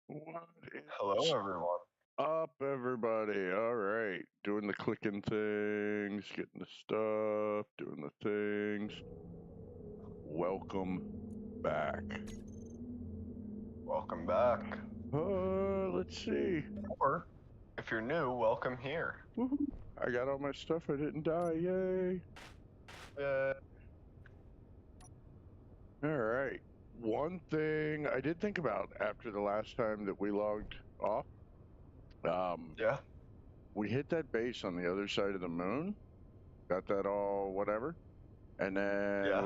What is Hello, everyone. up, everybody? All right, doing the clicking things, getting the stuff, doing the things. Welcome back. Welcome back. Let's see. Or, if you're new, welcome here. Woohoo. I got all my stuff. I didn't die. Yay. All right. One thing I did think about after the last time that we logged off, Yeah. we hit that base on the other side of the moon. Got that all whatever. And then Yeah.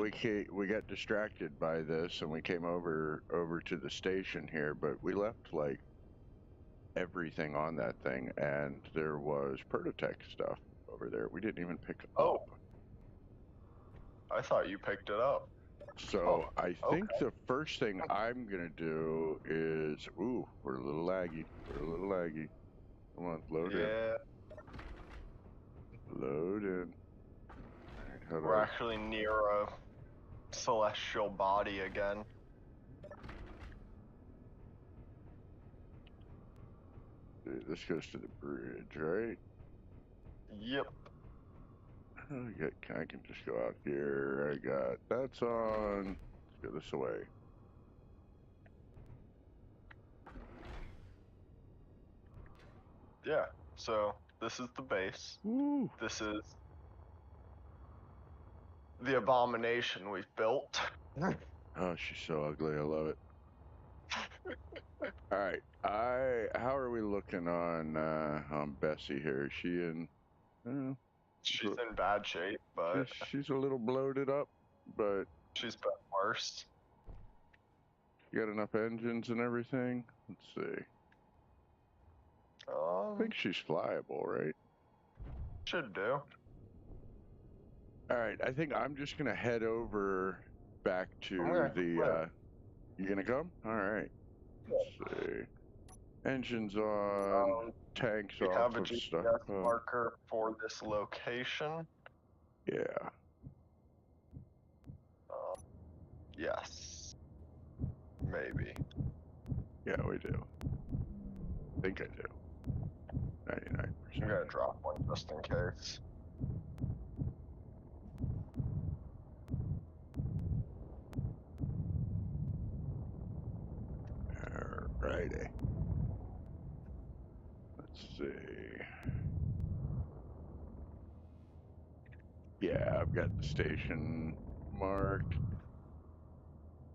we got distracted by this, and we came over to the station here. But we left like everything on that thing, and there was Prototech stuff over there. We didn't even pick Oh. up. I thought you picked it up. So I think okay. the first thing I'm gonna do is, ooh, we're a little laggy. Come on, load in. Load in. All right, We're actually near a celestial body again. This goes to the bridge, right? Yep. I can just go out here. I got that's on. Let's go this way. Yeah. So, this is the base. Woo. This is the abomination we've built. Oh, she's so ugly. I love it. All right. How are we looking on Bessie here? Is she in? She's in bad shape, but she's a little bloated up, but she's been worse. she got enough engines and everything. Let's see. I think she's flyable, right? Should do. All right. I think I'm just gonna head over back to the. You gonna come? All right. Let's see. Engines on, tanks we off have a of GPS stuff. marker for this location. Yeah. Yes. Maybe. Yeah, we do. I think I do. 99%. I'm gonna drop one just in case. Alrighty. Let's see. Yeah, I've got the station marked.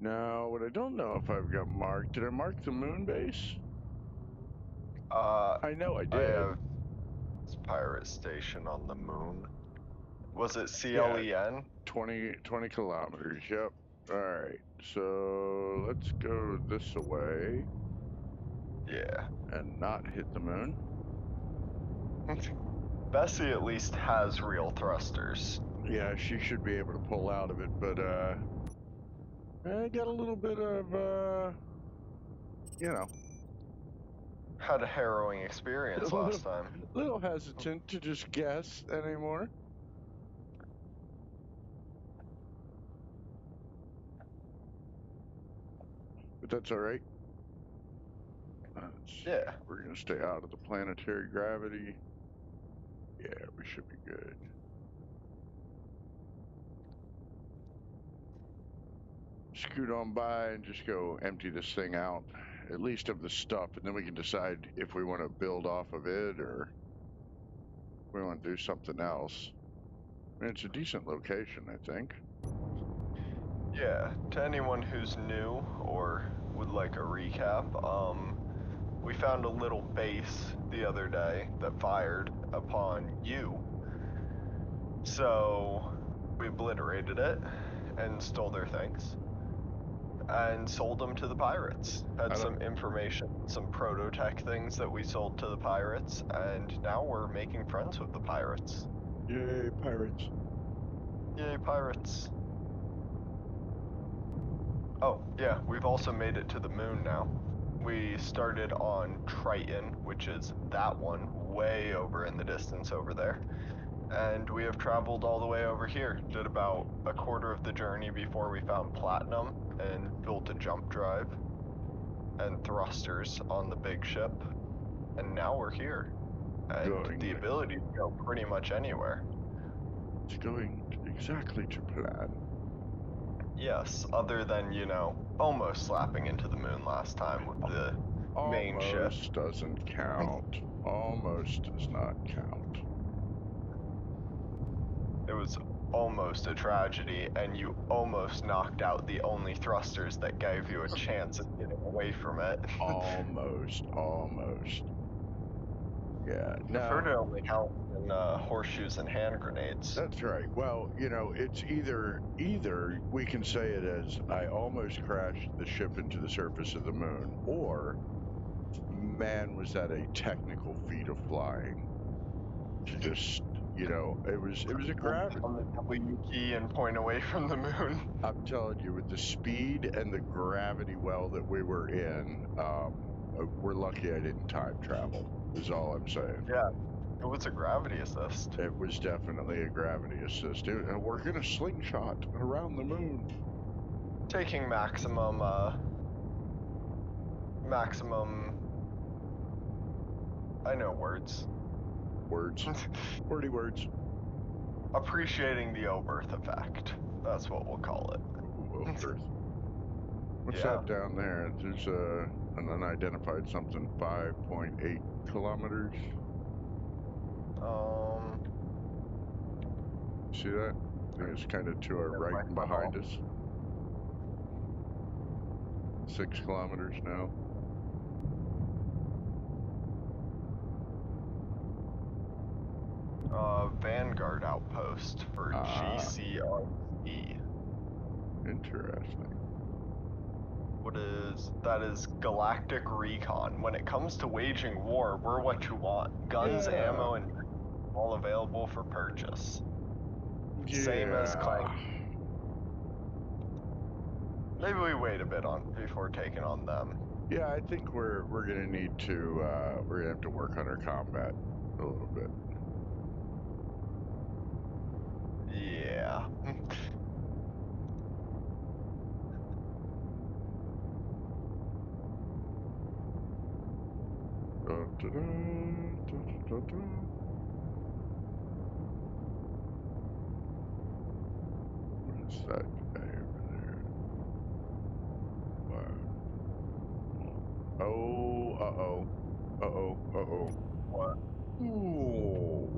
Now, what I don't know if I've got marked, did I mark the moon base? I know I did. I have this pirate station on the moon. Was it CLEN? 20 kilometers, yep. Alright, so let's go this way. Yeah. And not hit the moon. Bessie at least has real thrusters. Yeah, she should be able to pull out of it, but I got a little bit of you know, Had a harrowing experience last time. a little hesitant to just guess anymore. But that's all right. Yeah. We're gonna stay out of the planetary gravity. Yeah, we should be good. Scoot on by and just go empty this thing out, at least of the stuff, and then we can decide if we want to build off of it or we want to do something else. I mean, it's a decent location, I think. Yeah, to anyone who's new or would like a recap, we found a little base the other day that fired upon you. So we obliterated it and stole their things and sold them to the pirates. Had some information, some proto-tech things that we sold to the pirates, and now we're making friends with the pirates. Yay, pirates. Yay, pirates. Oh, yeah, we've also made it to the moon now. We started on Triton, which is that one way over in the distance over there. And we have traveled all the way over here. Did about a quarter of the journey before we found Platinum and built a jump drive and thrusters on the big ship. And now we're here. And the ability to go pretty much anywhere. It's going exactly to plan. Yes, other than, you know, almost slapping into the moon last time with the main ship. Almost doesn't count. Almost does not count. It was almost a tragedy, and you almost knocked out the only thrusters that gave you a chance of getting away from it. Almost. Yeah, no. I've heard it only helps in horseshoes and hand grenades. That's right. Well, you know, it's either we can say it as I almost crashed the ship into the surface of the moon, or man, was that a technical feat of flying to just, you know, it was a gravity. On the W key and point away from the moon. I'm telling you, with the speed and the gravity well that we were in, we're lucky I didn't time travel, is all I'm saying. Yeah, it was a gravity assist. It was definitely a gravity assist. And we're going to slingshot around the moon. Taking maximum, I know words. Words. Wordy words. Appreciating the Oberth effect. That's what we'll call it. Ooh, Oberth. What's that down there? There's an unidentified something, 5.8 kilometers. See that? I think it's kind of to our right and behind us. 6 kilometers now. Vanguard outpost for GCRE. Interesting. That is Galactic Recon. When it comes to waging war, we're what you want. Guns, ammo, and all available for purchase. Yeah. Same as Clank. Maybe we wait a bit before taking on them. Yeah, I think we're gonna need to we're gonna have to work on our combat a little bit. Yeah. What is that guy over there? Wow. Uh-oh. What? Ooh.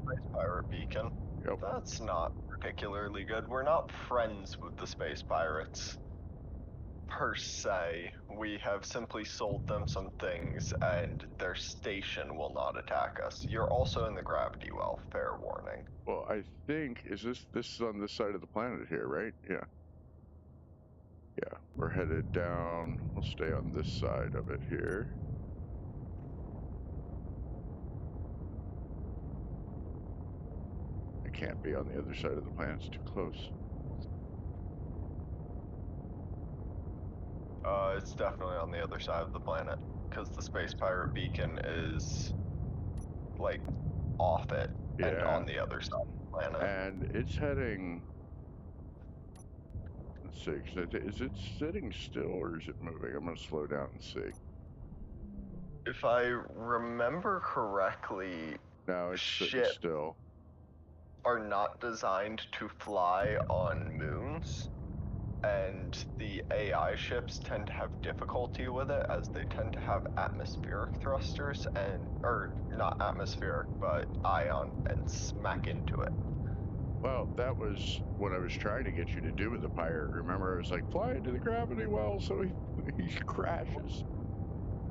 Space pirate beacon. Yep. That's not particularly good. We're not friends with the space pirates. per se. We have simply sold them some things, and their station will not attack us. You're also in the gravity well, fair warning. Well, I think, this is on this side of the planet here, right? Yeah. Yeah, we're headed down. We'll stay on this side of it here. It can't be on the other side of the planet. It's too close. It's definitely on the other side of the planet, because the Space Pirate Beacon is, like, off it and on the other side of the planet. And it's heading... Let's see, is it sitting still or is it moving? I'm going to slow down and see. If I remember correctly, No, it's sitting still. Are not designed to fly on moons, and the AI ships tend to have difficulty with it as they tend to have atmospheric thrusters or not atmospheric, but ion, and smack into it. Well, that was what I was trying to get you to do with the pirate. Remember, I was like, fly into the gravity well so he crashes.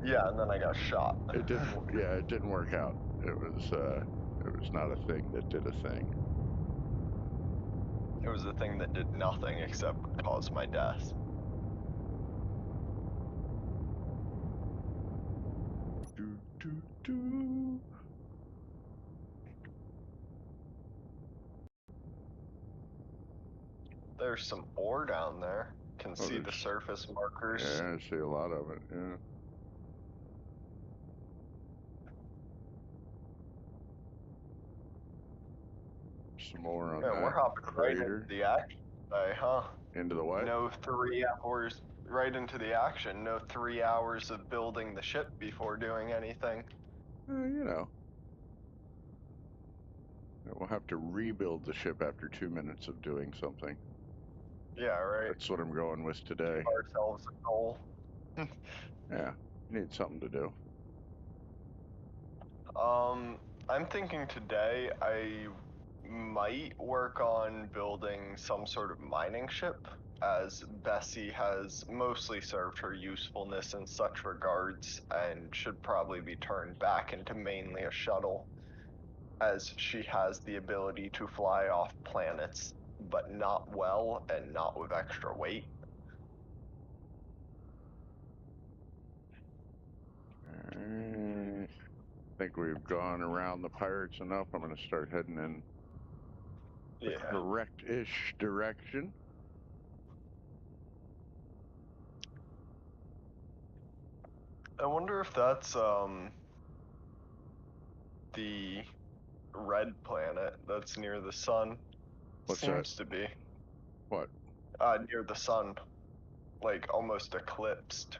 Yeah, and then I got shot. It didn't. Yeah, it didn't work out. It was not a thing that did a thing. It was a thing that did nothing except cause my death. Do, do, do. There's some ore down there. Can see the surface markers. Yeah, I see a lot of it, yeah. Some more on that. We're hopping right into the action, huh? Into the what? No 3 hours, right into the action. No 3 hours of building the ship before doing anything. You know. We'll have to rebuild the ship after 2 minutes of doing something. Yeah, right. That's what I'm going with today. Give ourselves a goal. Yeah, need something to do. I'm thinking today I might work on building some sort of mining ship, as Bessie has mostly served her usefulness in such regards and should probably be turned back into mainly a shuttle, as she has the ability to fly off planets, but not well and not with extra weight. I think we've gone around the pirates enough. I'm going to start heading in the correct-ish direction. I wonder if that's the red planet that's near the sun. What's Seems that? to be. What? Near the sun. Like almost eclipsed.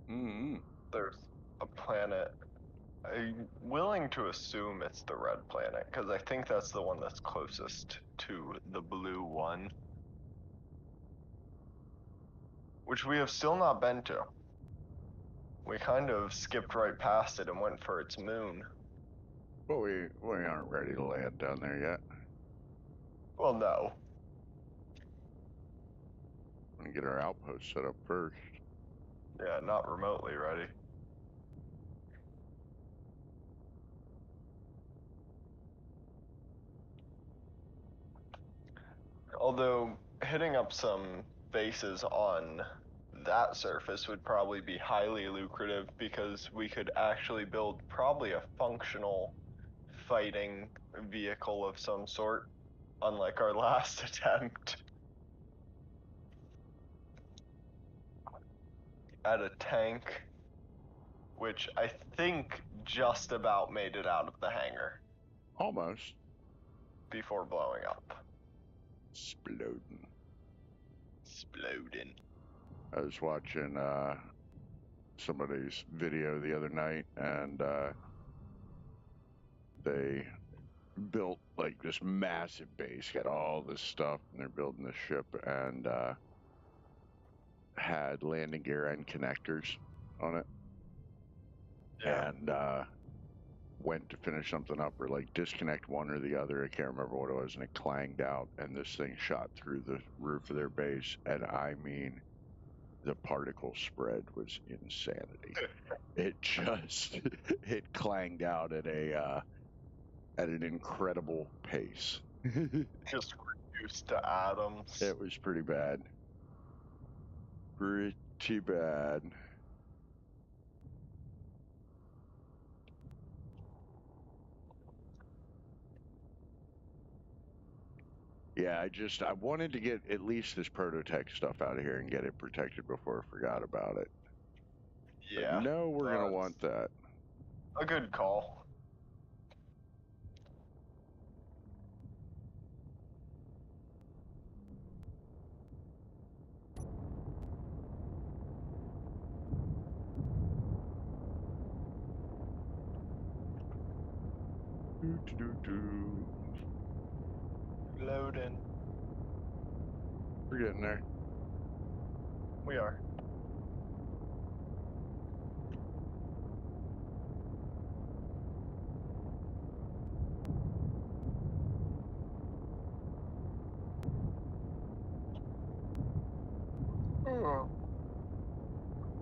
Mm-hmm. There's a planet. I'm willing to assume it's the red planet, because I think that's the one that's closest to the blue one. Which we have still not been to. We kind of skipped right past it and went for its moon. Well, we aren't ready to land down there yet. Well, no. I'm going to get our outpost set up first. Yeah, not remotely ready. Although, hitting up some bases on that surface would probably be highly lucrative, because we could actually build probably a functional fighting vehicle of some sort, unlike our last attempt. At a tank, which I think just about made it out of the hangar. Almost. Before blowing up. Exploding. I was watching somebody's video the other night, and they built like this massive base, got all this stuff, and they're building this ship, and had landing gear and connectors on it. Yeah. And went to finish something up or like disconnect one or the other. I can't remember what it was, and it clanged out, and this thing shot through the roof of their base. And I mean, the particle spread was insanity. It just it clanged out at an incredible pace. Just reduced to atoms. It was pretty bad. Pretty bad. Yeah, I wanted to get at least this prototech stuff out of here and get it protected before I forgot about it. Yeah. But no, we're gonna want that. A good call. Loading. We're getting there. We are.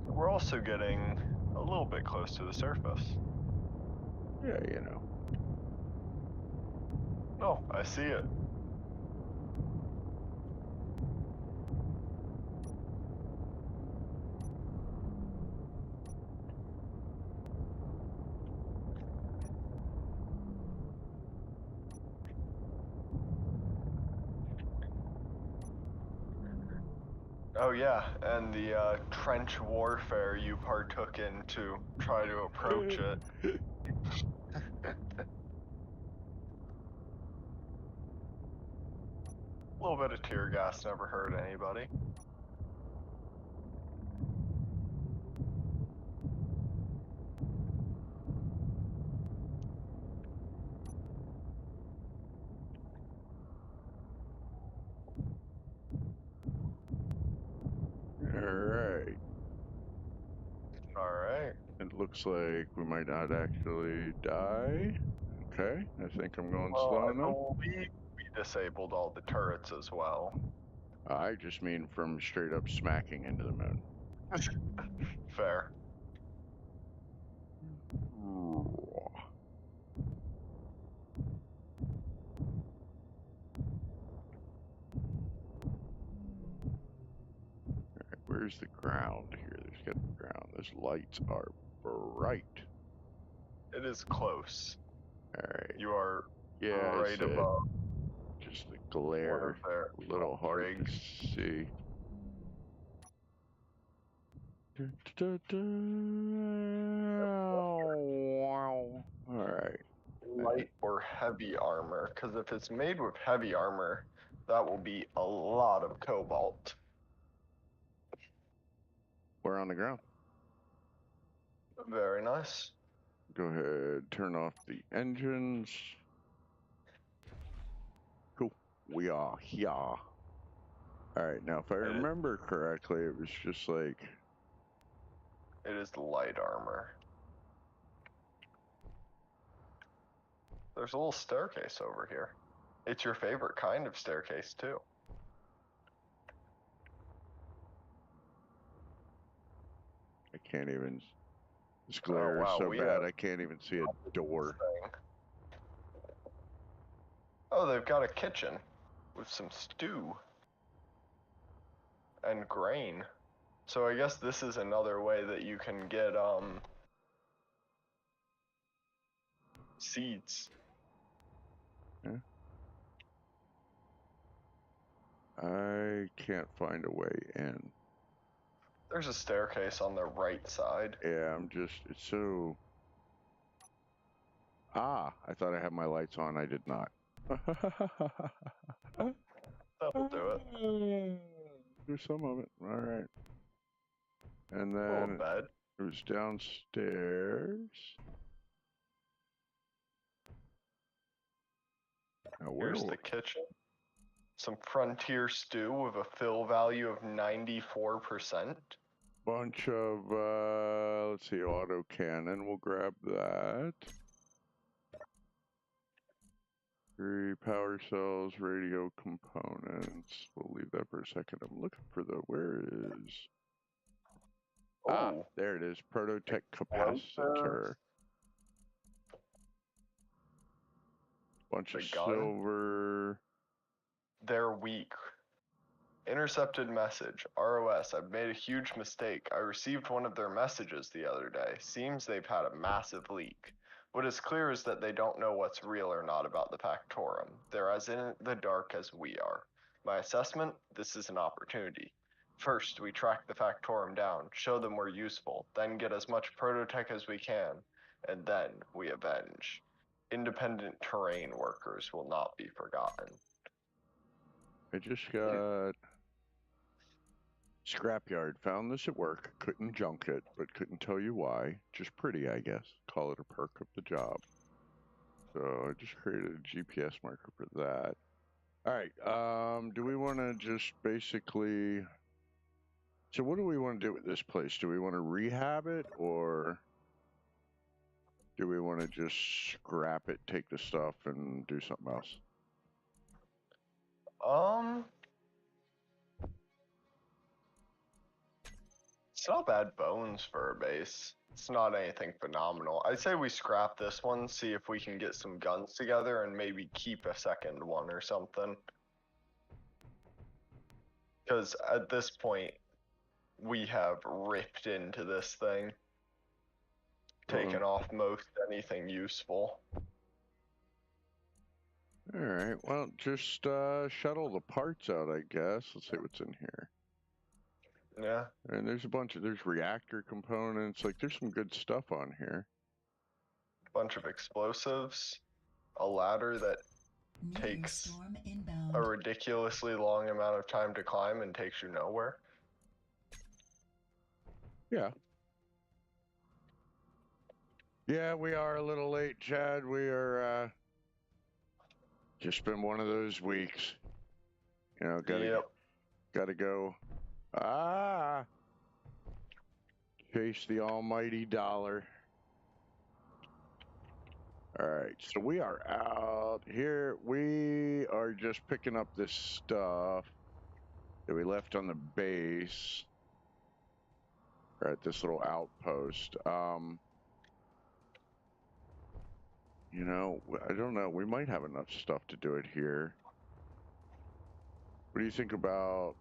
We're also getting a little bit close to the surface. Yeah, you know. Oh, I see it. Oh yeah, and the trench warfare you partook in to try to approach it. A little bit of tear gas never hurt anybody. Alright. Alright. It looks like we might not actually die. Okay, I think I'm going slow enough. We disabled all the turrets as well. I just mean from straight up smacking into the moon. Fair. Where's the ground here? There's got the ground. Those lights are bright. It is close. Alright. You are right above. Just the glare. A little hard to see. Alright. Light or heavy armor, because if it's made with heavy armor, that will be a lot of cobalt. We're on the ground. Very nice. Go ahead, turn off the engines. Cool. We are here. Alright, now if I remember correctly, it was just like... It is light armor. There's a little staircase over here. It's your favorite kind of staircase, too. I can't even... This glare is so bad, I can't even see a door. Oh, they've got a kitchen with some stew and grain. So I guess this is another way that you can get, seeds. Yeah. I can't find a way in. There's a staircase on the right side. Yeah, it's so... Ah, I thought I had my lights on, I did not. That'll do it. There's some of it, alright. And then it was downstairs. Now, here's the kitchen. Some frontier stew with a fill value of 94%. Bunch of, let's see, auto cannon. We'll grab that. Battery, power cells, radio components. We'll leave that for a second. I'm looking for where is... Ah, there it is. Prototech capacitor. Bunch of silver. They're weak. Intercepted message. ROS, I've made a huge mistake. I received one of their messages the other day. Seems they've had a massive leak. What is clear is that they don't know what's real or not about the Factorum. They're as in the dark as we are. My assessment, this is an opportunity. First, we track the Factorum down, show them we're useful, then get as much prototech as we can, and then we avenge. Independent terrain workers will not be forgotten. I just got... Scrapyard. Found this at work. Couldn't junk it, but couldn't tell you why. Just pretty, I guess. Call it a perk of the job. So I just created a GPS marker for that. Alright, do we want to just basically... So what do we want to do with this place? Do we want to rehab it, or do we want to just scrap it, take the stuff, and do something else? It's not bad bones for a base. It's not anything phenomenal. I'd say we scrap this one, see if we can get some guns together, and maybe keep a second one or something. Because at this point, we have ripped into this thing. Taken off most anything useful. Alright, well, just shuttle the parts out, I guess. Let's see what's in here. Yeah. And there's there's reactor components, like there's some good stuff on here. Bunch of explosives, a ladder that takes a ridiculously long amount of time to climb and takes you nowhere. Yeah. Yeah, we are a little late, Chad. We are, just been one of those weeks. You know, gotta go. Chase the almighty dollar. Alright, so we are out here. We are just picking up this stuff that we left on the base. We're at this little outpost. You know, I don't know. We might have enough stuff to do it here. What do you think about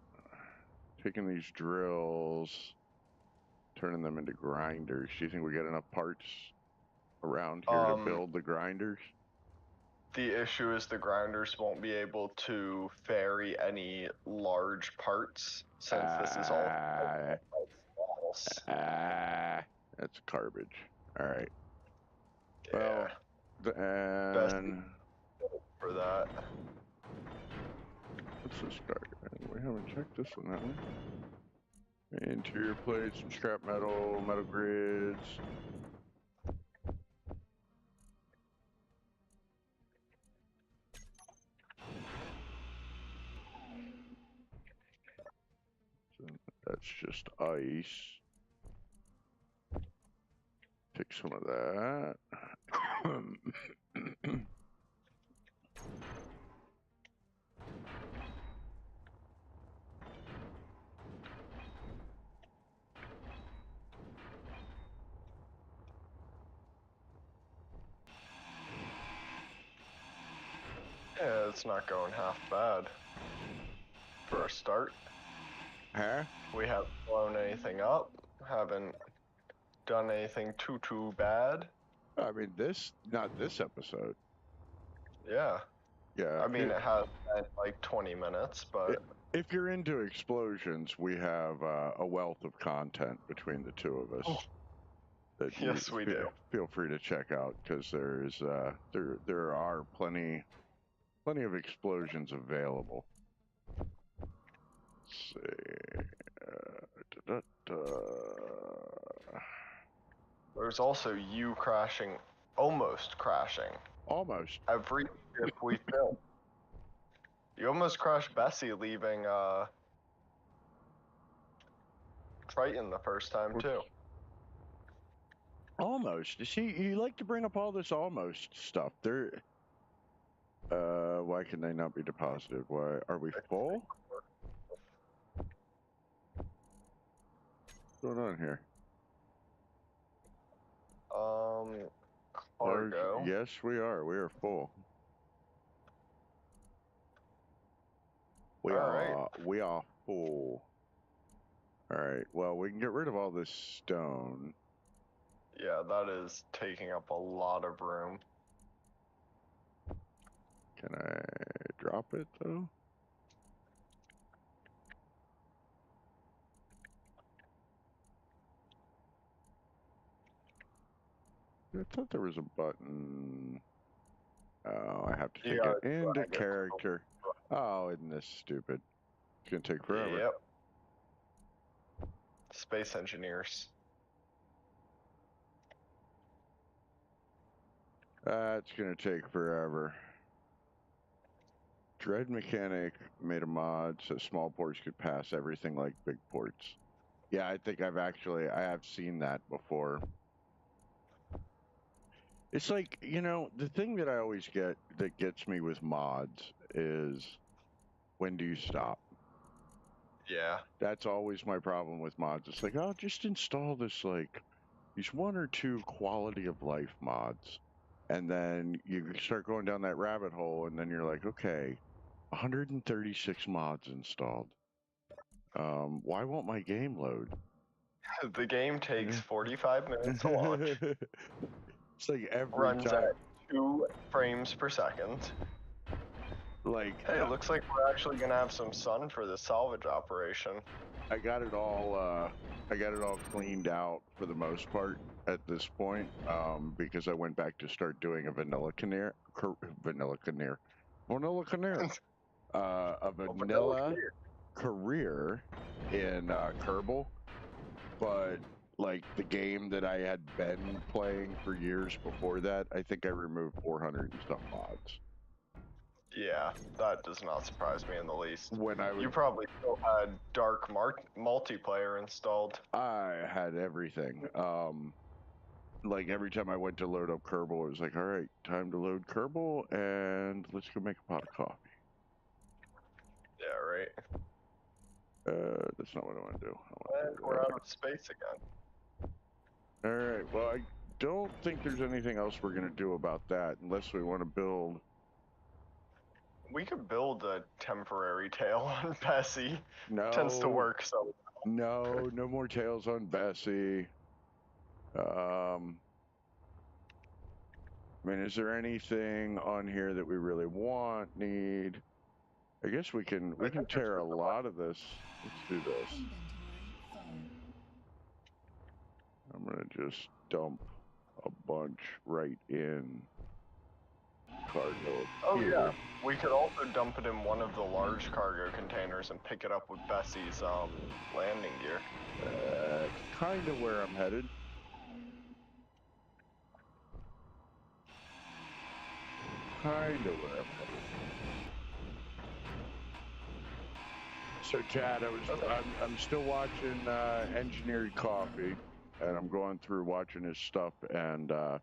taking these drills, turning them into grinders? Do you think we get enough parts around here to build the grinders? The issue is the grinders won't be able to ferry any large parts since this is all that's garbage. All right. Yeah. Well, and for that. What's this card? We haven't checked this one, have we? Interior plates, some scrap metal, metal grids. So that's just ice. Take some of that. Yeah, it's not going half bad for a start. Huh? We haven't blown anything up, haven't done anything too bad. I mean, not this episode. Yeah. Yeah. I mean, it has been like 20 minutes, but... If you're into explosions, we have a wealth of content between the two of us. That yes, we do. Feel free to check out, because there's there are plenty of explosions available. Let's see. There's also you crashing, almost crashing. Almost. Every ship we built. You almost crashed Bessie leaving Triton the first time too. Almost. You see, you like to bring up all this almost stuff. Why can they not be deposited? Why are we full? What's going on here? Cargo. Yes, we are. We are full. We are full. All right. Well, we can get rid of all this stone. Yeah, that is taking up a lot of room. Can I drop it though? I thought there was a button. Oh, I have to take it into character. Oh, isn't this stupid? It's gonna take forever. Yep. Space engineers. That's gonna take forever. Dread Mechanic made a mod so small ports could pass everything like big ports. Yeah, I think I have seen that before. It's like, the thing that I always get that gets me with mods is when do you stop? Yeah. That's always my problem with mods. It's like, oh, just install this, like, these 1 or 2 quality of life mods. And then you start going down that rabbit hole, and then you're like, okay, 136 mods installed. Why won't my game load? The game takes 45 minutes to launch. It's like every Runs time. at 2 frames per second. Like, hey, it looks like we're actually gonna have some sun for the salvage operation. I got it all cleaned out for the most part at this point, because I went back to start doing a vanilla canary, a vanilla career in Kerbal, but like the game that I had been playing for years before that, I think I removed 400 and some mods. Yeah, that does not surprise me in the least. You probably still had Dark multiplayer installed. I had everything. Like every time I went to load up Kerbal, it was like, all right, time to load Kerbal, and let's go make a pot of coffee. Yeah, right. That's not what I want to do. And we're out of space again. All right. Well, I don't think there's anything else we're gonna do about that, unless we want to build. We could build a temporary tail on Bessie. No. Tends to work so. No more tails on Bessie. I mean, is there anything on here that we really need? I guess we can tear a lot of this. Let's do this. I'm gonna just dump a bunch right in cargo. Oh yeah, we could also dump it in one of the large cargo containers and pick it up with Bessie's landing gear. Kind of where I'm headed. So Chad, I'm still watching Engineered Coffee, and I'm going through watching his stuff, and I've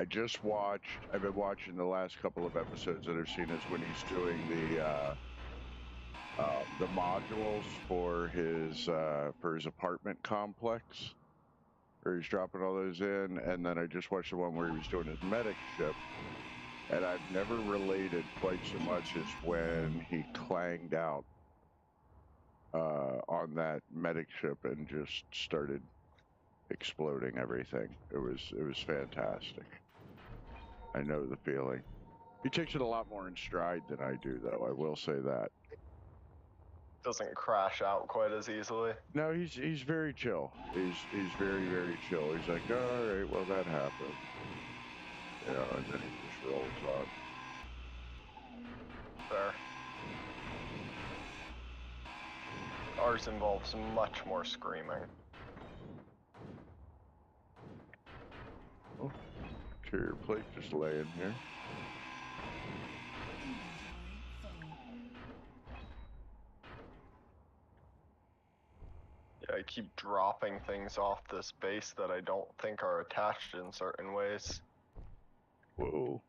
been watching the last couple of episodes that I've seen is when he's doing the modules for his apartment complex, where he's dropping all those in, and then I just watched the one where he was doing his medic ship, and I've never related quite so much as when he clanged out on that medic ship and just started exploding everything. It was fantastic. I know the feeling. He takes it a lot more in stride than I do, though. I will say that. Doesn't crash out quite as easily. No, he's very chill. He's very, very chill. He's like, all right, well that happened. You know, and then he just rolls on. Fair. Ours involves much more screaming. Oh, carrier plate just laying here. Yeah, I keep dropping things off this base that I don't think are attached in certain ways. Whoa.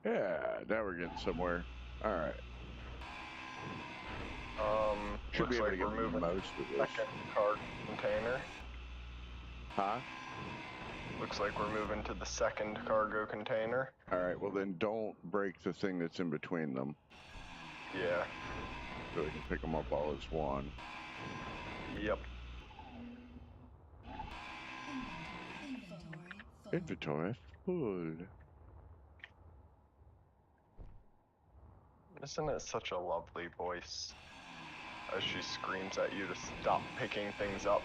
Yeah, now we're getting somewhere. All right. Should Looks be able to like get we're moving most of this. second cargo container. Huh? Looks like we're moving to the second cargo container. All right. Well, then don't break the thing that's in between them. Yeah. So we can pick them up all as one. Yep. Inventory full. Isn't it such a lovely voice? As she screams at you to stop picking things up.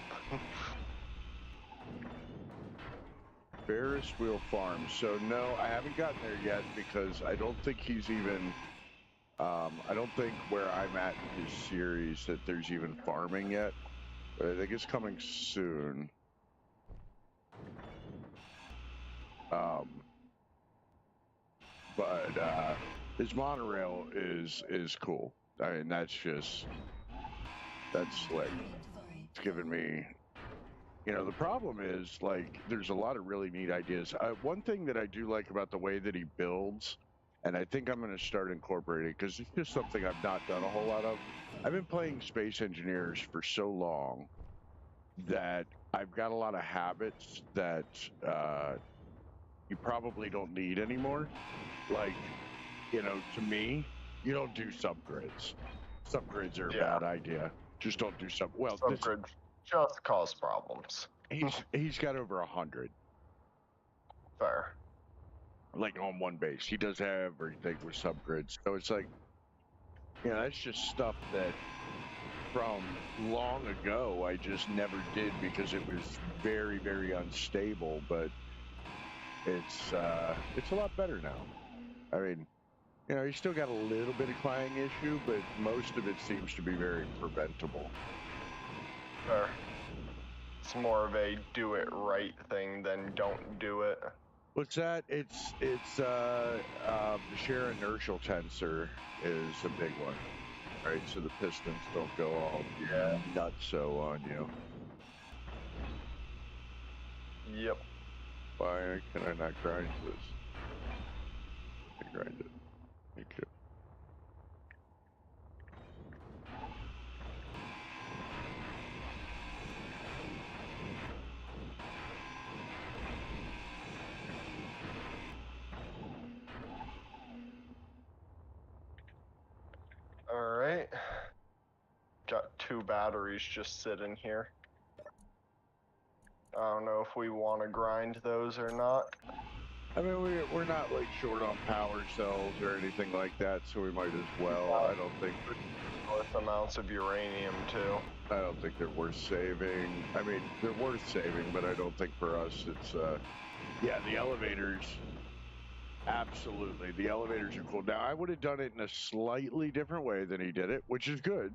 Ferris Wheel Farm. So no, I haven't gotten there yet because I don't think he's even. I don't think where I'm at in his series that there's even farming yet. But I think it's coming soon. But his monorail is cool. I mean, that's slick. It's giving me. You know, the problem is, like, there's a lot of really neat ideas. One thing that I do like about the way that he builds, and I think I'm going to start incorporating, because it's just something I've not done a whole lot of. I've been playing Space Engineers for so long that I've got a lot of habits that you probably don't need anymore. Like, you know, to me, you don't do subgrids. Subgrids are a bad idea. Just don't do Subgrids just cause problems. He's got over 100. Fair. Like on one base, he does everything with subgrids. So it's like, you know, that's just stuff that from long ago I just never did because it was very, very unstable. But it's a lot better now. I mean, you know, you still got a little bit of clanging issue, but most of it seems to be very preventable. Fair. It's more of a do it right thing than don't do it. What's that? It's the shear inertial tensor is a big one, right? So the pistons don't go all nutso on you. Yep. Why can I not grind this? Let me grind it. Thank you. Alright. Got 2 batteries just sitting here. I don't know if we want to grind those or not. I mean, we're not like short on power cells or anything like that, so we might as well. I don't think Worth amounts of uranium too. I don't think they're worth saving. I mean, they're worth saving, but I don't think for us it's yeah, the elevators. Absolutely. The elevators are cool. Now, I would have done it in a slightly different way than he did it, which is good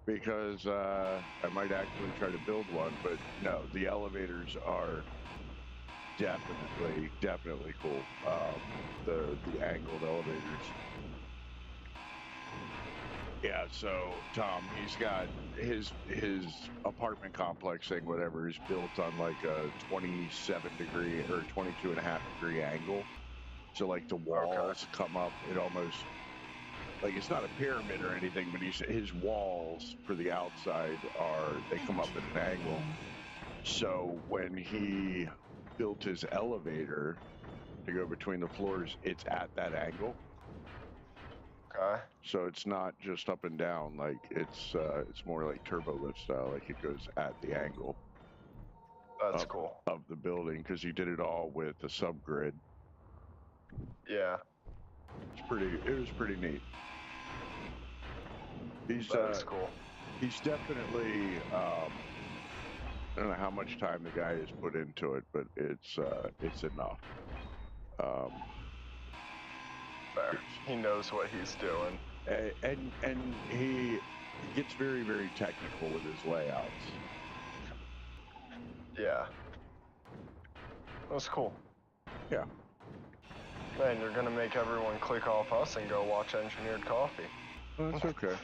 because I might actually try to build one. But no, the elevators are definitely cool. The angled elevators. Yeah, so Tom, he's got his apartment complex thing, whatever, is built on like a 27-degree or 22.5-degree angle. So like the walls come up, it almost like it's not a pyramid or anything, but his walls for the outside they come up at an angle. So when he built his elevator to go between the floors, it's at that angle. Okay. So it's not just up and down, like it's more like turbo lift style, like it goes at the angle. That's cool. Of the building, because he did it all with a subgrid. Yeah. It was pretty neat. That's cool. He's definitely I don't know how much time the guy has put into it, but it's enough. Fair. He knows what he's doing. And he gets very, very technical with his layouts. Yeah. That's cool. Yeah. Man, you're gonna make everyone click off us and go watch Engineered Coffee. Well, that's okay.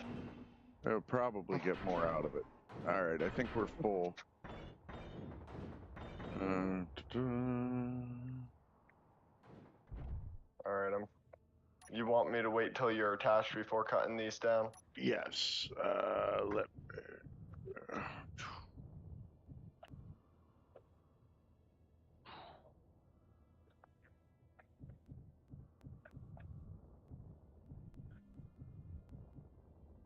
They'll probably get more out of it. All right, I think we're full. Alright, I'm You want me to wait till you're attached before cutting these down? Yes.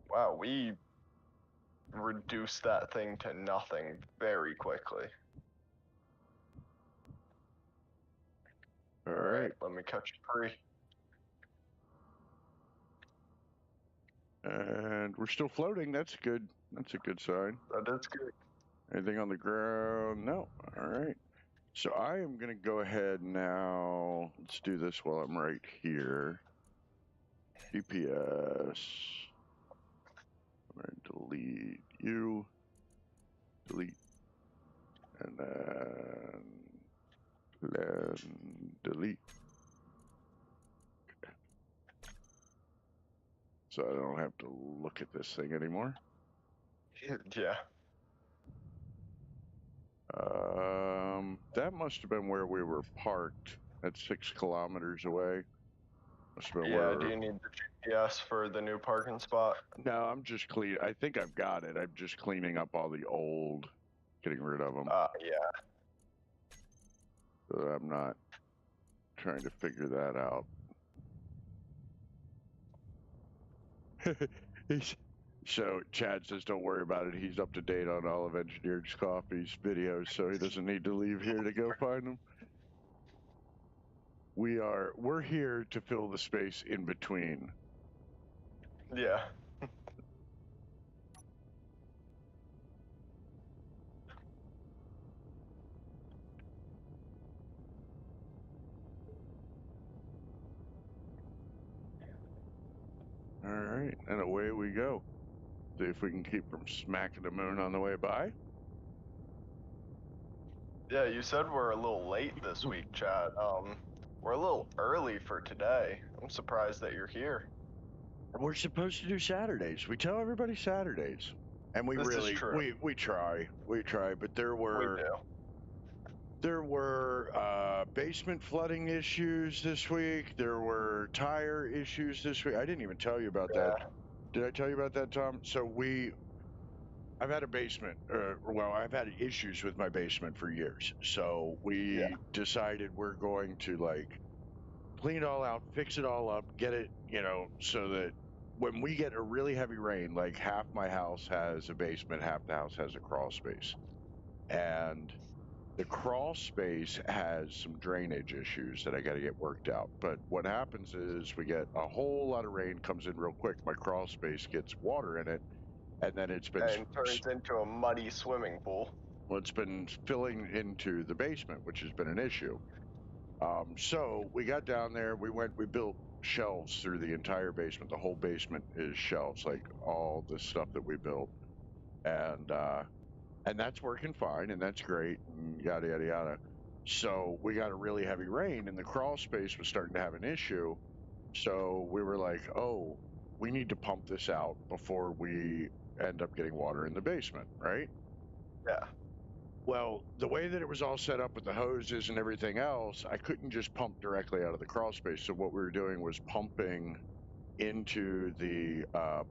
Wow, we reduced that thing to nothing very quickly. All right. Let me catch you free. And we're still floating. That's good. That's a good sign. That is good. Anything on the ground? No. All right. So I am going to go ahead now. Let's do this while I'm right here. GPS. I'm going to delete you. Delete. And then delete. So I don't have to look at this thing anymore. Yeah. That must have been where we were parked. At 6 kilometers away. Must have been Yeah, do you need the GPS for the new parking spot? No, I'm just clean. I think I've got it. I'm just cleaning up all the old, getting rid of them. Yeah. So I'm not trying to figure that out. So Chad says, don't worry about it. He's up to date on all of Engineered Coffee's videos, so he doesn't need to leave here to go find them. We're here to fill the space in between. Yeah. All right, and away we go. See if we can keep from smacking the moon on the way by. Yeah, you said we're a little late this week, Chad. We're a little early for today. I'm surprised that you're here. We're supposed to do Saturdays. We tell everybody Saturdays. And we This is really, true. we try, but there were basement flooding issues this week. There were tire issues this week. I didn't even tell you about that. Did I tell you about that, Tom? So I've had a basement, well, I've had issues with my basement for years. So we decided we're going to like clean it all out, fix it all up, get it, so that when we get a really heavy rain, like half my house has a basement, half the house has a crawl space. And the crawl space has some drainage issues that I got to get worked out. But what happens is we get a whole lot of rain comes in real quick. My crawl space gets water in it, and then it's been and turns into a muddy swimming pool. Well, it's been spilling into the basement, which has been an issue. So we got down there. We built shelves through the entire basement. The whole basement is shelves, like all the stuff that we built, and that's working fine, and that's great, and yada yada yada. So we got a really heavy rain, and the crawl space was starting to have an issue. So we were like, oh, we need to pump this out before we end up getting water in the basement, right? Yeah. Well, the way that it was all set up with the hoses and everything else, I couldn't just pump directly out of the crawl space. So what we were doing was pumping into the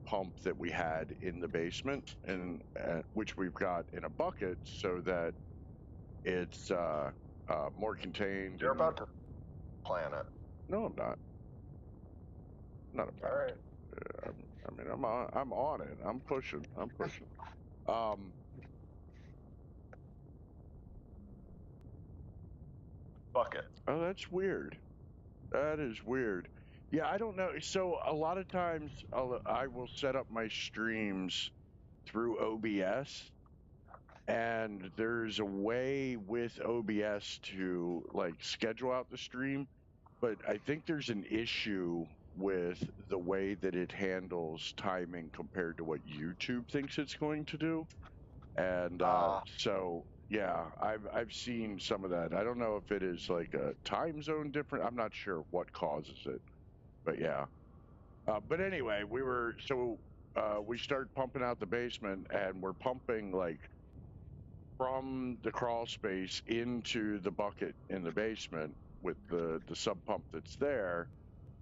pump that we had in the basement, and which we've got in a bucket, so that it's more contained. You're about to plan it. No, I'm not. Not about. All right. I mean, I'm on it. I'm pushing. Bucket. Oh, that's weird. That is weird. Yeah, I don't know. So a lot of times I will set up my streams through OBS, and there's a way with OBS to like schedule out the stream, but I think there's an issue with the way that it handles timing compared to what YouTube thinks it's going to do. And so yeah, I've seen some of that. I don't know if it is like a time zone different. I'm not sure what causes it, but yeah. But anyway, we started pumping out the basement, and we're pumping like from the crawl space into the bucket in the basement with the sub pump that's there.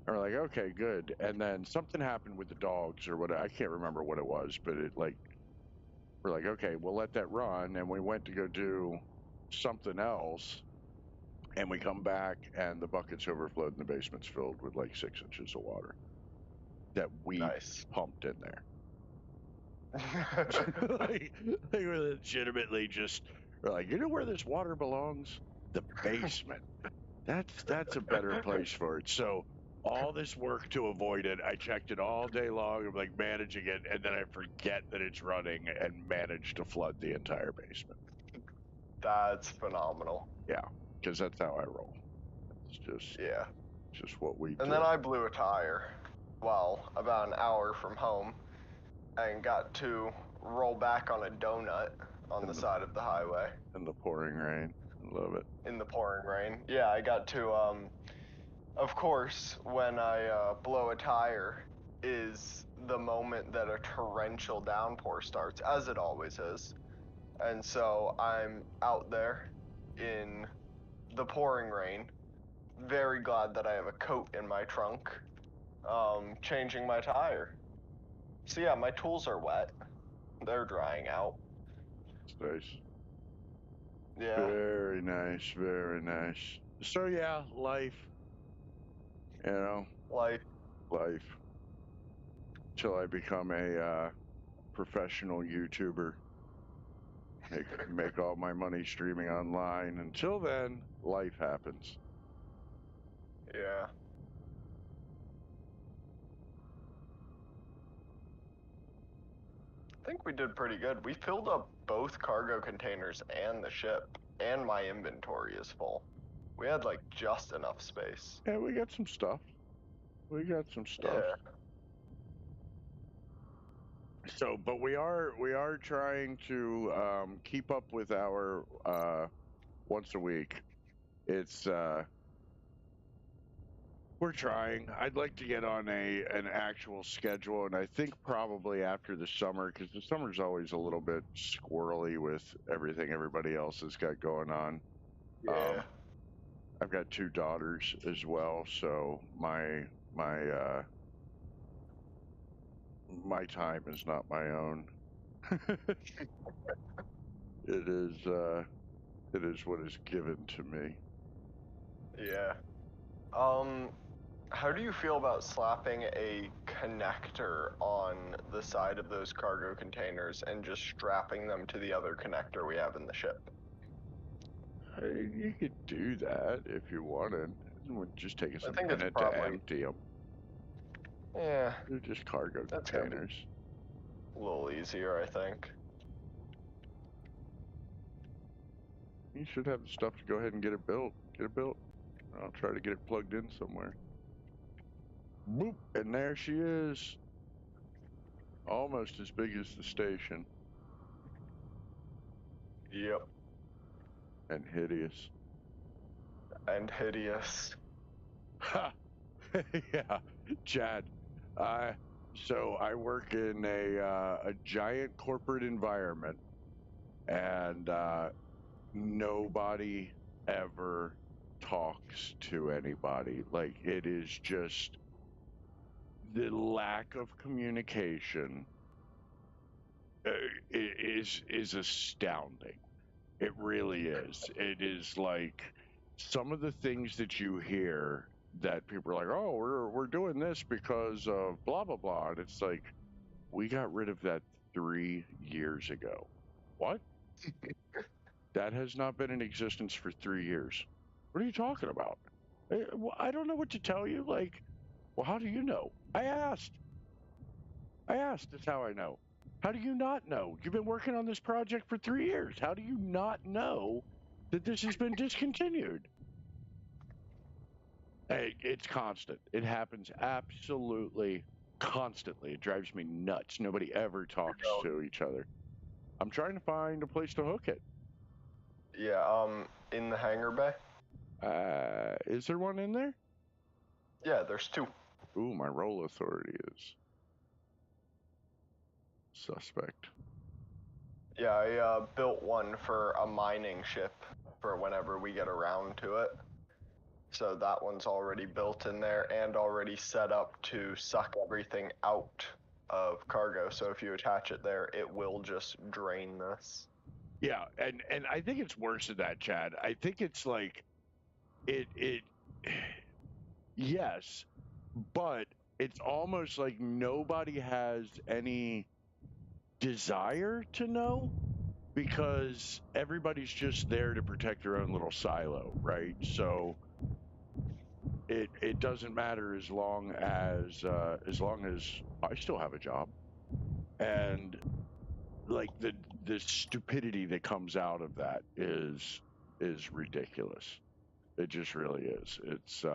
And we're like, okay, good. And then something happened with the dogs or what, I can't remember what it was, but it like, we're like, okay, we'll let that run. And we went to go do something else. And we come back and the bucket's overflowed and the basement's filled with like 6 inches of water that we Nice. pumped in there. like we're legitimately just, we're like, you know where this water belongs? The basement. That's a better place for it. So all this work to avoid it, I checked it all day long. I'm like managing it, and then I forget that it's running and manage to flood the entire basement. That's phenomenal. Yeah, because that's how I roll. It's just what we do. And then I blew a tire, well, about an hour from home, and got to roll back on a donut on the side of the highway. In the pouring rain. I love it. In the pouring rain. Yeah, I got to, of course, when I blow a tire is the moment that a torrential downpour starts, as it always is. And so I'm out there in the pouring rain, very glad that I have a coat in my trunk, changing my tire. So yeah, my tools are wet. They're drying out. It's nice. Yeah. Very nice, very nice. So yeah, life. You know, Like, life. Till I become a professional YouTuber. Make all my money streaming online. Until then, life happens. yeah. I think we did pretty good. We filled up both cargo containers and the ship, and my inventory is full. We had like just enough space. Yeah, we got some stuff. We got some stuff. Yeah. So, but we are trying to keep up with our once a week. It's we're trying. I'd like to get on an actual schedule, and I think probably after the summer, because the summer's always a little bit squirrely with everything everybody else has got going on. Yeah. I've got 2 daughters as well, so my my time is not my own. It is what is given to me. Yeah. How do you feel about slapping a connector on the side of those cargo containers and just strapping them to the other connector we have in the ship? You could do that if you wanted. It would just take us I a think it's minute to probably, empty them. yeah, They're just cargo that's gonna be containers. a little easier, I think. You should have the stuff to go ahead and get it built. Get it built. I'll try to get it plugged in somewhere. Boop! And there she is. Almost as big as the station. Yep. And hideous. And hideous. Ha! Yeah, Chad. So I work in a giant corporate environment, and nobody ever talks to anybody. Like, it is just the lack of communication is astounding. It really is. It is like some of the things that you hear that people are like, "Oh, we're doing this because of blah blah blah," and it's like, we got rid of that 3 years ago. What? That has not been in existence for 3 years. What are you talking about? I don't know what to tell you. Like, well, how do you know? I asked. That's how I know. How do you not know? You've been working on this project for 3 years. How do you not know that this has been discontinued? It's constant. It happens absolutely constantly. It drives me nuts. Nobody ever talks to each other. I'm trying to find a place to hook it. Yeah, in the hangar bay? Is there one in there? Yeah, there's 2. Ooh, my roll authority is suspect. Yeah, I built one for a mining ship for whenever we get around to it. So that one's already built in there and already set up to suck everything out of cargo. So if you attach it there, it will just drain this. Yeah, and I think it's worse than that, Chad. I think it's like it yes, but it's almost like nobody has any desire to know because everybody's just there to protect their own little silo, right? So it doesn't matter as long as I still have a job, and like the stupidity that comes out of that is ridiculous. It just really is. It's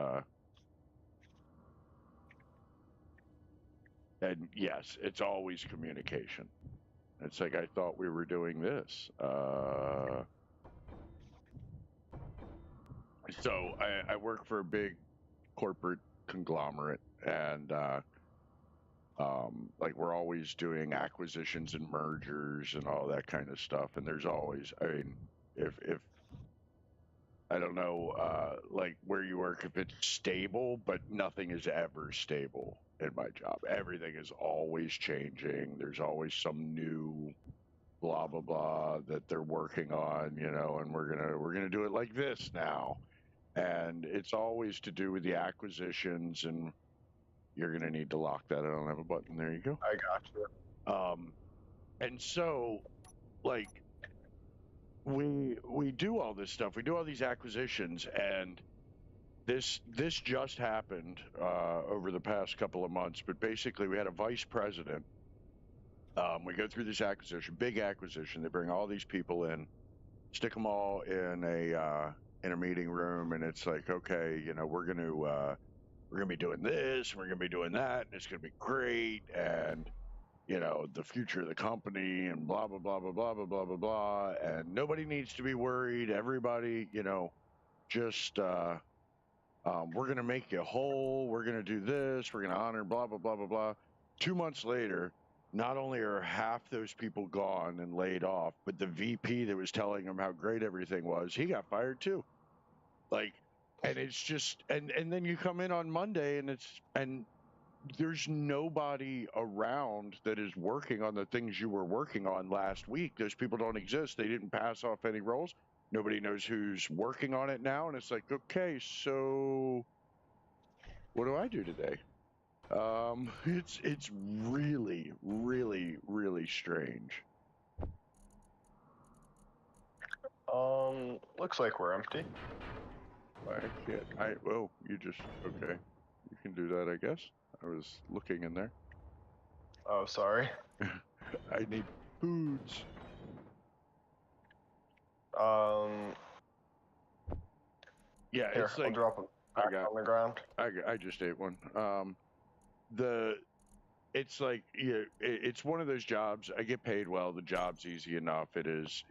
and yes, it's always communication. It's like I thought we were doing this. So I work for a big corporate conglomerate, and like we're always doing acquisitions and mergers and all that kind of stuff. And there's always, I mean, if I don't know, like where you work, if it's stable, but nothing is ever stable in my job. Everything is always changing. There's always some new blah blah blah that they're working on, you know, and we're gonna do it like this now. And it's always to do with the acquisitions, and you're gonna need to lock that. I don't have a button. There you go. I got you. And so like we do all this stuff. We do all these acquisitions, and this just happened over the past couple of months. But basically, we had a vice president. We go through this acquisition, big acquisition. They bring all these people in, stick them all in a meeting room, and it's like, okay, you know, we're gonna be doing this, we're gonna be doing that, and it's gonna be great, and you know, the future of the company, and blah blah blah blah blah blah blah blah blah, and nobody needs to be worried. Everybody, you know, just we're gonna make you whole. We're gonna do this. We're gonna honor blah blah blah blah blah. 2 months later, not only are half those people gone and laid off, but the VP that was telling them how great everything was, he got fired too. Like, and it's just, and then you come in on Monday, and there's nobody around that is working on the things you were working on last week. Those people don't exist. They didn't pass off any roles. Nobody knows who's working on it now, and it's like, okay, so what do I do today? It's really, really, really strange. Looks like we're empty. I can't. Oh, you just okay. You can do that, I guess. I was looking in there. Oh, sorry. I need foods. Yeah, Here, it's like I'll drop them back on the ground. I just ate one. It's like, yeah, it's one of those jobs. I get paid well. The job's easy enough. It is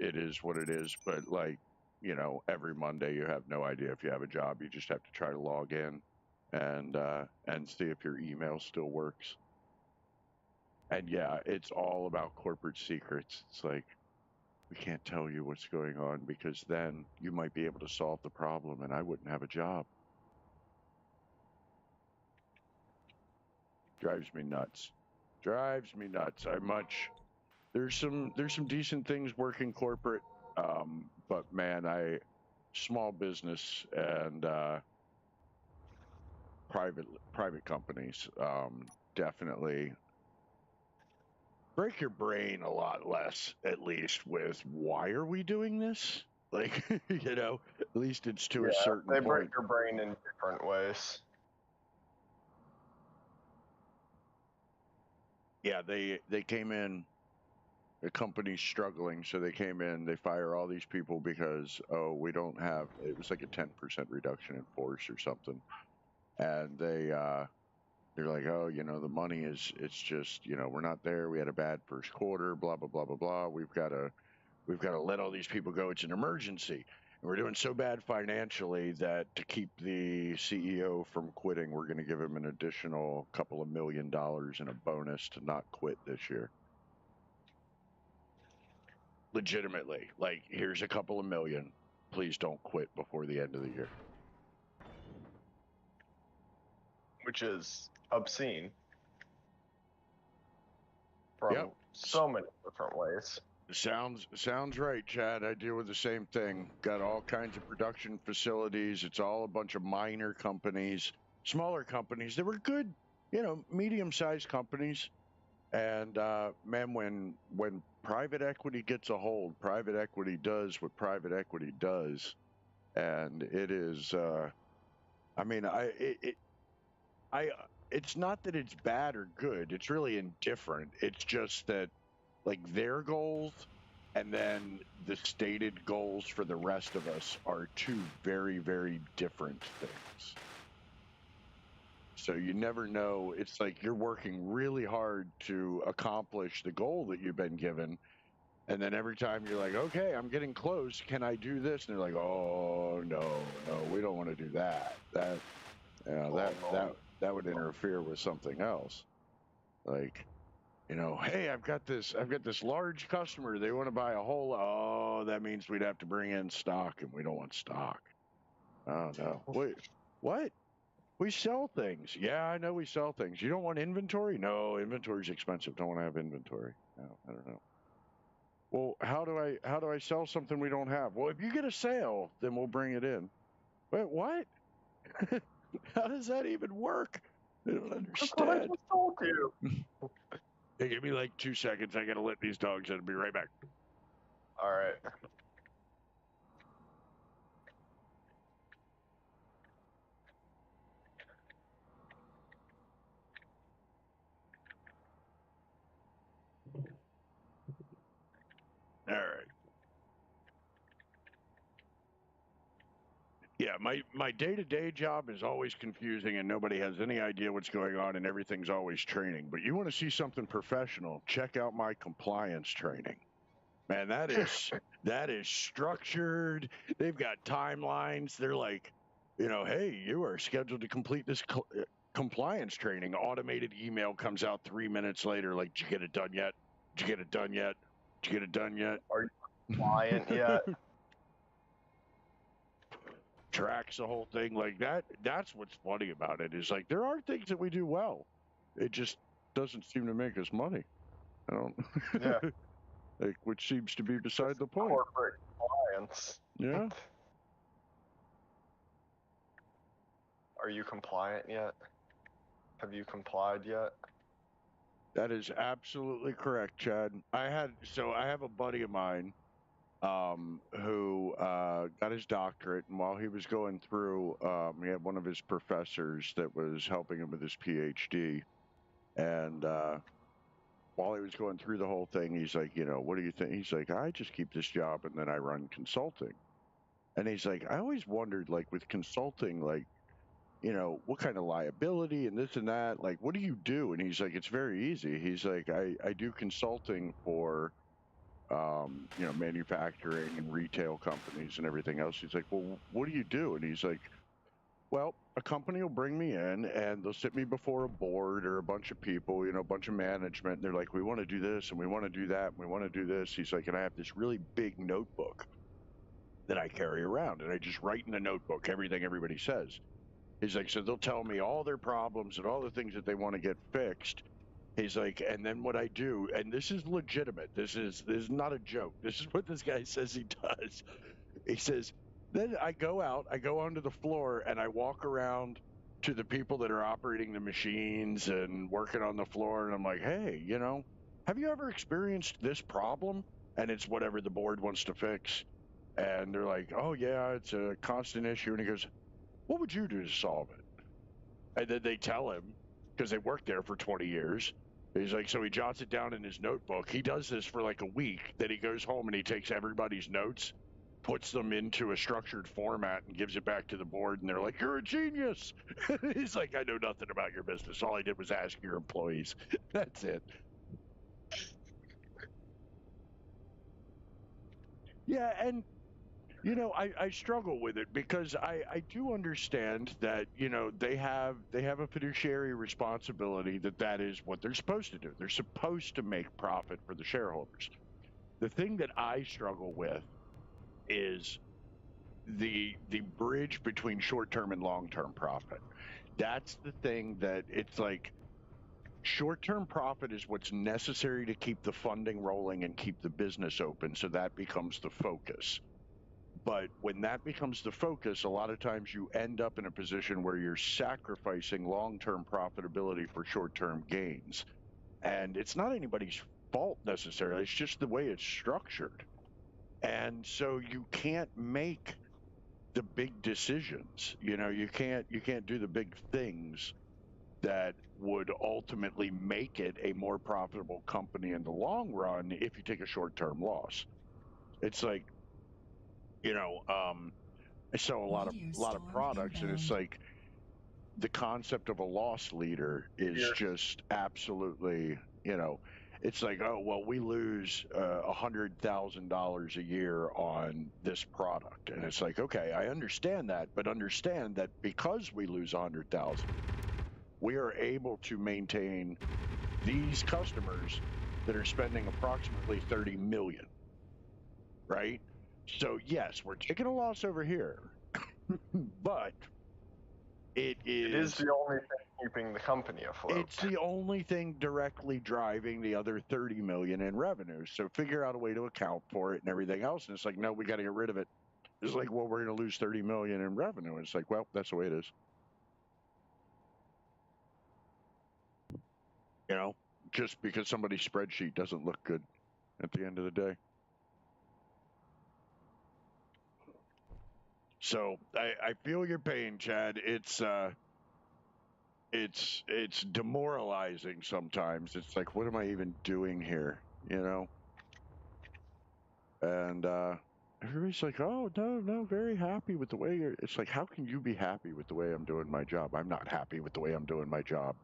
what it is. But like, you know, every Monday you have no idea if you have a job. You just have to try to log in and see if your email still works. And yeah, it's all about corporate secrets. It's like, we can't tell you what's going on because then you might be able to solve the problem and I wouldn't have a job. Drives me nuts. Drives me nuts. There's some decent things working corporate, but man, small business and private companies definitely break your brain a lot less, at least with why are we doing this? Like, you know, at least it's to a certain point. They break your brain in different ways. Yeah, they came in, the company's struggling, so they came in, they fire all these people because, oh, we don't have, it was like a 10% reduction in force or something. And they're like, oh, you know, the money is, it's just, you know, we're not there. We had a bad first quarter, blah, blah, blah, blah, blah. We've got to let all these people go. It's an emergency. And we're doing so bad financially that to keep the CEO from quitting, we're going to give him an additional couple of $1 million in a bonus to not quit this year. Legitimately, like, here's a couple of million. Please don't quit before the end of the year. which is obscene from Yep. so many different ways. Sounds right, Chad. I deal with the same thing. Got all kinds of production facilities. It's all a bunch of minor companies, smaller companies. They were good, medium-sized companies. And man, when private equity gets a hold, private equity does what private equity does, and it is. I mean, it's not that it's bad or good. It's really indifferent. It's just that, like, their goals and then the stated goals for the rest of us are two very, very different things. So you never know. It's like you're working really hard to accomplish the goal that you've been given. And then every time you're like, okay, I'm getting close. Can I do this? And they're like, oh, no, we don't want to do that. That would interfere with something else. Like, hey, I've got this large customer. They want to buy a whole. Oh, that means we'd have to bring in stock, and we don't want stock. Oh no. Wait, what? We sell things. Yeah, I know we sell things. You don't want inventory? No, inventory's expensive. Don't want to have inventory. No, I don't know. Well, how do I sell something we don't have? Well, if you get a sale, then we'll bring it in. Wait, what? How does that even work? I don't understand. That's what I just told you. Hey, give me like 2 seconds. I gotta let these dogs in. I'll be right back. All right. All right. Yeah, my day-to-day job is always confusing and nobody has any idea what's going on and everything's always training. But you want to see something professional, check out my compliance training. Man, that is structured. They've got timelines. They're like, hey, you are scheduled to complete this compliance training. Automated email comes out 3 minutes later like, did you get it done yet? Did you get it done yet? Did you get it done yet? Are you compliant yet? Tracks the whole thing like that. That's what's funny about it is like there are things that we do well. It just doesn't seem to make us money. I don't. Yeah. Like, which seems to be beside the point. Corporate compliance. Yeah. Are you compliant yet? Have you complied yet? That is absolutely correct, Chad. I have a buddy of mine who got his doctorate, and while he was going through, he had one of his professors that was helping him with his PhD, and while he was going through the whole thing, he's like, what do you think? He's like, I just keep this job and then I run consulting. And he's like, I always wondered, like, with consulting, like, what kind of liability and this and that, like, what do you do? And he's like, it's very easy. He's like, I do consulting for, manufacturing and retail companies and everything else. He's like, well, what do you do? And he's like, well, a company will bring me in and they'll sit me before a board or a bunch of people, a bunch of management. And they're like, we want to do this and we want to do that and we want to do this. He's like, and I have this really big notebook that I carry around and I just write in the notebook everything everybody says. He's like, so they'll tell me all their problems and all the things that they want to get fixed. He's like, and then what I do, and this is legitimate. This is not a joke. This is what this guy says he does. He says, then I go onto the floor and I walk around to the people that are operating the machines and working on the floor. And I'm like, hey, have you ever experienced this problem? And it's whatever the board wants to fix. And they're like, oh, yeah, it's a constant issue. And he goes, what would you do to solve it? And then they tell him, because they worked there for 20 years. He's like, so he jots it down in his notebook. He does this for like a week. Then he goes home and he takes everybody's notes, puts them into a structured format and gives it back to the board. And they're like, you're a genius. He's like, I know nothing about your business. All I did was ask your employees. That's it. Yeah, and I struggle with it because I do understand that, they have a fiduciary responsibility that is what they're supposed to do. They're supposed to make profit for the shareholders. The thing that I struggle with is the bridge between short-term and long-term profit. That's the thing that it's like short-term profit is what's necessary to keep the funding rolling and keep the business open. So that becomes the focus. But when that becomes the focus, a lot of times you end up in a position where you're sacrificing long-term profitability for short-term gains. And it's not anybody's fault necessarily. It's just the way it's structured. And so you can't make the big decisions. You can't do the big things that would ultimately make it a more profitable company in the long run if you take a short-term loss. It's like, I sell a lot of products, and it's like the concept of a loss leader is just absolutely, it's like, oh, well, we lose $100,000 a year on this product. And it's like, okay, I understand that, but understand that because we lose 100,000, we are able to maintain these customers that are spending approximately 30 million, right? So yes, we're taking a loss over here, but it is the only thing keeping the company afloat. It's the only thing directly driving the other 30 million in revenue. So figure out a way to account for it and everything else. And it's like, no, we got to get rid of it. It's like, well, we're going to lose 30 million in revenue. And it's like, well, that's the way it is. Just because somebody's spreadsheet doesn't look good at the end of the day. So I feel your pain, Chad. It's demoralizing sometimes. It's like, what am I even doing here? And everybody's like, oh, no, very happy with the way you're. It's like, how can you be happy with the way I'm doing my job? I'm not happy with the way I'm doing my job.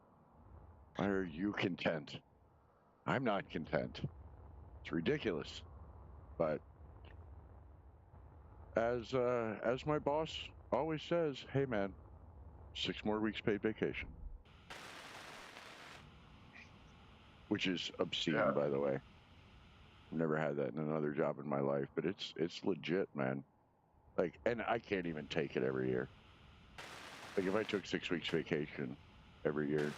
Why are you content? I'm not content. It's ridiculous. But as my boss always says, hey man, 6 more weeks paid vacation. Which is obscene, by the way. I've never had that in another job in my life, but it's legit, man. Like, and I can't even take it every year. Like, if I took 6 weeks vacation every year,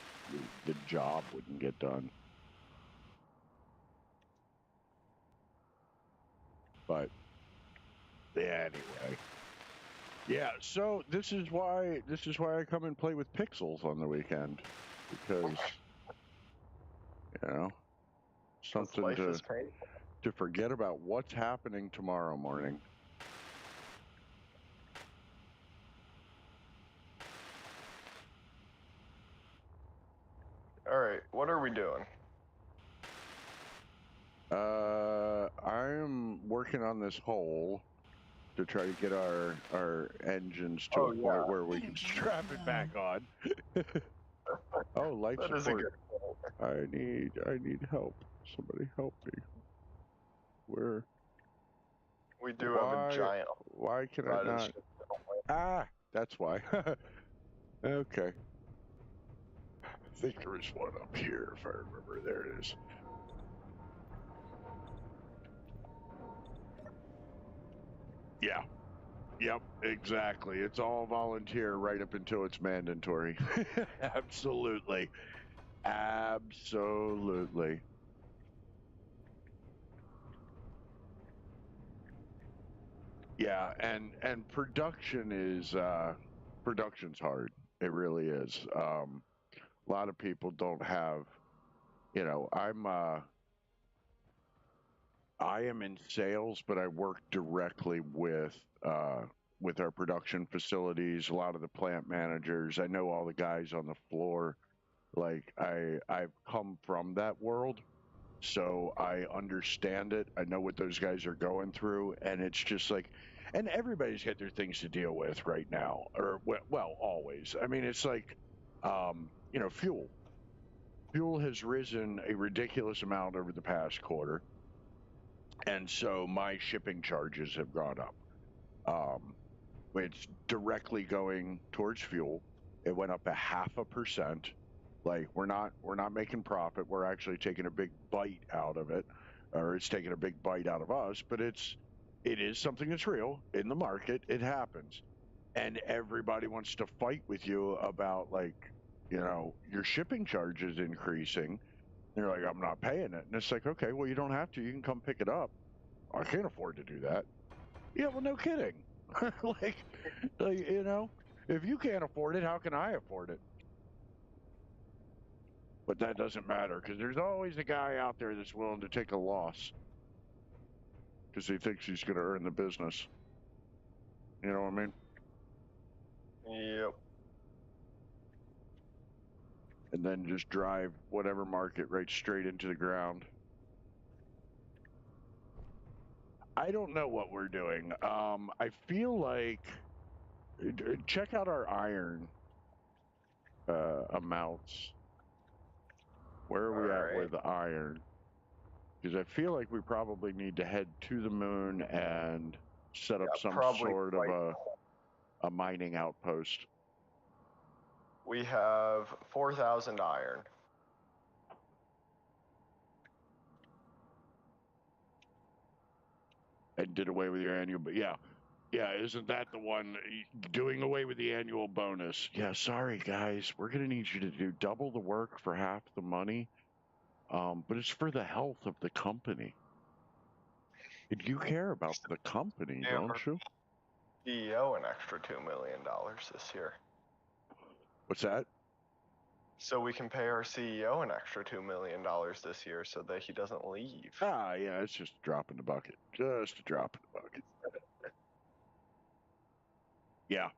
the job wouldn't get done. But yeah, anyway. Yeah, so this is why I come and play with Pixels on the weekend, because something to forget about what's happening tomorrow morning. All right, what are we doing? I'm working on this hole to try to get our engines to a point where we can strap it back on. Oh, life support. Is a good I need help. Somebody help me. Where? We do have a giant. Why can I not? Ah, that's why. Okay. I think there was one up here, if I remember. There it is. Yeah. Yep, exactly. It's all volunteer right up until it's mandatory. Absolutely. Absolutely. Yeah, and production's hard. It really is. A lot of people don't have, I am in sales, but I work directly with our production facilities, a lot of the plant managers. I know all the guys on the floor. Like, I've come from that world, so I understand it. I know what those guys are going through, and it's just like, and everybody's got their things to deal with right now, or well, always. I mean, it's like, fuel. Fuel has risen a ridiculous amount over the past quarter, and so my shipping charges have gone up. It's directly going towards fuel. It went up 0.5%. Like, we're not making profit. We're actually taking a big bite out of it, or it's taking a big bite out of us. But it is something that's real in the market. It happens. and everybody wants to fight with you about, like, you know, your shipping charge is increasing. And you're like, I'm not paying it. And it's like, okay, well, you don't have to. You can come pick it up. I can't afford to do that. Yeah, well, no kidding. like, you know, if you can't afford it, how can I afford it? But that doesn't matter, because there's always a guy out there that's willing to take a loss because he thinks he's going to earn the business. You know what I mean? Yep. And then just drive whatever market right straight into the ground. I don't know what we're doing. I feel like check out our iron amounts. Where are we at with the iron? Because I feel like we probably need to head to the moon and set up some sort of a mining outpost. We have 4,000 iron. And did away with your annual, but yeah, isn't that the one, doing away with the annual bonus? Yeah, sorry guys, we're gonna need you to do double the work for half the money, but it's for the health of the company. You care about the company, don't you? CEO an extra $2 million this year. What's that? So we can pay our CEO an extra $2 million this year so that he doesn't leave. Ah, yeah, it's just a drop in the bucket. Just a drop in the bucket. Yeah.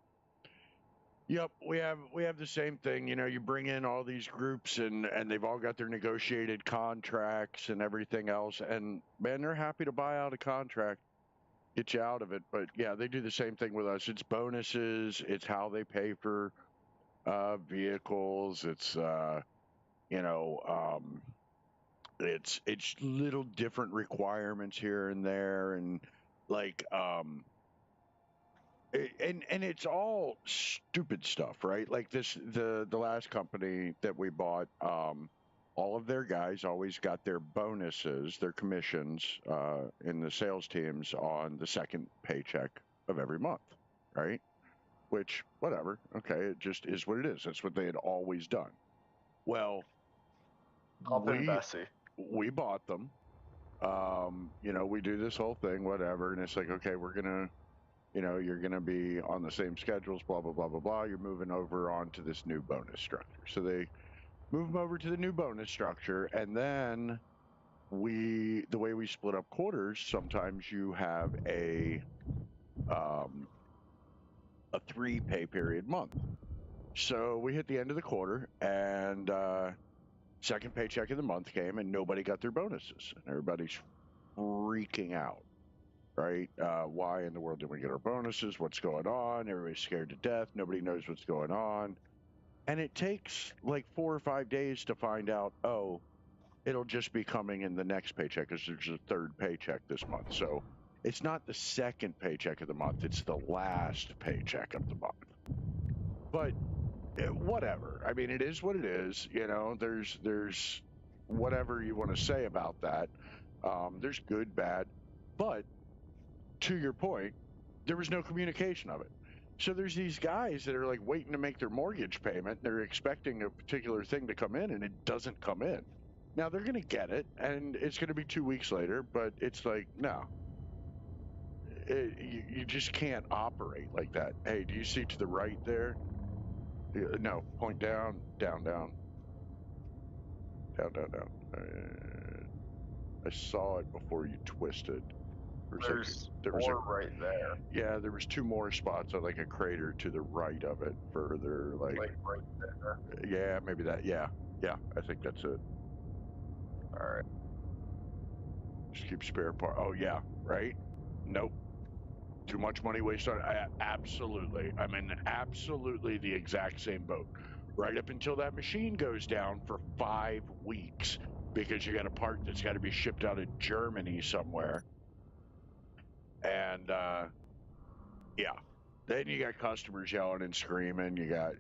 Yep, we have the same thing. You know, you bring in all these groups and they've all got their negotiated contracts and everything else, and man, they're happy to buy out a contract, get you out of it. But yeah, they do the same thing with us. It's bonuses. It's how they pay for vehicles. It's you know, it's little different requirements here and there, and like and it's all stupid stuff, right? Like the last company that we bought, all of their guys always got their bonuses, their commissions in the sales teams on the second paycheck of every month, right? Which, whatever, okay, it just is what it is. That's what they had always done. Well, we bought them. You know, we do this whole thing, whatever, and it's like, okay, we're gonna, you know, you're going to be on the same schedules, blah, blah, blah, blah, blah. You're moving over onto this new bonus structure. So they move them over to the new bonus structure. And then the way we split up quarters, sometimes you have a 3 pay period month. So we hit the end of the quarter and second paycheck of the month came and nobody got their bonuses. And everybody's freaking out. Right? Why in the world didn't we get our bonuses? What's going on? Everybody's scared to death. Nobody knows what's going on. And it takes like 4 or 5 days to find out, oh, it'll just be coming in the next paycheck because there's a third paycheck this month. So it's not the second paycheck of the month. It's the last paycheck of the month. But whatever. I mean, it is what it is. You know, there's whatever you want to say about that. There's good, bad. But to your point, there was no communication of it. So there's these guys that are like waiting to make their mortgage payment. They're expecting a particular thing to come in and it doesn't come in. Now they're going to get it and it's going to be 2 weeks later, but it's like, no, you just can't operate like that. Hey, do you see to the right there? No, point down, down, down, down, down, down. I saw it before you twisted. There's more right there. Yeah, there was 2 more spots on like a crater to the right of it, further like right there. Yeah, maybe that. Yeah, I think that's it. All right. Just keep spare part. Oh yeah, right. Nope. Too much money wasted. Absolutely. I'm in absolutely the exact same boat. Right up until that machine goes down for 5 weeks because you got a part that's got to be shipped out of Germany somewhere. And yeah, then you got customers yelling and screaming.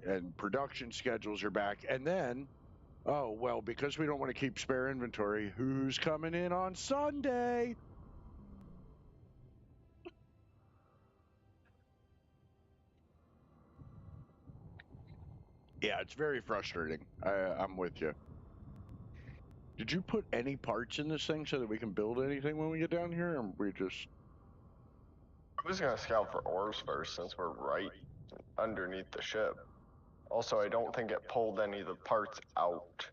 And production schedules are back. And then, oh well, because we don't want to keep spare inventory, who's coming in on Sunday? Yeah, it's very frustrating. I'm with you. Did you put any parts in this thing so that we can build anything when we get down here, or we just... I was gonna scout for ores first since we're right underneath the ship. Also, I don't think it pulled any of the parts out.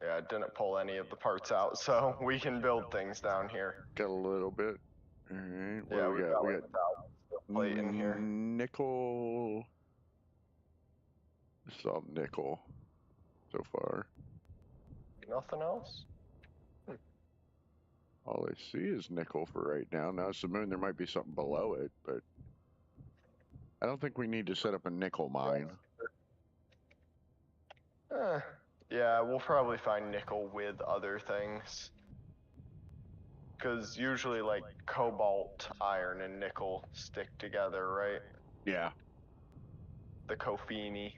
Yeah, it didn't pull any of the parts out, so we can build things down here. Got a little bit. All right. What Yeah, do we got? We like got plate in here. nickel. This is all nickel so far. Nothing else? All I see is nickel for right now. Now it's the moon. There might be something below it, but I don't think we need to set up a nickel mine. Yeah, we'll probably find nickel with other things. Because usually, like, cobalt, iron, and nickel stick together, right? Yeah. The Cofini.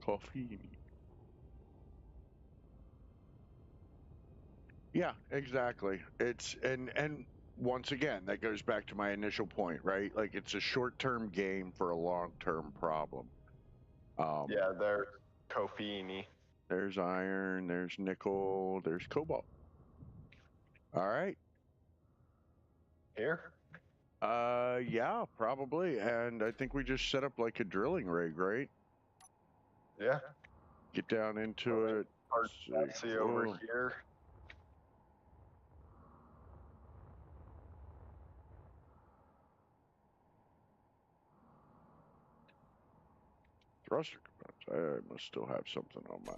Coffee. Yeah, exactly. It's and once again, that goes back to my initial point, right? Like it's a short-term game for a long-term problem. Yeah, there's Cofini. There's iron, there's nickel, there's cobalt. All right. Here? Yeah, probably. And I think we just set up like a drilling rig, right? Yeah. Get down into it. Let's see over here. Thruster components. I must still have something on my...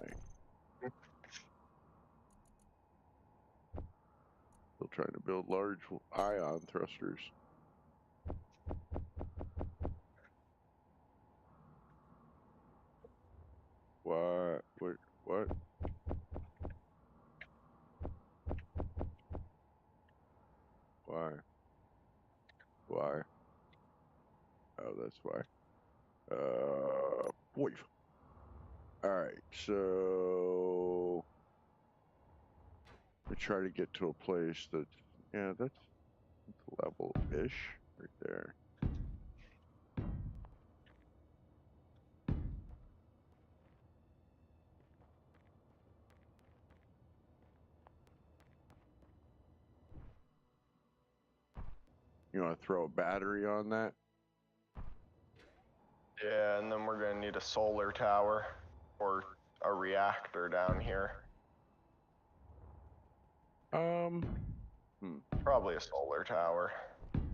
Still trying to build large ion thrusters. What? What? Why? Why? Oh, that's why. Wait. Alright, so... we try to get to a place that... Yeah, that's level-ish right there. You want to throw a battery on that? Yeah, and then we're gonna need a solar tower or a reactor down here. Probably a solar tower.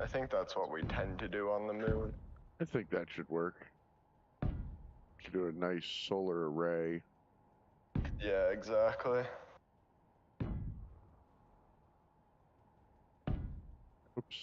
I think that's what we tend to do on the moon. I think that should work. Should do a nice solar array. Yeah, exactly. Oops.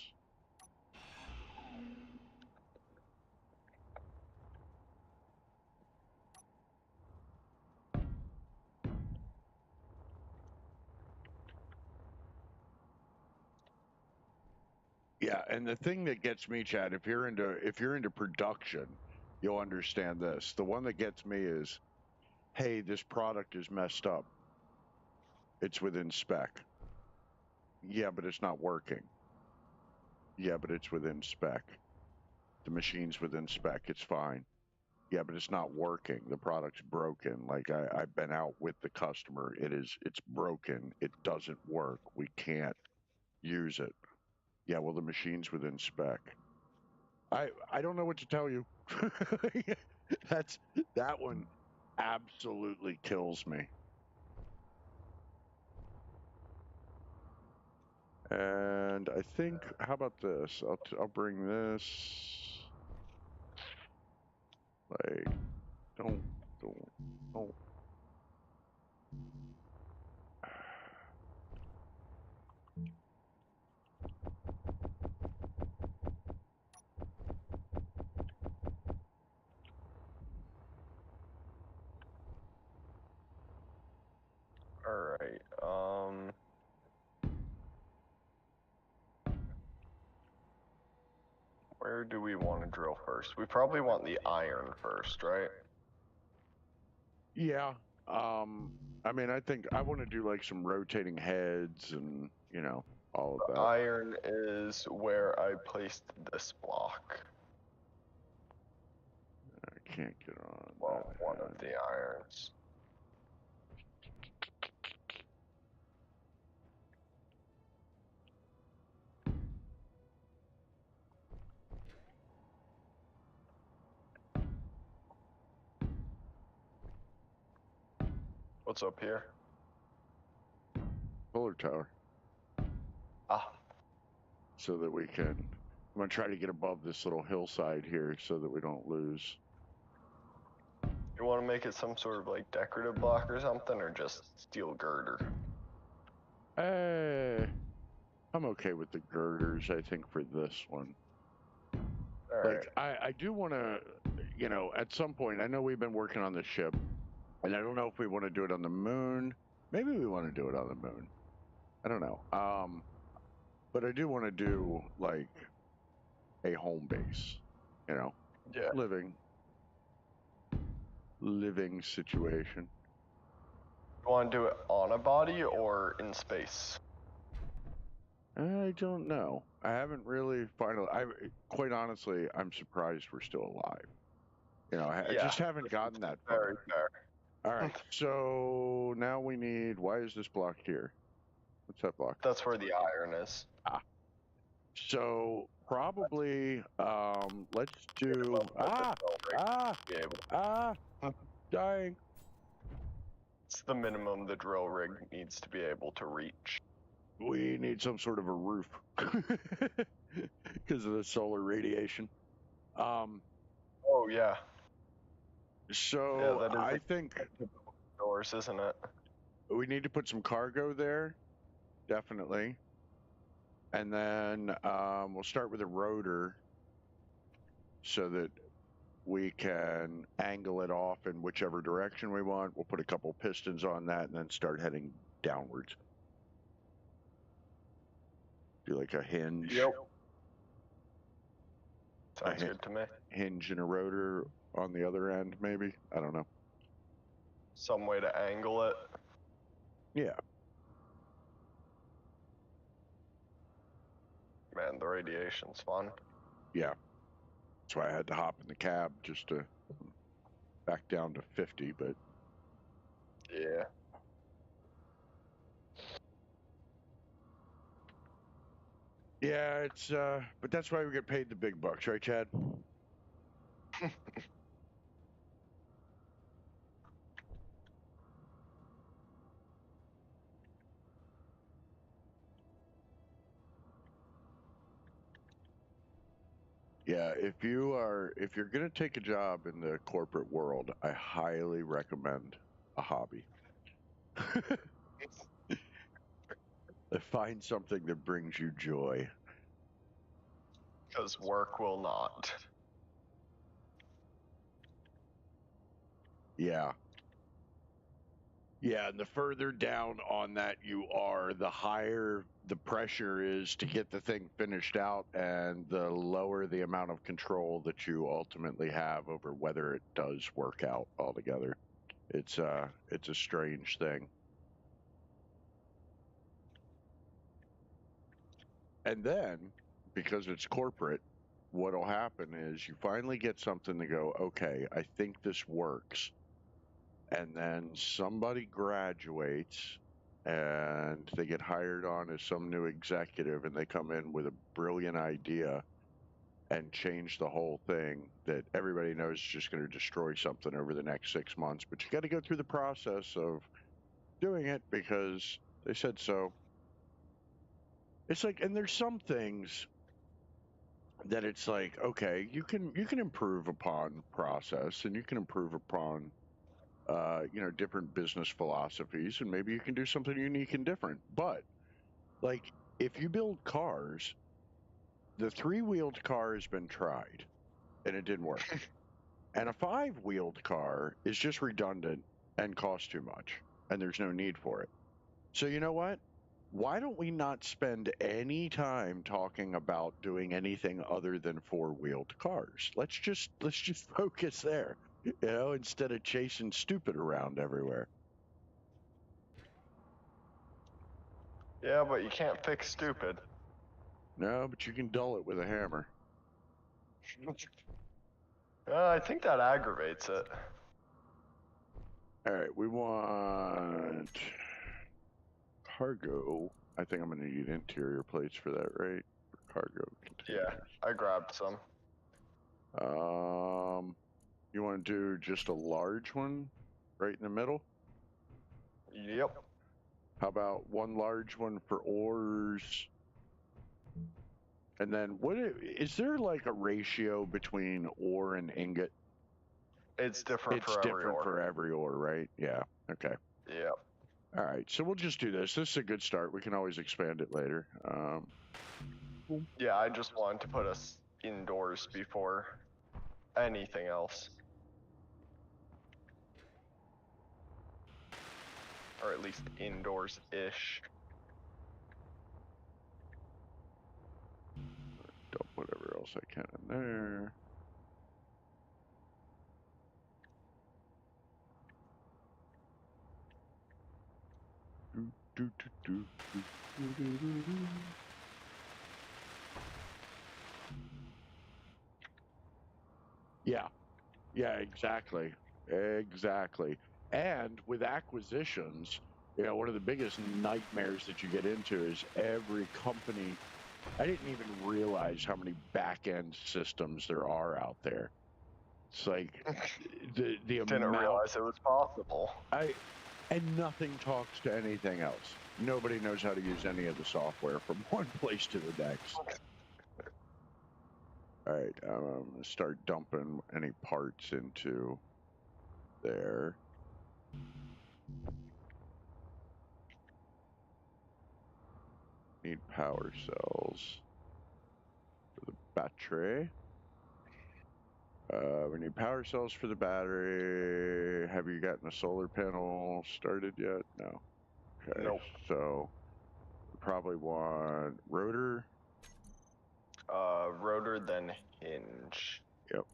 Yeah, and the thing that gets me, Chad, if you're into production, you'll understand this. The one that gets me is, hey, this product is messed up. It's within spec. Yeah, but it's not working. Yeah, but it's within spec. The machine's within spec. It's fine. Yeah, but it's not working. The product's broken. Like I've been out with the customer. It's broken. It doesn't work. We can't use it. Yeah, well, the machine's within spec. I don't know what to tell you. That one absolutely kills me. And I think, how about this? I'll bring this. Like, don't. Alright, where do we want to drill first? We probably want the iron first, right? Yeah. I mean, I think I want to do like some rotating heads and, you know, all of that. Iron is where I placed this block. can't get on. Well, one of the irons. What's up here? Solar tower. Ah. So that we can. I'm gonna try to get above this little hillside here so that we don't lose. You want to make it some sort of like decorative block or something, or just steel girder? I'm okay with the girders, I think, for this one. All Like, right. I do want to, you know, at some point, I know we've been working on the ship, and I don't know if we want to do it on the moon. Maybe we want to do it on the moon. I don't know. But I do want to do, like, a home base, you know? Yeah. Living situation. You want to do it on a body or in space? I don't know. I haven't really quite honestly, I'm surprised we're still alive. You know, I just haven't gotten that far. Very fair. All right, so now we need. Why is this block here? What's that block? That's where the iron is. Ah. So probably, let's do. Dying. It's the minimum the drill rig needs to be able to reach. We need some sort of a roof because of the solar radiation. Oh yeah. So yeah, that is I think doors, isn't it? we need to put some cargo there, definitely, and then we'll start with a rotor so that we can angle it off in whichever direction we want. We'll put a couple pistons on that and then start heading downwards. Do like a hinge. Yep. Sounds good to me. Hinge and a rotor on the other end, maybe? I don't know. Some way to angle it. Yeah. Man, the radiation's fun. Yeah. That's why I had to hop in the cab just to back down to 50, but... Yeah. Yeah, it's, but that's why we get paid the big bucks, right, Chad? Yeah, if you're gonna take a job in the corporate world, I highly recommend a hobby. Find something that brings you joy. Because work will not. Yeah. Yeah, and the further down on that you are, the higher the pressure is to get the thing finished out, and the lower the amount of control that you ultimately have over whether it does work out altogether. It's a strange thing. And then, because it's corporate, what'll happen is you finally get something to go, okay, I think this works. And then somebody graduates and they get hired on as some new executive, and they come in with a brilliant idea and change the whole thing that everybody knows is just going to destroy something over the next 6 months. But you got to go through the process of doing it because they said so. It's like, and there's some things that it's like, okay, you can improve upon process, and you can improve upon different business philosophies, and maybe you can do something unique and different. But like, if you build cars, the 3-wheeled car has been tried and it didn't work. And a 5-wheeled car is just redundant and costs too much, and there's no need for it. So you know what? Why don't we not spend any time talking about doing anything other than 4-wheeled cars? Let's just focus there, instead of chasing stupid around everywhere. Yeah, but you can't fix stupid. No, but you can dull it with a hammer. I think that aggravates it. All right, we want cargo. I think I'm going to need interior plates for that, right? For cargo containers. Yeah, I grabbed some. You want to do just a large one right in the middle? Yep. How about one large one for ores? And then is there like a ratio between ore and ingot? It's different It's different for every ore, right? Yeah. Okay. Yep. All right. So we'll just do this. This is a good start. We can always expand it later. Yeah, I just wanted to put us indoors before anything else. Or at least indoors-ish. Dump whatever else I can in there. Yeah. Yeah, exactly. Exactly. And with acquisitions, you know, one of the biggest nightmares that you get into is every company. I didn't even realize how many back end systems there are out there. It's like the Didn't amount. realize it was possible. And nothing talks to anything else. Nobody knows how to use any of the software from one place to the next. All right, I'm gonna start dumping any parts into there. Need power cells for the battery. We need power cells for the battery. Have you gotten a solar panel started yet? No. Okay. Nope. So we probably want rotor. Rotor, then hinge. Yep.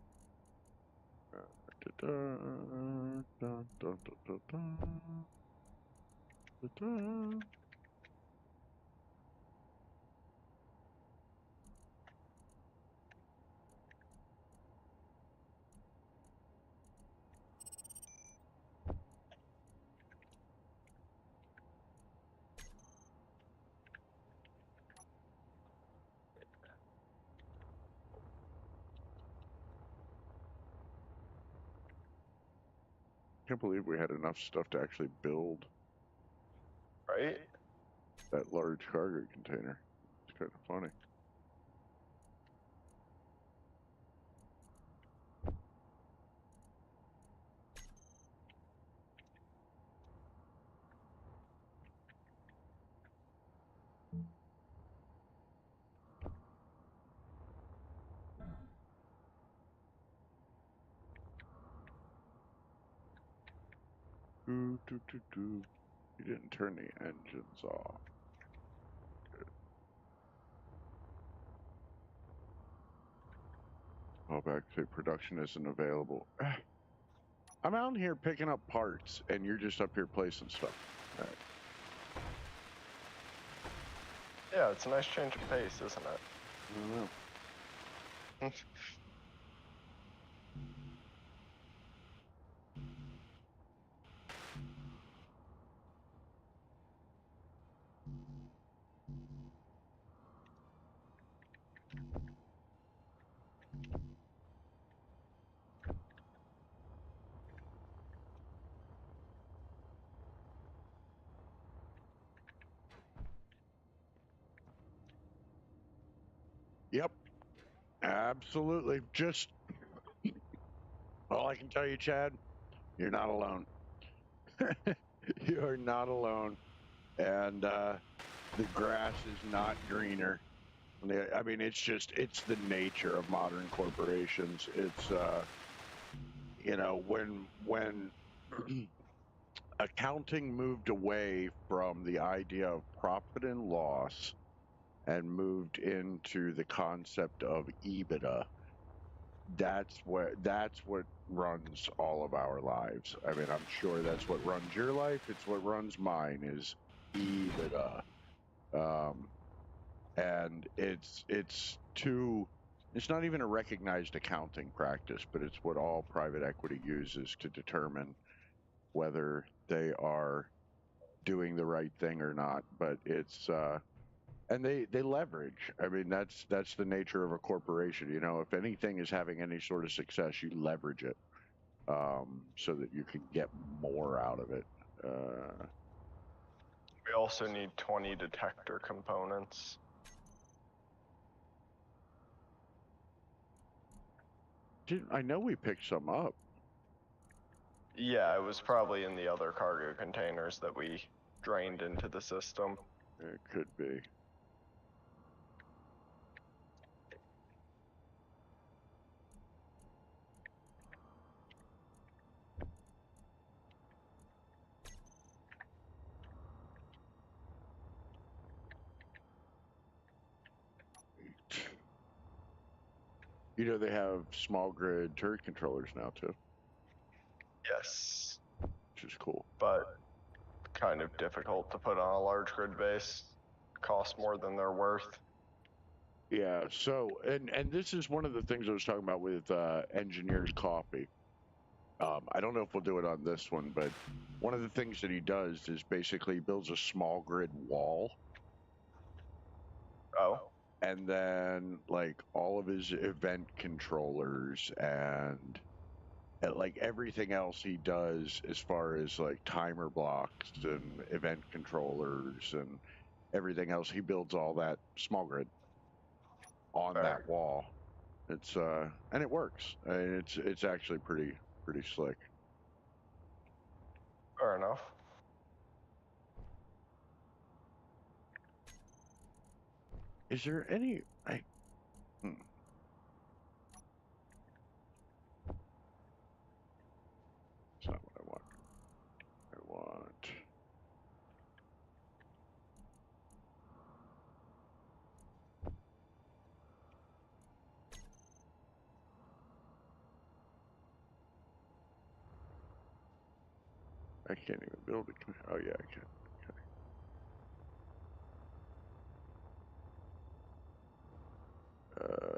Can't believe we had enough stuff to actually build Right? that large cargo container. It's kind of funny. You didn't turn the engines off. Good. Oh, back to production isn't available. I'm out here picking up parts, and you're just up here placing stuff. All right. Yeah, it's a nice change of pace, isn't it? I don't know. Yep. Absolutely. Just all I can tell you, Chad, you're not alone. You are not alone. And the grass is not greener. I mean, it's the nature of modern corporations. It's, you know, when accounting moved away from the idea of profit and loss and moved into the concept of EBITDA, that's what runs all of our lives. I mean, I'm sure that's what runs your life. It's what runs mine, is EBITDA. And it's too It's not even a recognized accounting practice, but it's what all private equity uses to determine whether they are doing the right thing or not. But it's and they leverage. I mean, that's the nature of a corporation. You know, if anything is having any sort of success, you leverage it so that you can get more out of it. We also need 20 detector components. I know we picked some up. Yeah, it was probably in the other cargo containers that we drained into the system. It could be. You know, they have small grid turret controllers now too. Yes. Which is cool. But kind of difficult to put on a large grid base. Cost more than they're worth. Yeah, so and this is one of the things I was talking about with Engineer's Coffee. I don't know if we'll do it on this one, but one of the things that he does is basically builds a small grid wall. Oh. And then like all of his event controllers and like everything else he does as far as like timer blocks and event controllers and everything else, he builds all that small grid on Fair. that wall. It's and it works. I mean, it's actually pretty slick. Fair enough. Is there any It's not what I want. I can't even build it. Oh yeah, I can. Okay.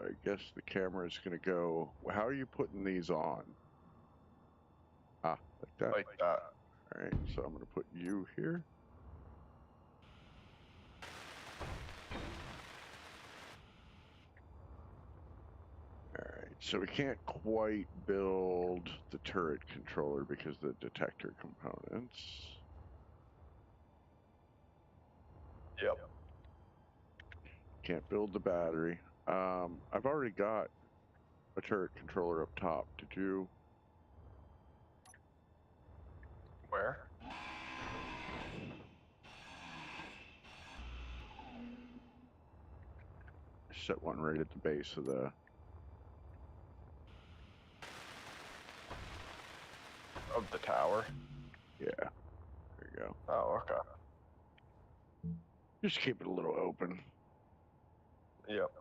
I guess the camera is going to go. How are you putting these on? Ah, like that. Like that. All right, so I'm going to put you here. All right, so we can't quite build the turret controller because of the detector components. Yep. Can't build the battery. I've already got a turret controller up top. Did you? Where? Set one right at the base of the... Of the tower? Yeah. There you go. Oh, okay. Just keep it a little open. Yep.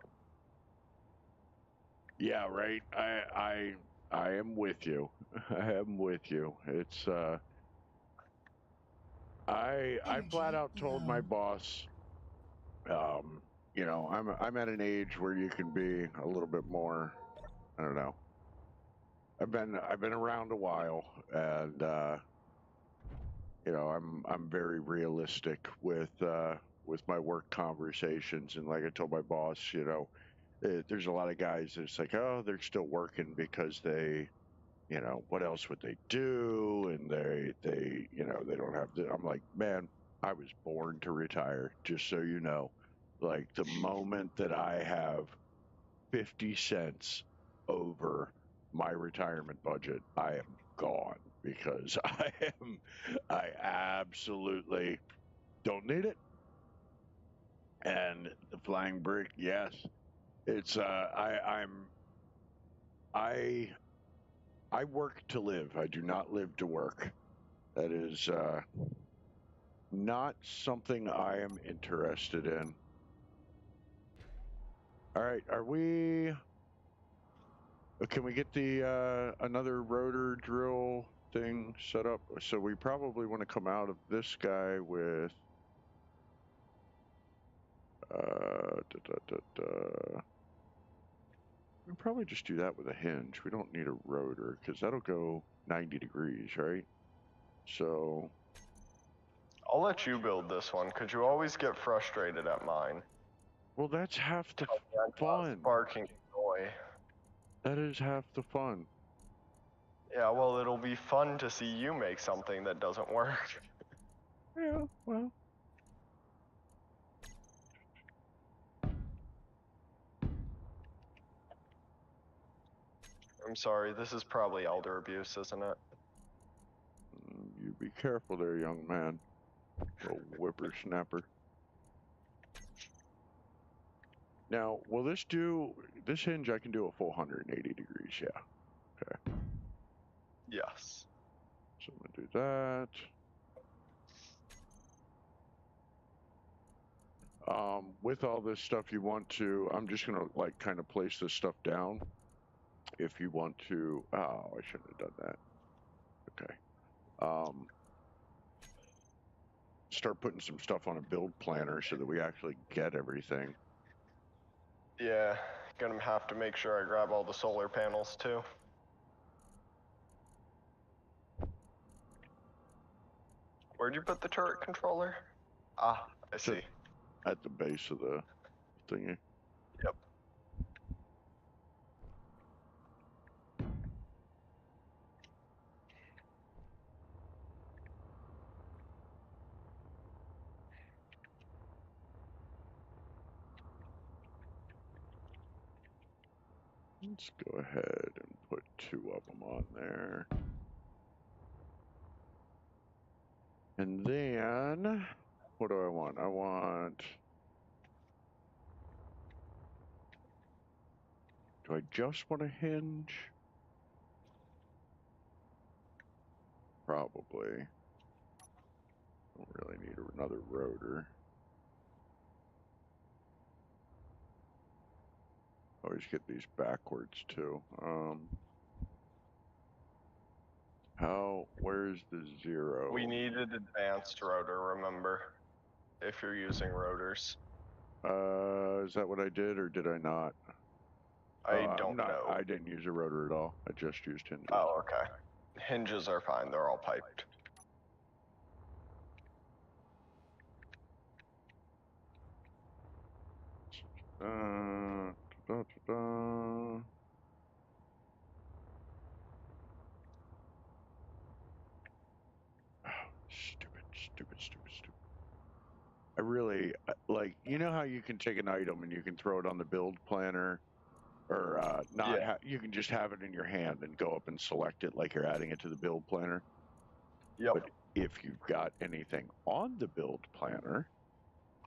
Yeah, right. I am with you. I am with you. It's I flat out told my boss, you know, I'm at an age where you can be a little bit more, I don't know. I've been around a while, and you know, I'm very realistic with my work conversations, and like I told my boss, you know, there's a lot of guys that's like, oh, they're still working because they, you know, what else would they do? And they, you know, they don't have to. I'm like, man, I was born to retire, just so you know. Like the moment that I have 50 cents over my retirement budget, I am gone because I absolutely don't need it. And the flying brick, yes, it's, I work to live. I do not live to work. That is not something I am interested in. All right, are we? Can we get the another rotor drill thing set up? So we probably want to come out of this guy with We can probably just do that with a hinge. We don't need a rotor because that'll go 90 degrees, right? So I'll let you build this one because you always get frustrated at mine. well, that's half the I'm fun. sparking joy. That is half the fun. Yeah, well, it'll be fun to see you make something that doesn't work. Yeah, well. I'm sorry, this is probably elder abuse, isn't it? You be careful there, young man. Little whippersnapper. Now, will this hinge I can do a full 180 degrees, yeah. Okay. Yes. So I'm gonna do that. With all this stuff you want to, I'm just gonna like kind of place this stuff down. If you want to, oh, I shouldn't have done that. Okay. Start putting some stuff on a build planner so that we actually get everything. Yeah, gonna have to make sure I grab all the solar panels too. Where'd you put the turret controller? Ah, I see. At the base of the thingy. Yep. Let's go ahead and put 2 of them on there. And then, what do I want? I want... Do I just want a hinge? Probably. Don't really need another rotor. Always get these backwards too. Where's the 0? We needed advanced rotor, remember? If you're using rotors. Is that what I did or did I not? I don't know. I didn't use a rotor at all. I just used hinges. Oh, okay. Hinges are fine, they're all piped. Stupid. I really, like, you know how you can take an item and you can throw it on the build planner? Or you can just have it in your hand and go up and select it like you're adding it to the build planner. Yep. But if you've got anything on the build planner,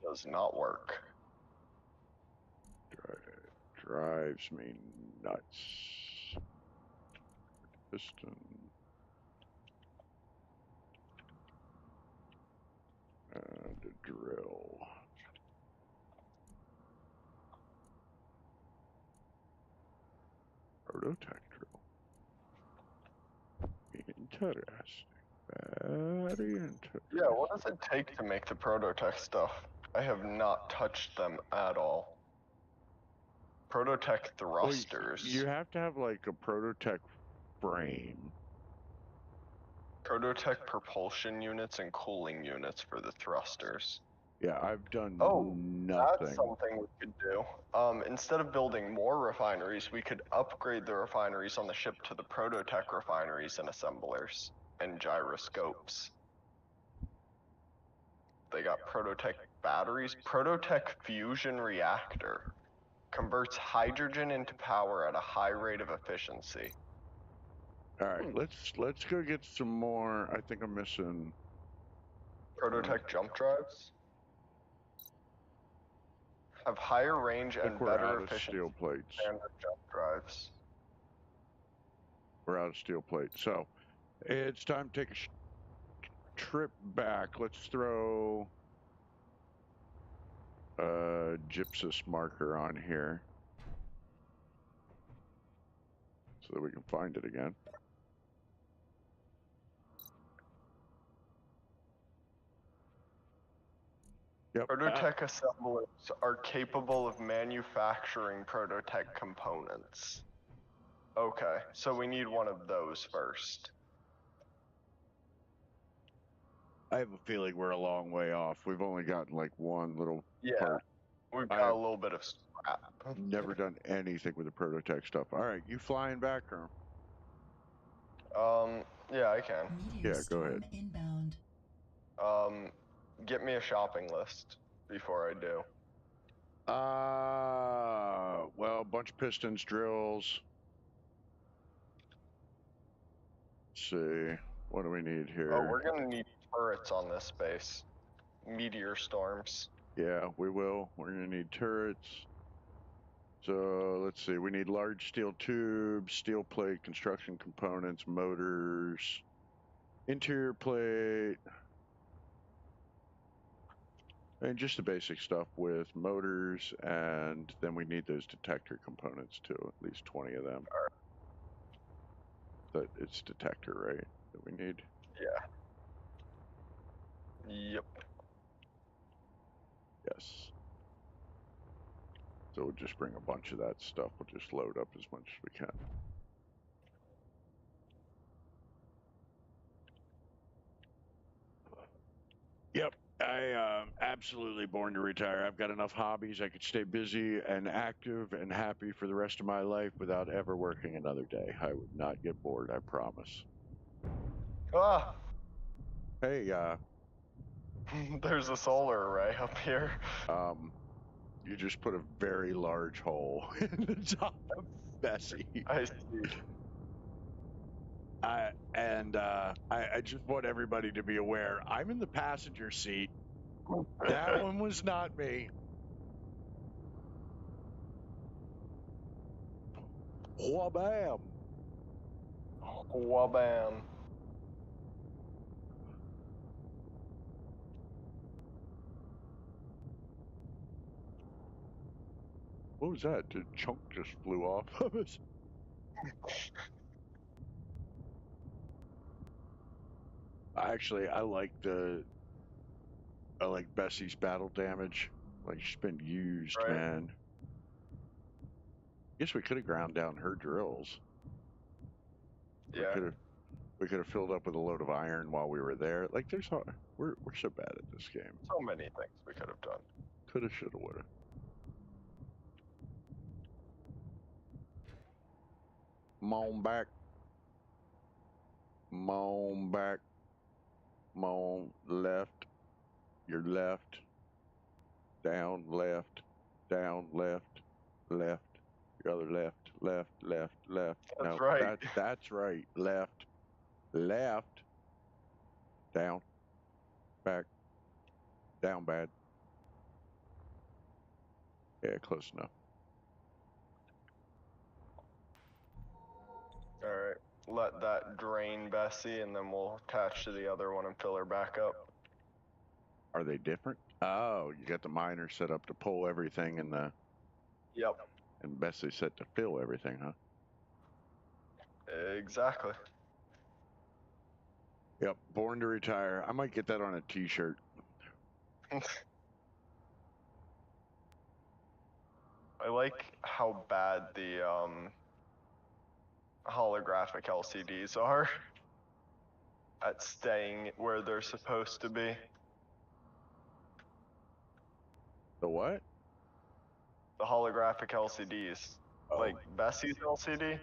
does not work. Drives me nuts. Piston. And a drill. Prototech drill. Interesting. Very interesting. Yeah, what does it take to make the Prototech stuff? I have not touched them at all. Prototech thrusters. Well, you have to have like a Prototech frame. Prototech propulsion units and cooling units for the thrusters. Yeah, I've done nothing. That's something we could do. Instead of building more refineries, we could upgrade the refineries on the ship to the Prototech refineries and assemblers and gyroscopes. They got Prototech batteries. Prototech fusion reactor converts hydrogen into power at a high rate of efficiency. All right, let's go get some more. I think I'm missing Prototech jump drives have higher range and better efficiency steel plates. than the jump drives. We're out of steel plates, so it's time to take a trip back. Let's throw a gypsum marker on here so that we can find it again. Yep. Prototech assemblers are capable of manufacturing Prototech components. Okay, so we need one of those first. I have a feeling we're a long way off. We've only gotten like one little part. We've got a little bit of scrap. Never done anything with the Prototech stuff. All right, you flying back, or? Yeah, I can. Yeah, go ahead. Inbound. Get me a shopping list before I do. Well, a bunch of pistons, drills. Let's see. What do we need here? Oh, we're gonna need turrets on this base. Meteor storms. Yeah, we will. We're gonna need turrets. So let's see. We need large steel tubes, steel plate, construction components, motors, interior plate, and just the basic stuff with motors. And then we need those detector components too. At least 20 of them. But it's detector, right? That we need. Yeah. Yep. Yes. So we'll just bring a bunch of that stuff. We'll just load up as much as we can. Yep. I absolutely born to retire. I've got enough hobbies. I could stay busy and active and happy for the rest of my life without ever working another day. I would not get bored, I promise. Ah! Hey, There's a solar array up here. you just put a very large hole in the top of Bessie. I see. I just want everybody to be aware. I'm in the passenger seat. That one was not me. Whabam. Wabam. What was that? The chunk just flew off of us. Actually, I like Bessie's battle damage. Like, she's been used, Right. man. Guess we could have ground down her drills. Yeah. We could have filled up with a load of iron while we were there. Like, we're so bad at this game. So many things we could have done. Coulda, shoulda, woulda. Moan back. Moan back. Moan left. Your left. Down, left. Down, left. Left. Your other left. Left, left, left. That's no, right. That's right. Left. Left. Down. Back. Down bad. Yeah, close enough. Alright. Let that drain Bessie, and then we'll attach to the other one and fill her back up. Are they different? Oh, you got the miner set up to pull everything and Yep. and Bessie set to fill everything, huh? Exactly. Yep, born to retire. I might get that on a t-shirt. I like how bad the holographic LCDs are at staying where they're supposed to be. The what? The holographic LCDs. Oh. Like Bessie's LCD.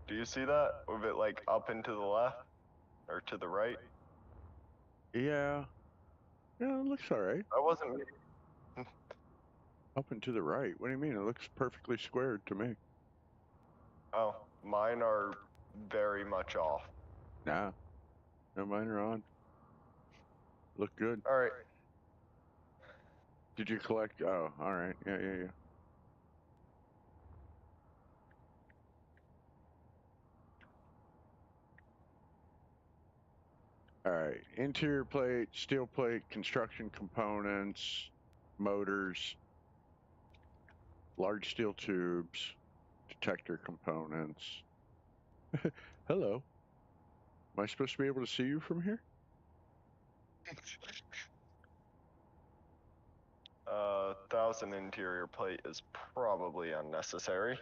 Do you see that? With it like up and to the left? Or to the right? Yeah. Yeah, it looks all right. That wasn't me. Up and to the right. What do you mean? It looks perfectly squared to me. Oh, mine are very much off. Nah. No, mine are on. Look good. Alright. Did you collect? Oh, all right. Yeah. All right. Interior plate, steel plate, construction components, motors, large steel tubes, detector components. Hello. Am I supposed to be able to see you from here? 1,000 interior plate is probably unnecessary.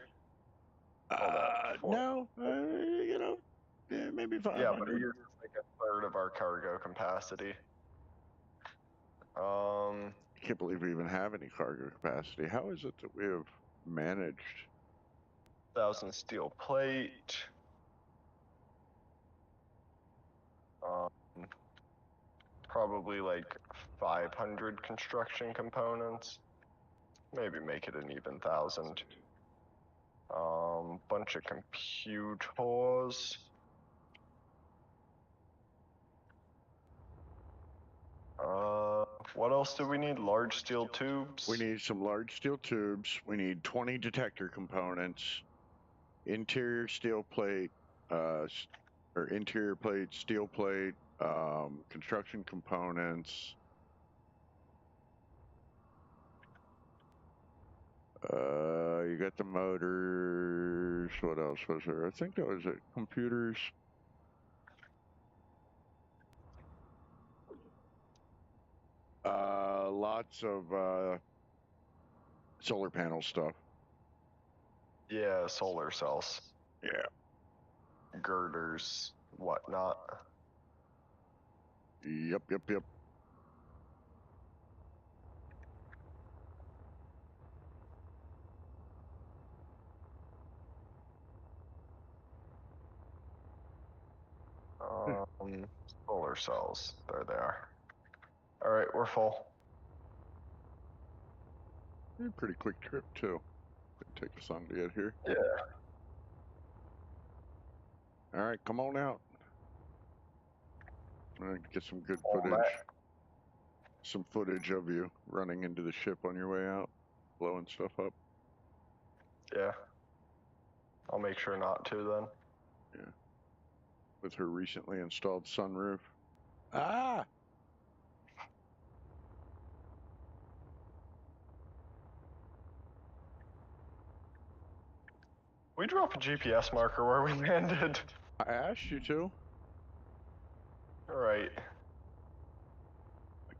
Hold on. No, you know, yeah, maybe 500. Yeah, but it uses like a third of our cargo capacity. I can't believe we even have any cargo capacity. How is it that we have managed? 1,000 steel plate. Probably like 500 construction components. Maybe make it an even 1,000. Bunch of computers. What else do we need? Large steel tubes? We need some large steel tubes. We need 20 detector components, interior steel plate, or interior plate, steel plate, construction components. You got the motors. What else was there? I think that was it. Computers. Lots of solar panel stuff. Yeah, solar cells. Yeah. Girders, whatnot. Yep. Solar cells. There they are. All right, we're full. Pretty quick trip too. Didn't take us long to get here. Yeah. All right, come on out. I'm gonna get some good footage. Some footage of you running into the ship on your way out, blowing stuff up. Yeah. I'll make sure not to then. Yeah. With her recently installed sunroof. Ah! We drop a GPS marker where we landed. I asked you to. All right.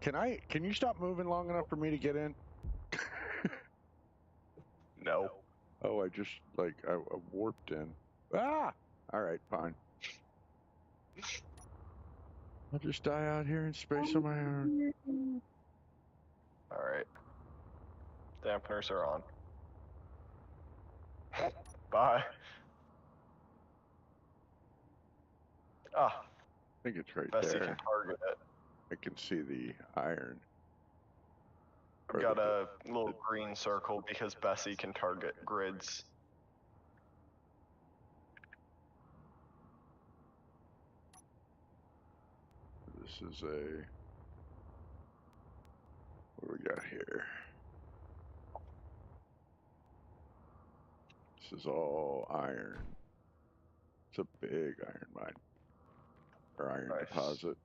Can you stop moving long enough for me to get in? No. Oh, I just, like, I warped in. Ah! Alright, fine. I'll just die out here in space on my own. All right. Dampeners are on. Bye. Ah. I think it's right Bessie there. can target it. I can see the iron. I've got a little green circle because Bessie can target grids. This is a... What do we got here? This is all iron. It's a big iron mine. Or iron deposit.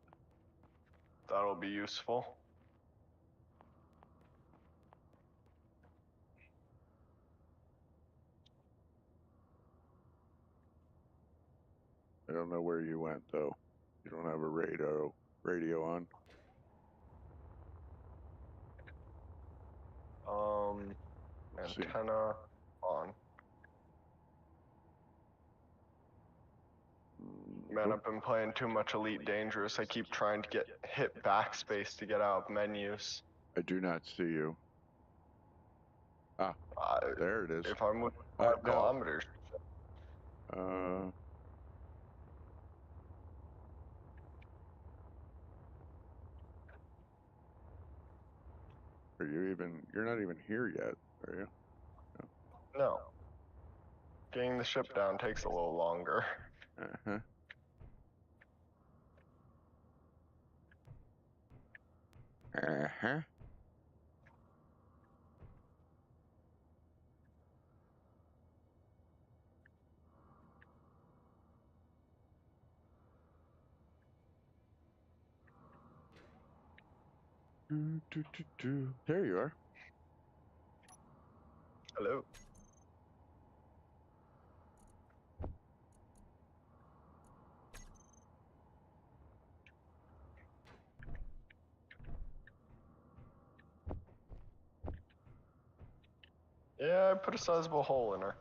That'll be useful. I don't know where you went though. You don't have a radio on. Antenna on. Man, I've been playing too much Elite Dangerous. I keep trying to hit backspace to get out of menus. I do not see you. Ah, there it is. If I'm with 5 kilometers. Are you even, you're not even here yet, are you? No. Getting the ship down takes a little longer. Uh-huh. Uh-huh. There you are. Hello. Yeah, I put a sizable hole in her.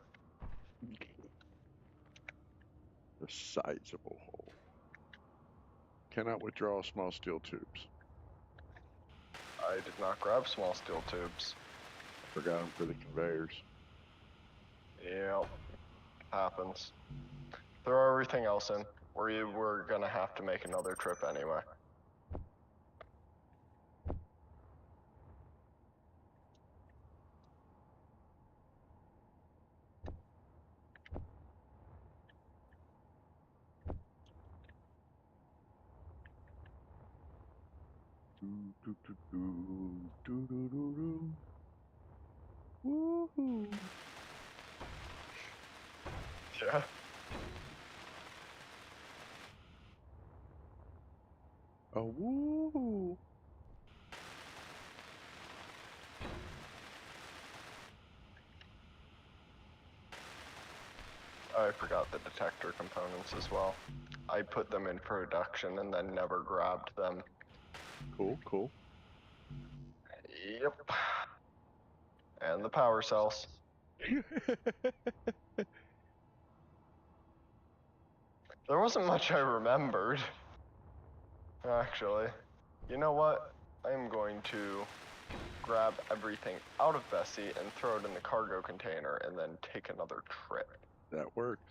A sizable hole. Cannot withdraw small steel tubes. I did not grab small steel tubes. Forgot them for the conveyors. Yep. Happens. Throw everything else in. We're gonna have to make another trip anyway. Woohoo! Yeah. A woo! I forgot the detector components as well. I put them in production and then never grabbed them. Cool, cool. Yep. And the power cells. There wasn't much I remembered. Actually. You know what? I'm going to grab everything out of Bessie and throw it in the cargo container and then take another trip. That worked.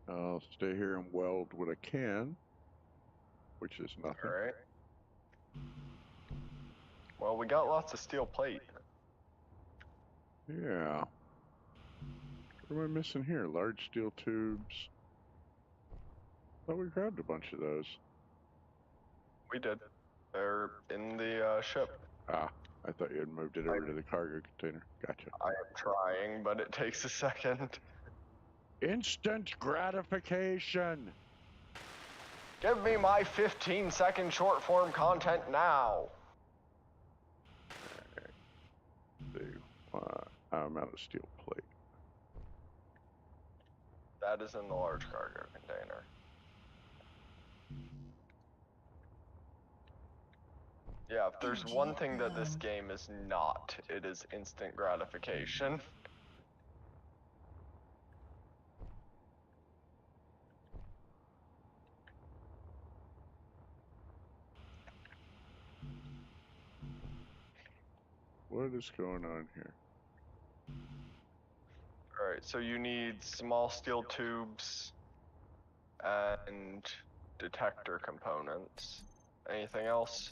I'll stay here and weld what I can, which is nothing. Alright. Well, we got lots of steel plate. Yeah. What am I missing here? Large steel tubes. Thought we grabbed a bunch of those. We did. They're in the ship. Ah, I thought you had moved it over to the cargo container. Gotcha. I am trying, but it takes a second. Instant gratification. Give me my 15-second short form content now. I'm out of steel plate. That is in the large cargo container. Yeah, if there's one thing that this game is not, it is instant gratification. What is going on here? Alright, so you need small steel tubes and detector components. Anything else?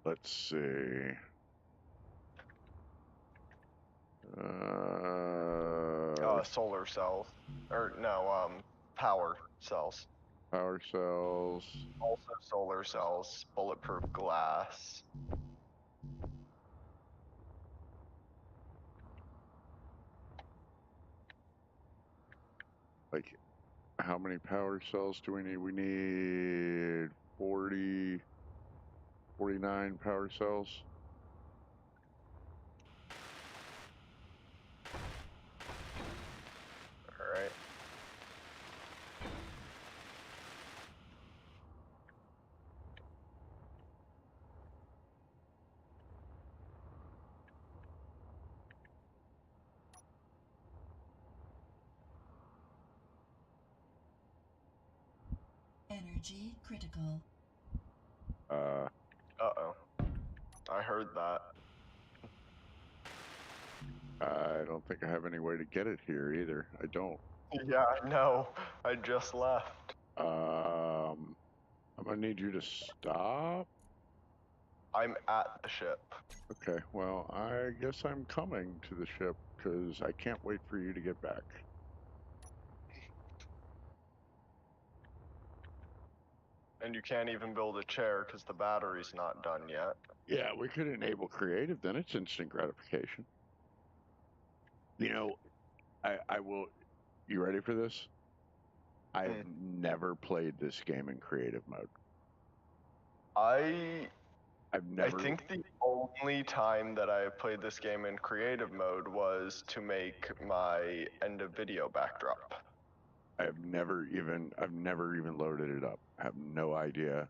Let's see. Solar cells. Or no, power cells. Power cells. Also solar cells, bulletproof glass. Like, how many power cells do we need? We need 40, 49 power cells. Alright. Energy critical. Uh-oh. I heard that. I don't think I have any way to get it here either. I don't. Yeah, I know. I just left. I'm gonna need you to stop. I'm at the ship. Okay, well, I guess I'm coming to the ship because I can't wait for you to get back. And you can't even build a chair because the battery's not done yet. Yeah, we could enable creative, then it's instant gratification. You know, I will. You ready for this? I've never played this game in creative mode. I I've never. think the only time that I have played this game in creative mode was to make my end of video backdrop. I've never even loaded it up. I have no idea.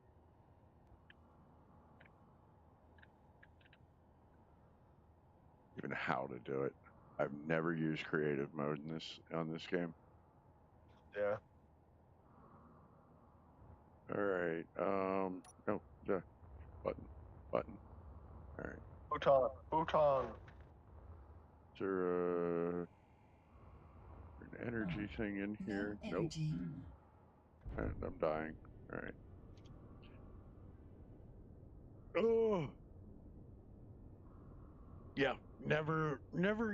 Even how to do it. I've never used creative mode on this game. Yeah. All right. No. The button. All right. Bhutan. Is there an energy thing in No here? energy. Nope. And I'm dying. All right. Oh. Yeah. Never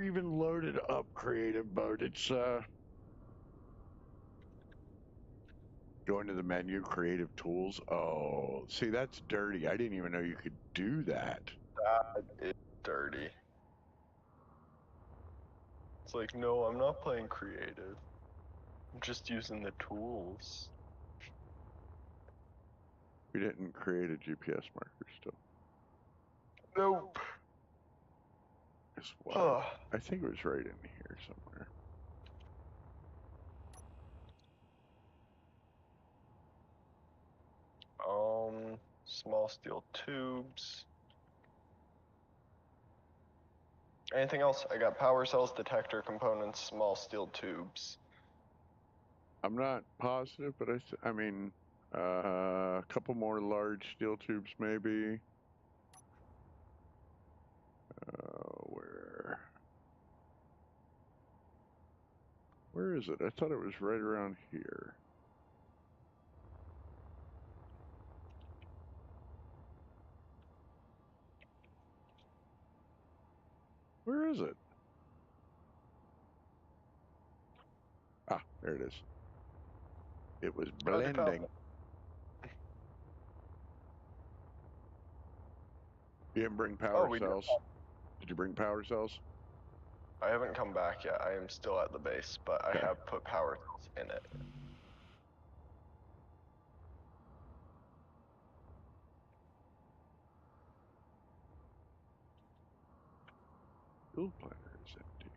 even loaded up creative mode. It's going to the menu, creative tools. Oh, see, that's dirty. I didn't even know you could do that. That is dirty. It's like, no, I'm not playing creative. I'm just using the tools. We didn't create a GPS marker still. Nope. Guess what? I think it was right in here somewhere. Small steel tubes. Anything else? I got power cells, detector components, small steel tubes. I'm not positive, but I mean, a couple more large steel tubes maybe. Where is it? I thought it was right around here. Where is it? Ah, there it is. It was blending. You didn't bring power cells. Did you bring power cells? I haven't come back yet. I am still at the base, but I have put power cells in it. Fuel planner is empty.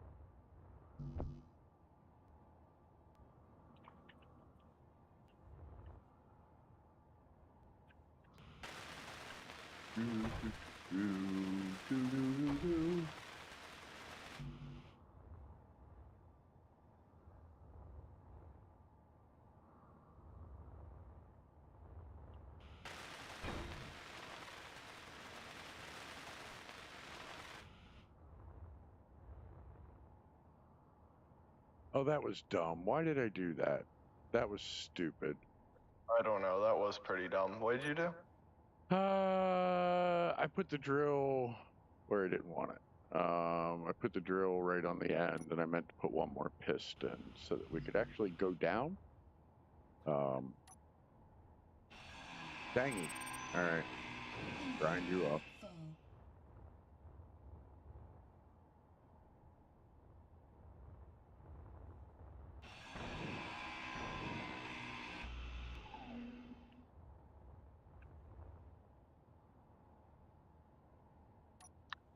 Oh, that was dumb. Why did I do that? That was stupid. I don't know. That was pretty dumb. What did you do? I put the drill where I didn't want it. I put the drill right on the end, and I meant to put one more piston so that we could actually go down. Dang it. All right. Grind you up. Full.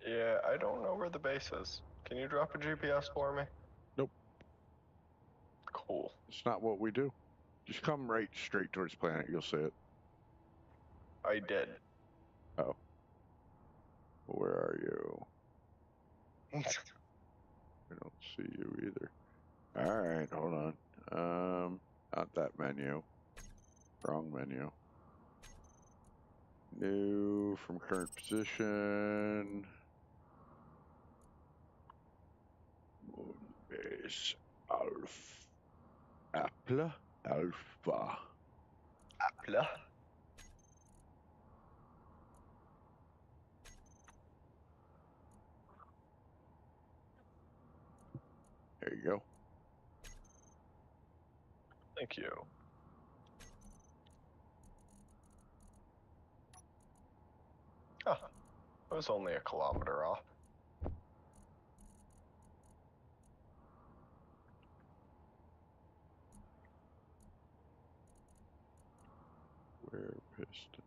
Yeah, I don't know where the base is. Can you drop a GPS for me? Nope. Cool. It's not what we do. Just come right straight towards planet. You'll see it. I did. Oh. Where are you? I don't see you either. All right, hold on. Not that menu. Wrong menu. New from current position. Moonbase Alpha. Alpha. Apple. There you go. Thank you. Huh. It was only a kilometer off. Where piston?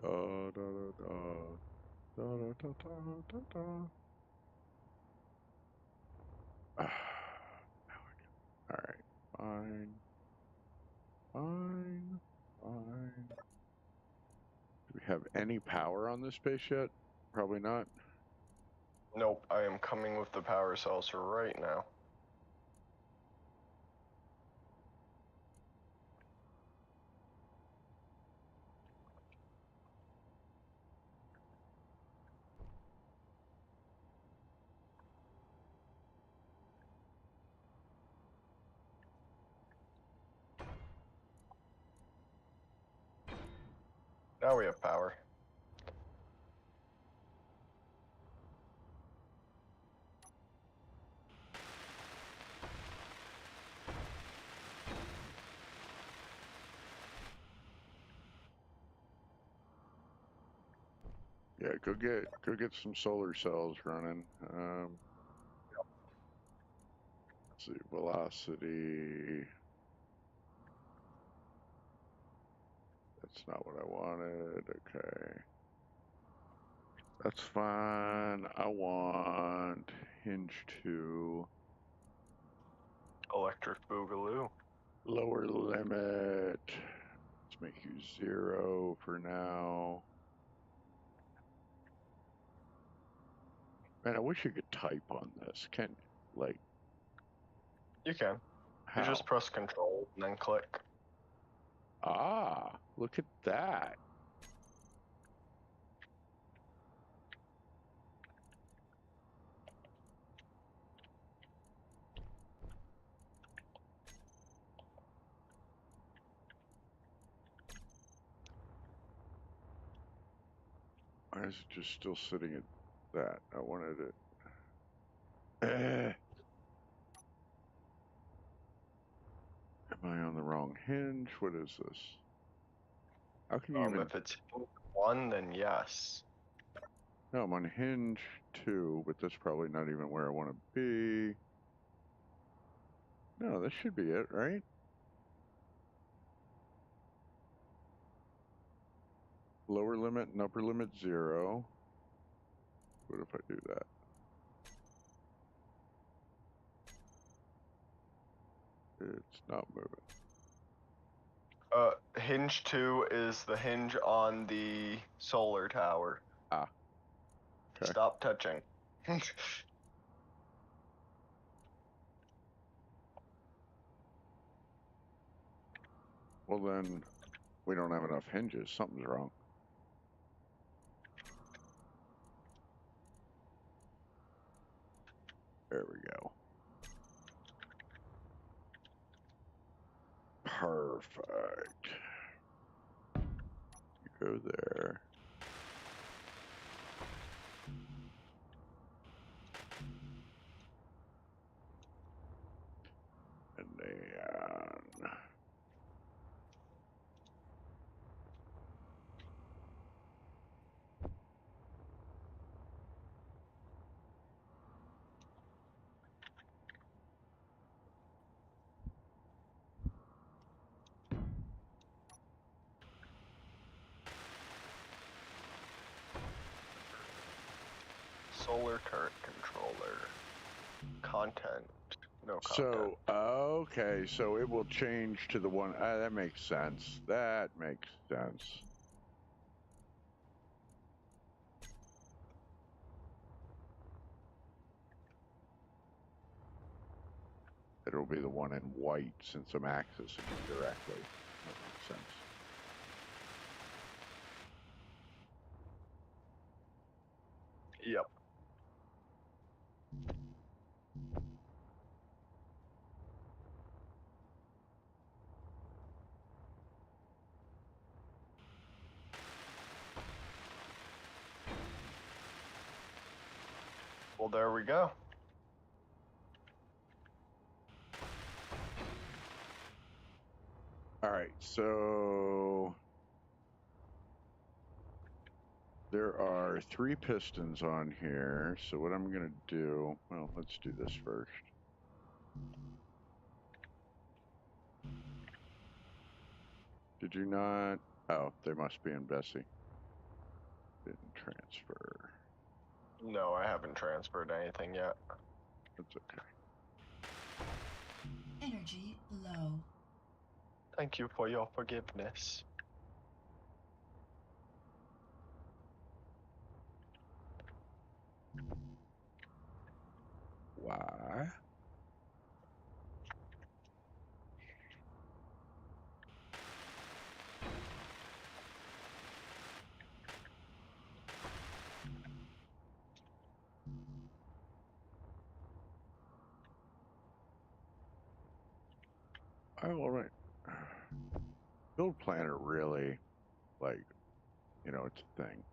Da, da, da, da, da, da, da, da, da. All right, fine, fine, fine. Do we have any power on this space yet? Probably not. Nope, I am coming with the power cells right now. Now we have power. Yeah, go get some solar cells running. Let's see, velocity. That's not what I wanted. Okay. That's fine. I want hinge 2. Electric Boogaloo. Lower limit. Let's make you 0 for now. Man, I wish you could type on this. Can't, like, You can. how? You just press Control and then click. Ah, look at that. Why is it just still sitting at that? I wanted it. Am I on the wrong hinge? What is this? How can you even... If it's 1, then yes. No, I'm on hinge 2, but that's probably not even where I want to be. No, that should be it, right? Lower limit and upper limit 0. What if I do that? It's not moving. Hinge 2 is the hinge on the solar tower. Ah. Okay. Stop touching. Well, then we don't have enough hinges. Something's wrong. There we go. Perfect. You go there. And then... Solar current controller. Content. No content. So, okay, so it will change to the one... that makes sense. That makes sense. It'll be the one in white since I'm accessing it directly. That makes sense. Yep. Well, there we go. All right, so there are 3 pistons on here. So what I'm going to do, well, let's do this first. Did you not? Oh, they must be in Bessie. Didn't transfer. No, I haven't transferred anything yet. That's okay. Energy low. Thank you for your forgiveness. Why? Oh, all right. Build planner really, like, you know, it's a thing.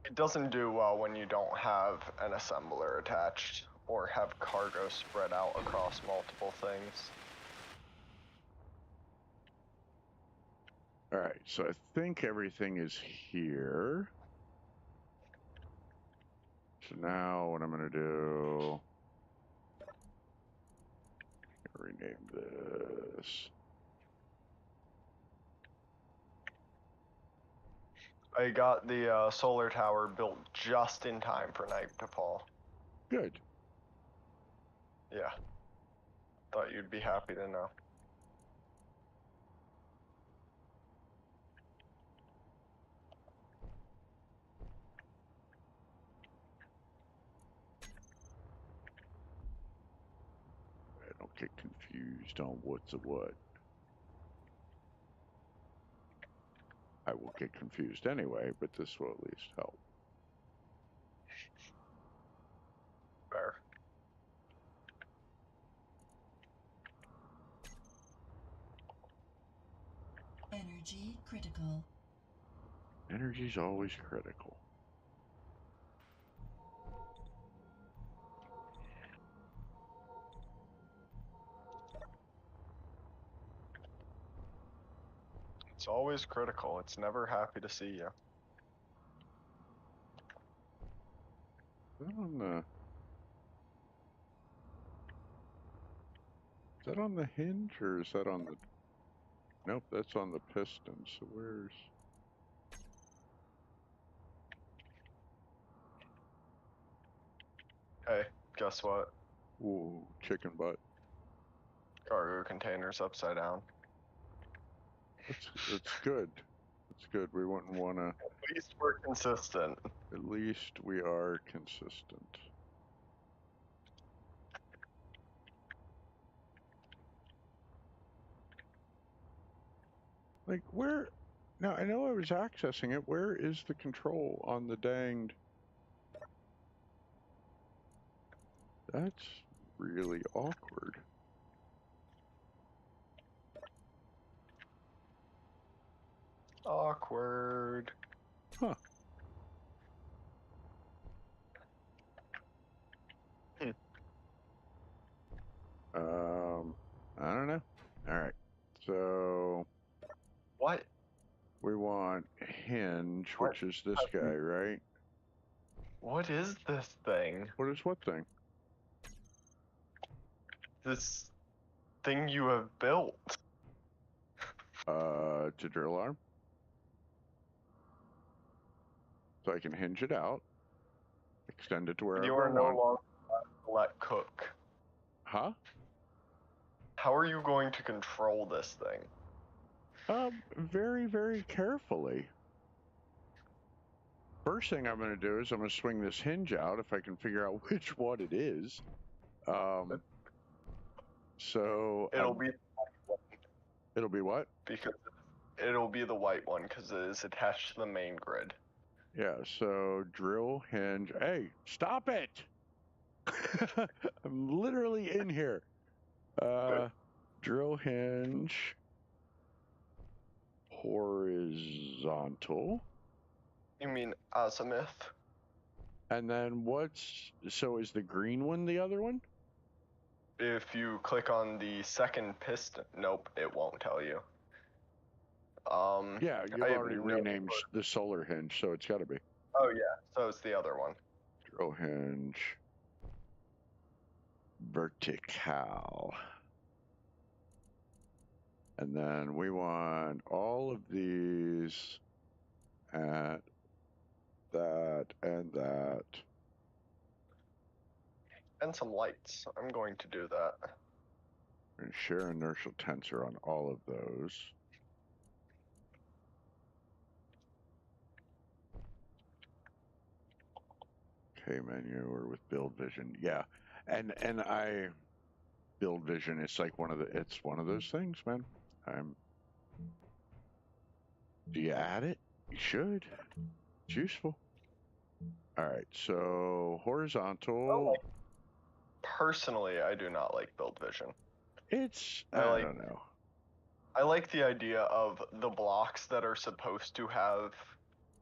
It doesn't do well when you don't have an assembler attached or have cargo spread out across multiple things. All right, so I think everything is here. So now what I'm going to do, rename this. I got the solar tower built just in time for night to fall. Good. Yeah. Thought you'd be happy to know. I don't get confused on what's a what. I will get confused anyway, but this will at least help. Fair. Energy critical. Energy's always critical. It's always critical. It's never happy to see you. Is that on the... Is that on the hinge or is that on the... Nope, that's on the piston. So where's... Hey, guess what? Ooh, chicken butt. Cargo container's upside down. It's good. It's good. We wouldn't want to... At least we're consistent. At least we are consistent. Like, where... Now, I know I was accessing it. Where is the control on the danged... That's really awkward. Awkward. Huh. I don't know. All right. So... What? We want hinge, What? which is this guy, right? What is this thing? What is what thing? This thing you have built. It's a drill arm. So I can hinge it out, extend it to wherever You are I no want. longer allowed to let cook. Huh? How are you going to control this thing? Very, very carefully. First thing I'm going to do is I'm going to swing this hinge out if I can figure out which one it is. So it'll be what? Because it'll be the white one because it is attached to the main grid. Yeah, so drill hinge. Hey, stop it! I'm literally in here. Drill hinge horizontal. You mean azimuth? And then so is the green one the other one? If you click on the second piston, nope, it won't tell you. Yeah, you've already renamed the solar hinge, so it's got to be. Oh yeah, so it's the other one. Drill hinge vertical. And then we want all of these at that, and that. And some lights. I'm going to do that. And share inertial tensor on all of those. Okay, menu or with build vision. Yeah. And I build vision, it's like it's one of those things, man. Do you add it? You should. It's useful. All right, so horizontal. Personally, I do not like build vision. I don't know. I like the idea of the blocks that are supposed to have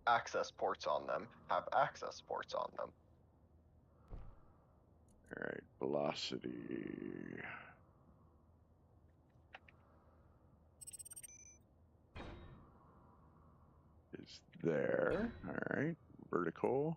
access ports on them have access ports on them. All right, velocity. Is there. All right, vertical.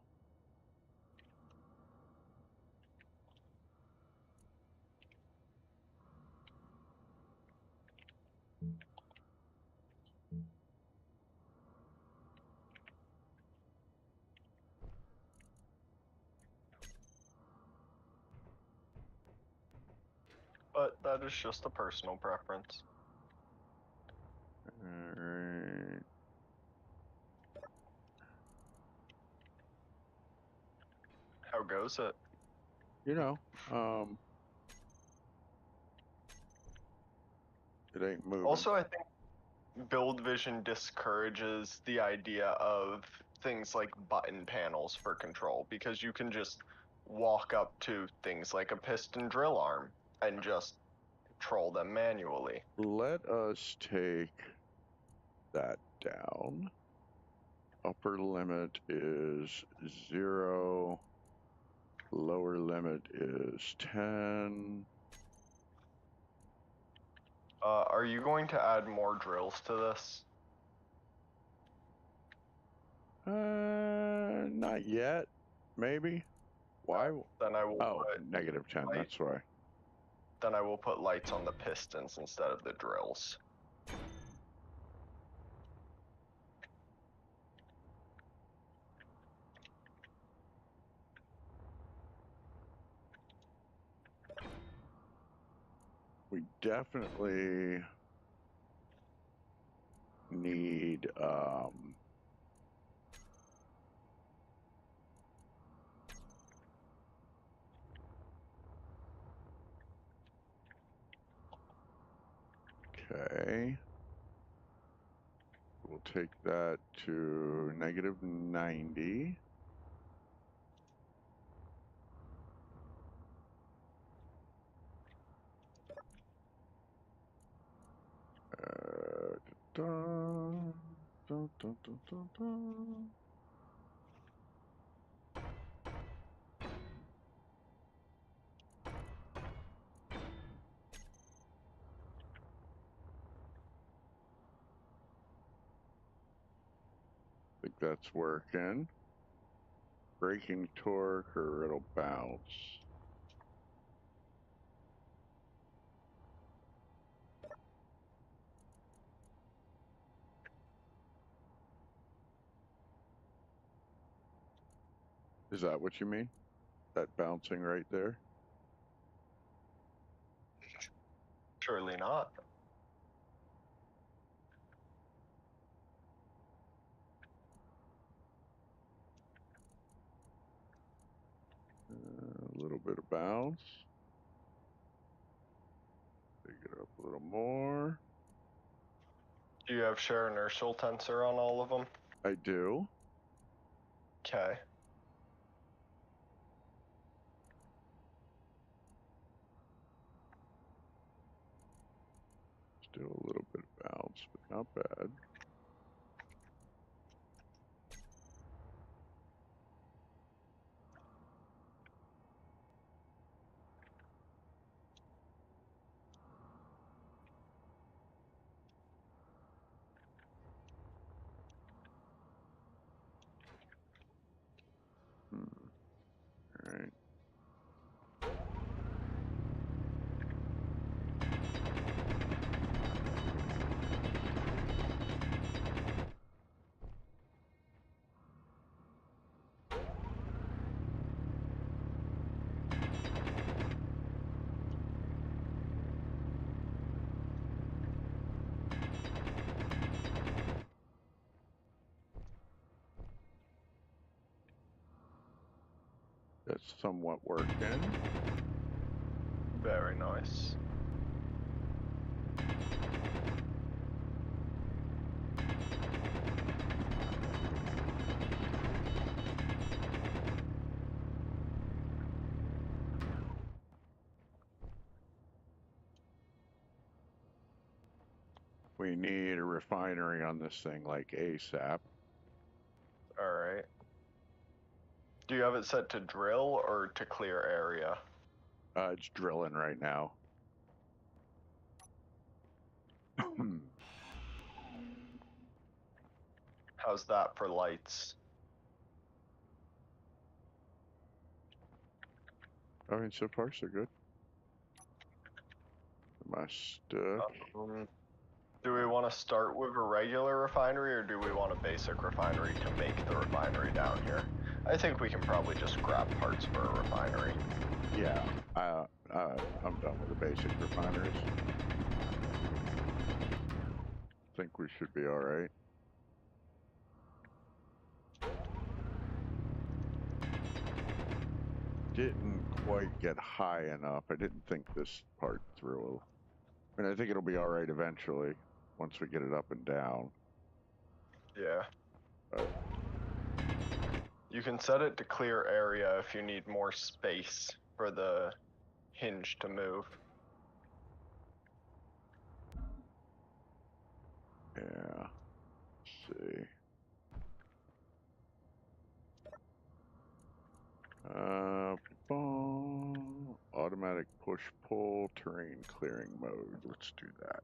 But that is just a personal preference. All right. How goes it? You know, it ain't moving. Also, I think build vision discourages the idea of things like button panels for control, because you can just walk up to things like a piston drill arm and just control them manually. Let us take that down. Upper limit is 0. Lower limit is 10. Are you going to add more drills to this? Not yet. Maybe. Why? Then I will negative 10, light. That's why. Then I will put lights on the pistons instead of the drills. We definitely need okay. We'll take that to negative 90. Dun, dun, dun, dun, dun, dun. I think that's working. Braking torque, or it'll bounce. Is that what you mean? That bouncing right there? Surely not. A little bit of bounce. Take it up a little more. Do you have share inertial tensor on all of them? I do. Okay. Still a little bit of bounce, but not bad. All right. somewhat working. Very nice. We need a refinery on this thing like ASAP. Alright. Do you have it set to drill or to clear area? It's drilling right now. How's that for lights? I mean, so far so good. Must. Do we want to start with a regular refinery or do we want a basic refinery to make the refinery down here? I think we can probably just grab parts for a refinery. Yeah, I'm done with the basic refineries. Think we should be all right. Didn't quite get high enough. I didn't think this part through. I mean, I think it'll be all right eventually once we get it up and down. Yeah. But you can set it to clear area if you need more space for the hinge to move. yeah, let's see. Automatic push-pull terrain clearing mode. Let's do that.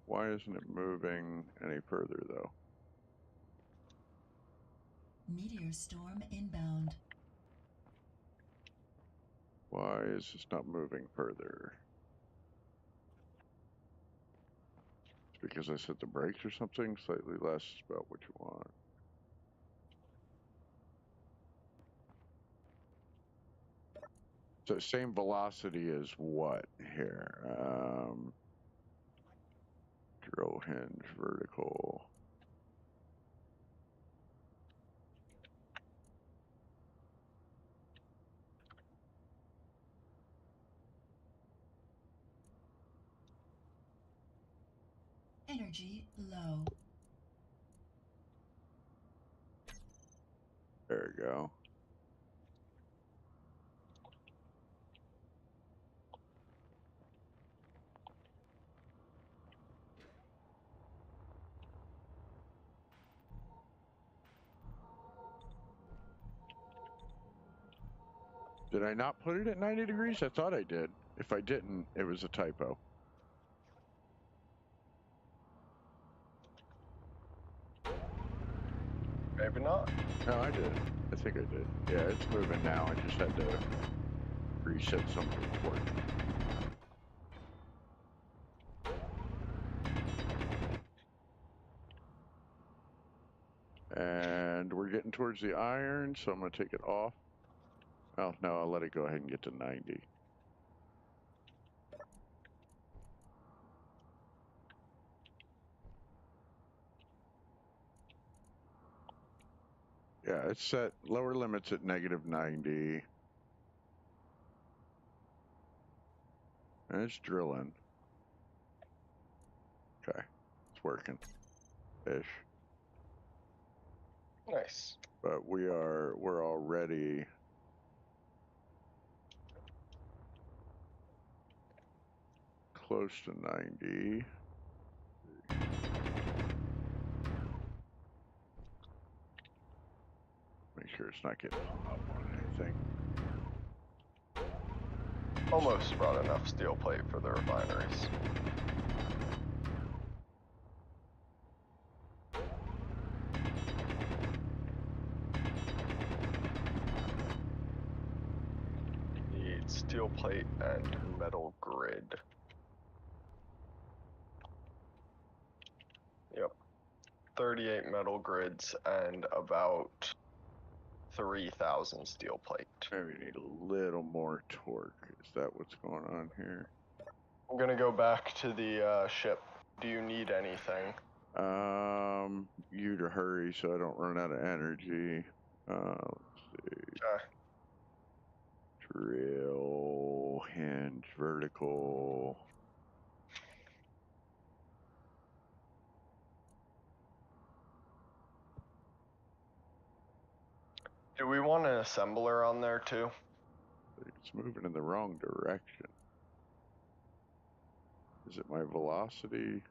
Why isn't it moving any further, though? Meteor storm inbound. Why is this not moving further? It's because I set the brakes or something? Slightly less is about what you want. So same velocity as what here? Drill hinge vertical. Energy low. There we go. Did I not put it at 90 degrees? I thought I did. If I didn't, it was a typo. Maybe not. No, I did. I think I did. Yeah, it's moving now. I just had to reset some of the torque. And we're getting towards the iron, so I'm going to take it off. Oh, no, I'll let it go ahead and get to 90. Yeah, it's set lower limits at -90. And it's drilling. Okay, it's working. Ish. Nice. But we're already close to 90. Make sure it's not getting hung up on anything. Almost brought enough steel plate for the refineries. Need steel plate and metal grid. Yep. 38 metal grids and about 3,000 steel plate. Maybe we need a little more torque. Is that what's going on here? I'm gonna go back to the ship. Do you need anything? You to hurry so I don't run out of energy. Let's see. Okay. Drill, hinge, vertical. Do we want an assembler on there too? It's moving in the wrong direction. Is it my velocity?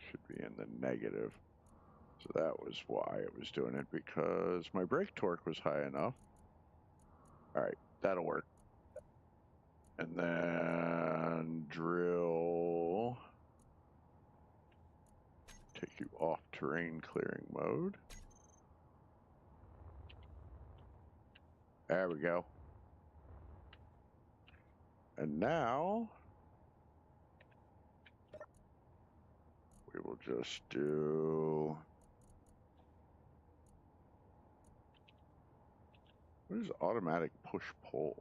Should be in the negative. So that was why it was doing it, because my brake torque was high enough. Alright, that'll work. And then drill. Take you off terrain clearing mode. There we go. And now we will just do, what is automatic push pull?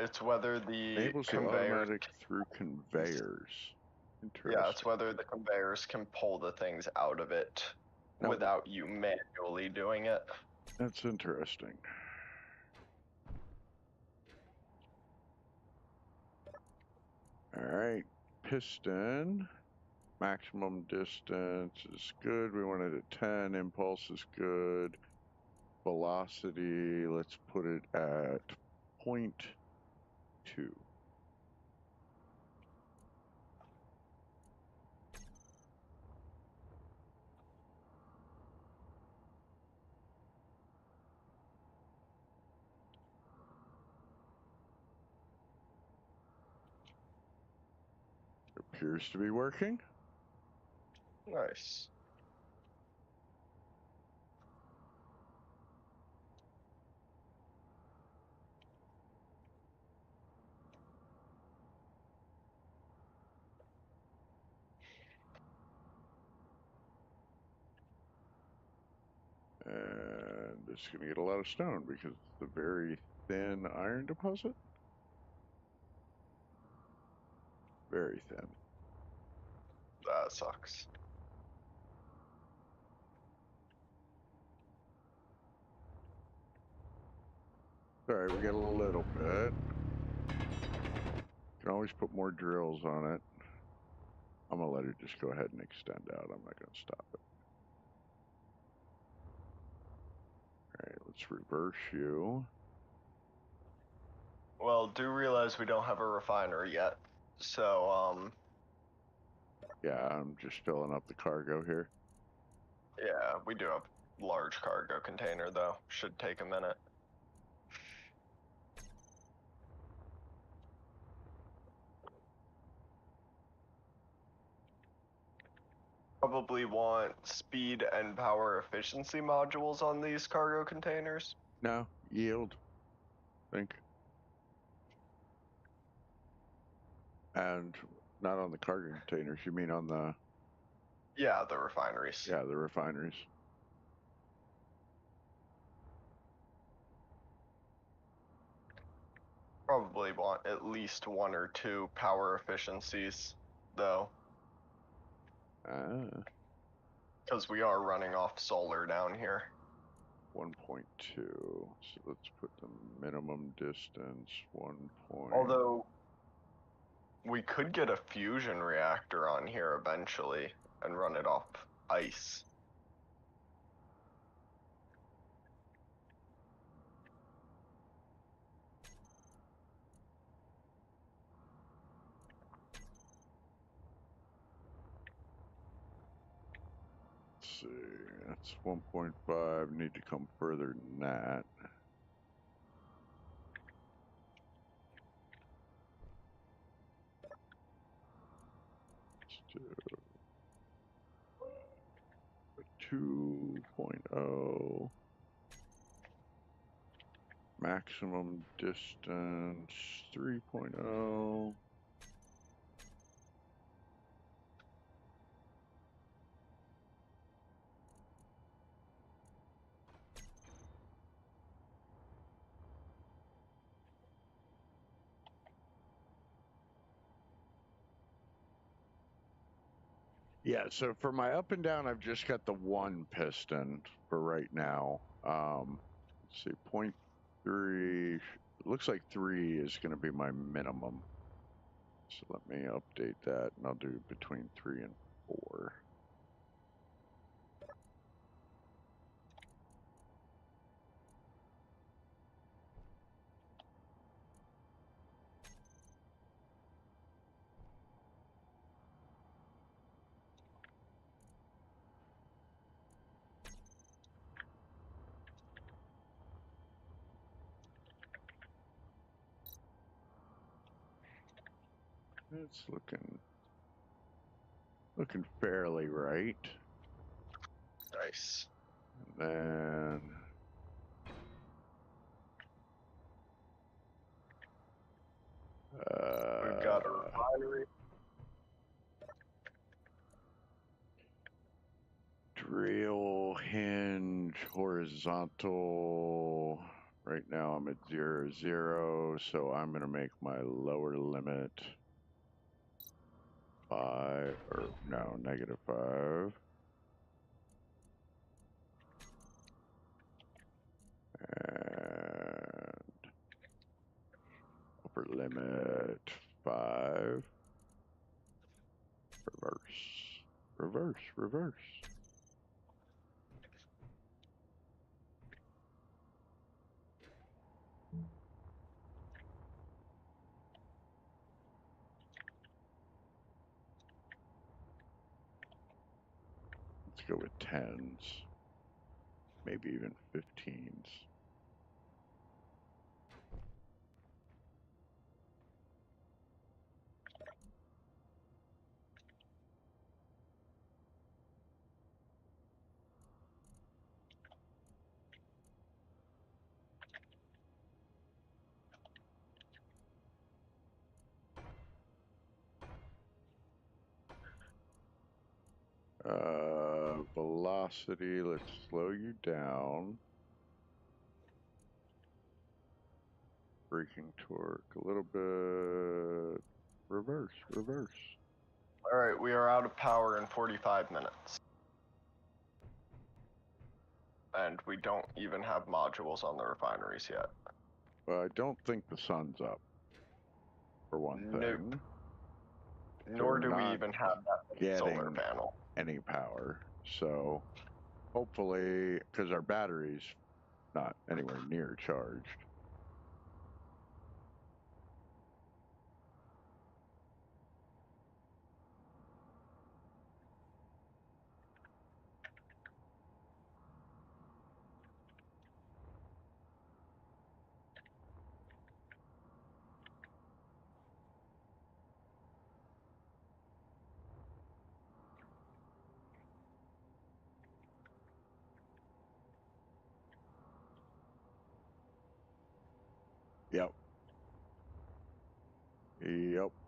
It's whether the Enables the conveyor. automatic through conveyors. Interesting. Yeah, it's whether the conveyors can pull the things out of it Now, without you manually doing it. that's interesting. Alright, piston. Maximum distance is good. We wanted at 10. Impulse is good. Velocity, let's put it at 0.2. Appears to be working. Nice. And it's going to get a lot of stone because it's a very thin iron deposit. Very thin. That sucks. Alright, we get a little bit. Can always put more drills on it. I'm going to let it just go ahead and extend out. I'm not going to stop it. Alright, let's reverse you. Well, do realize we don't have a refinery yet. So, Yeah, I'm just filling up the cargo here. yeah, we do have large cargo container though. Should take a minute. Probably want speed and power efficiency modules on these cargo containers. No, yield. I think. And not on the cargo containers, you mean on the... Yeah, the refineries. Yeah, the refineries. Probably want at least 1 or 2 power efficiencies, though. Ah, Because we are running off solar down here. 1.2. So let's put the minimum distance 1. Although, we could get a fusion reactor on here eventually and run it off ice. Let's see, that's 1.5. Need to come further than that. Let's do a 2.0. Maximum distance 3.0. Yeah, so for my up and down, I've just got the one piston for right now. Let's see, 0.3. It looks like 3 is going to be my minimum. So let me update that, and I'll do between 3 and 4. It's looking fairly right. Nice. And then We've got a refinery. drill hinge horizontal. Right now I'm at 0, 0, so I'm going to make my lower limit 5, or no, -5. And upper limit 5. Reverse. Let's go with 10s, maybe even 15s. Velocity, let's slow you down. Braking torque, a little bit. Reverse. All right, we are out of power in 45 minutes. And we don't even have modules on the refineries yet. Well, I don't think the sun's up, for one thing. Nor do we even have that solar panel. Any power. So hopefully, because our battery's not anywhere near charged.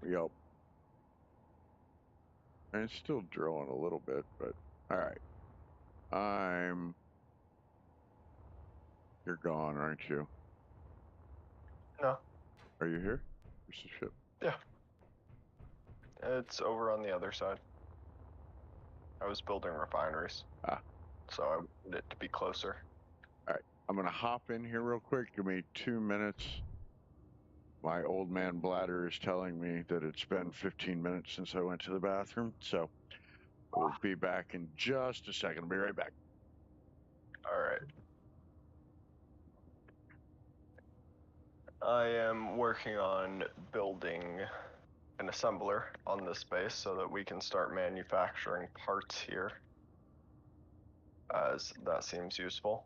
Yep. And it's still drilling a little bit, but all right. You're gone, aren't you? No. Are you here? Where's the ship? Yeah. It's over on the other side. I was building refineries. So I wanted it to be closer. All right. I'm going to hop in here real quick. Give me 2 minutes. My old man bladder is telling me that it's been 15 minutes since I went to the bathroom. So we'll be back in just a second. I'll be right back. All right. I am working on building an assembler on this base so that we can start manufacturing parts here, as that seems useful.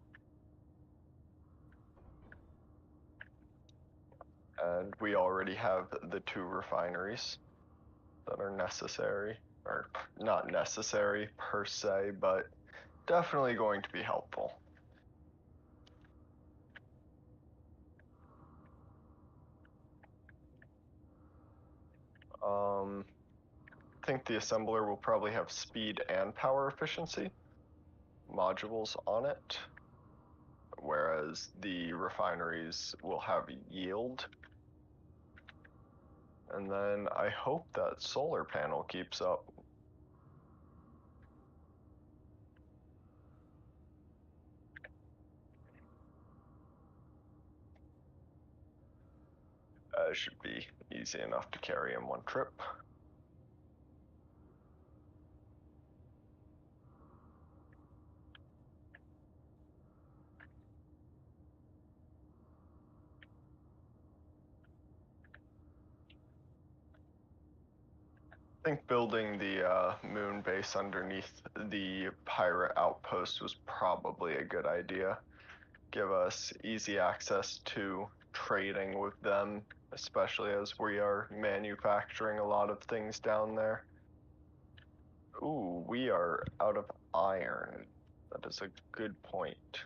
And we already have the 2 refineries that are necessary, or not necessary per se, but definitely going to be helpful. I think the assembler will probably have speed and power efficiency modules on it, whereas the refineries will have yield. And then I hope that solar panel keeps up. Should be easy enough to carry in one trip. I think building the moon base underneath the pirate outpost was probably a good idea. Give us easy access to trading with them, especially as we are manufacturing a lot of things down there. Ooh, we are out of iron. That is a good point.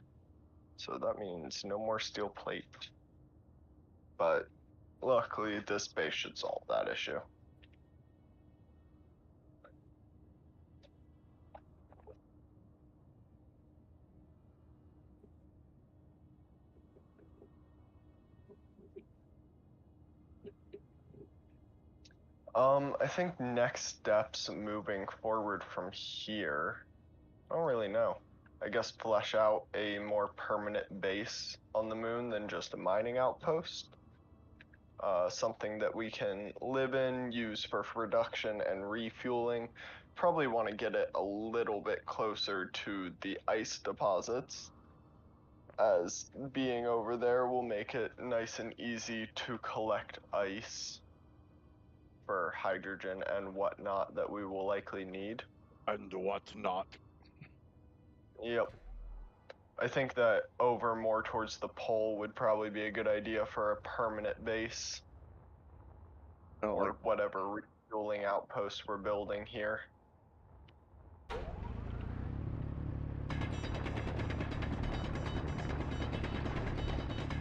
So that means no more steel plate. But luckily, this base should solve that issue. I think next steps moving forward from here, I don't really know. I guess flesh out a more permanent base on the moon than just a mining outpost. Something that we can live in, use for production and refueling. Probably want to get it a little bit closer to the ice deposits, as being over there will make it nice and easy to collect ice for hydrogen and whatnot that we will likely need. And whatnot. Yep. I think that over more towards the pole would probably be a good idea for a permanent base. Or whatever refueling outpost we're building here.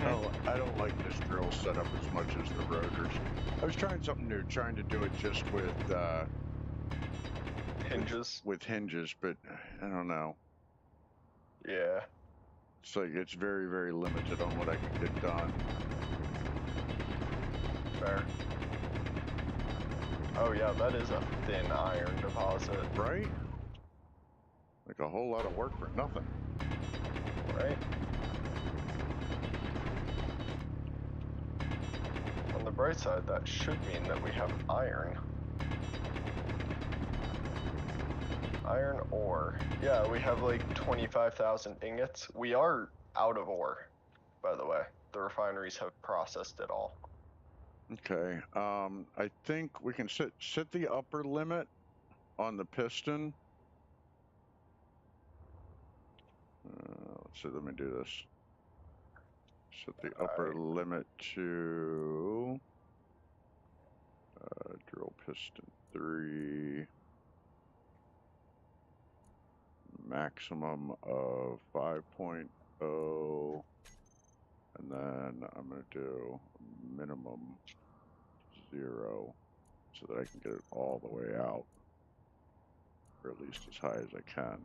Oh, I don't like this drill setup as much as the rotors. I was trying something new, trying to do it just with hinges. With hinges, but I don't know. Yeah. It's like it's very, very limited on what I can get done. Fair. Oh yeah, that is a thin iron deposit. Right? Like a whole lot of work for nothing. Right? On the bright side, that should mean that we have iron. Iron ore. Yeah, we have like 25,000 ingots. We are out of ore, by the way. The refineries have processed it all. Okay. I think we can set the upper limit on the piston. Let's see, let me do this. Set the upper limit to drill piston 3. Maximum of 5.0. And then I'm going to do minimum 0 so that I can get it all the way out, or at least as high as I can.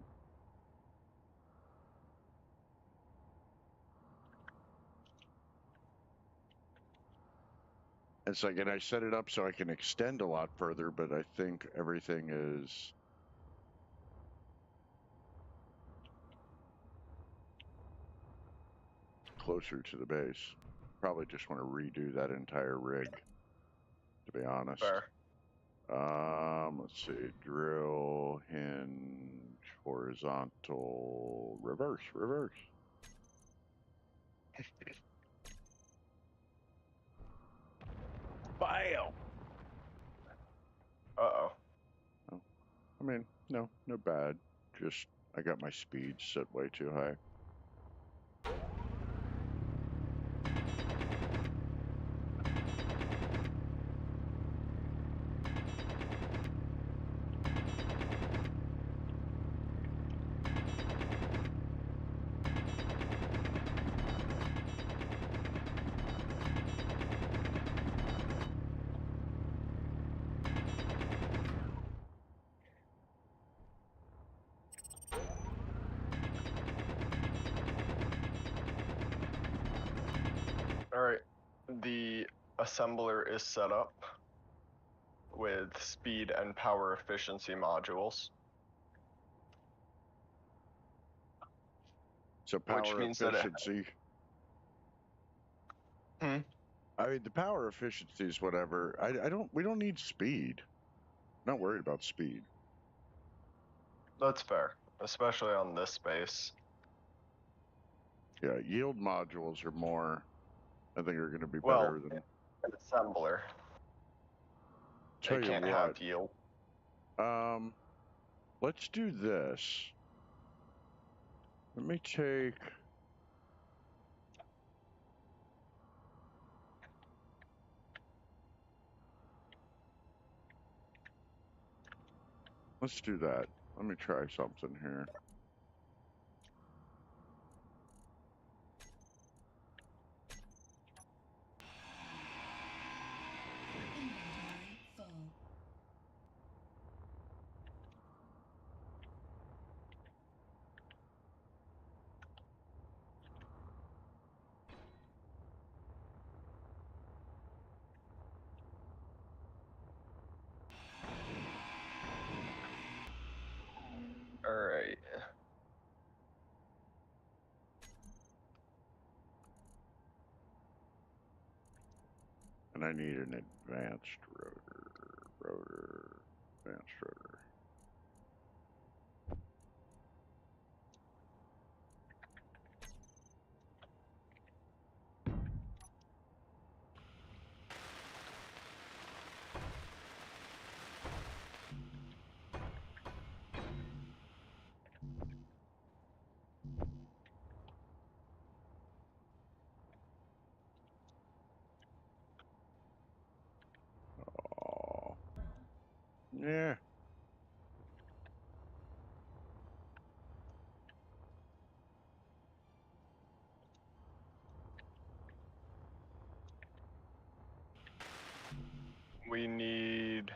It's like, and I set it up so I can extend a lot further, but I think everything is closer to the base. Probably just want to redo that entire rig, to be honest. Fair. Let's see, drill, hinge, horizontal, reverse. Bam! Uh-oh. Oh, I mean, no bad. Just, I got my speed set way too high. Alright, the assembler is set up with speed and power efficiency modules. So power efficiency. I I mean, the power efficiency is whatever. We don't need speed. I'm not worried about speed. That's fair, especially on this space. Yeah, yield modules are more, I think, are going to be better than. An assembler. Tell They you can't what. have yield. Let's do this. Let me take. Let's do that. Let me try something here. Inventory full. Alright. And I need an advanced advanced rotor. Oh, yeah. We need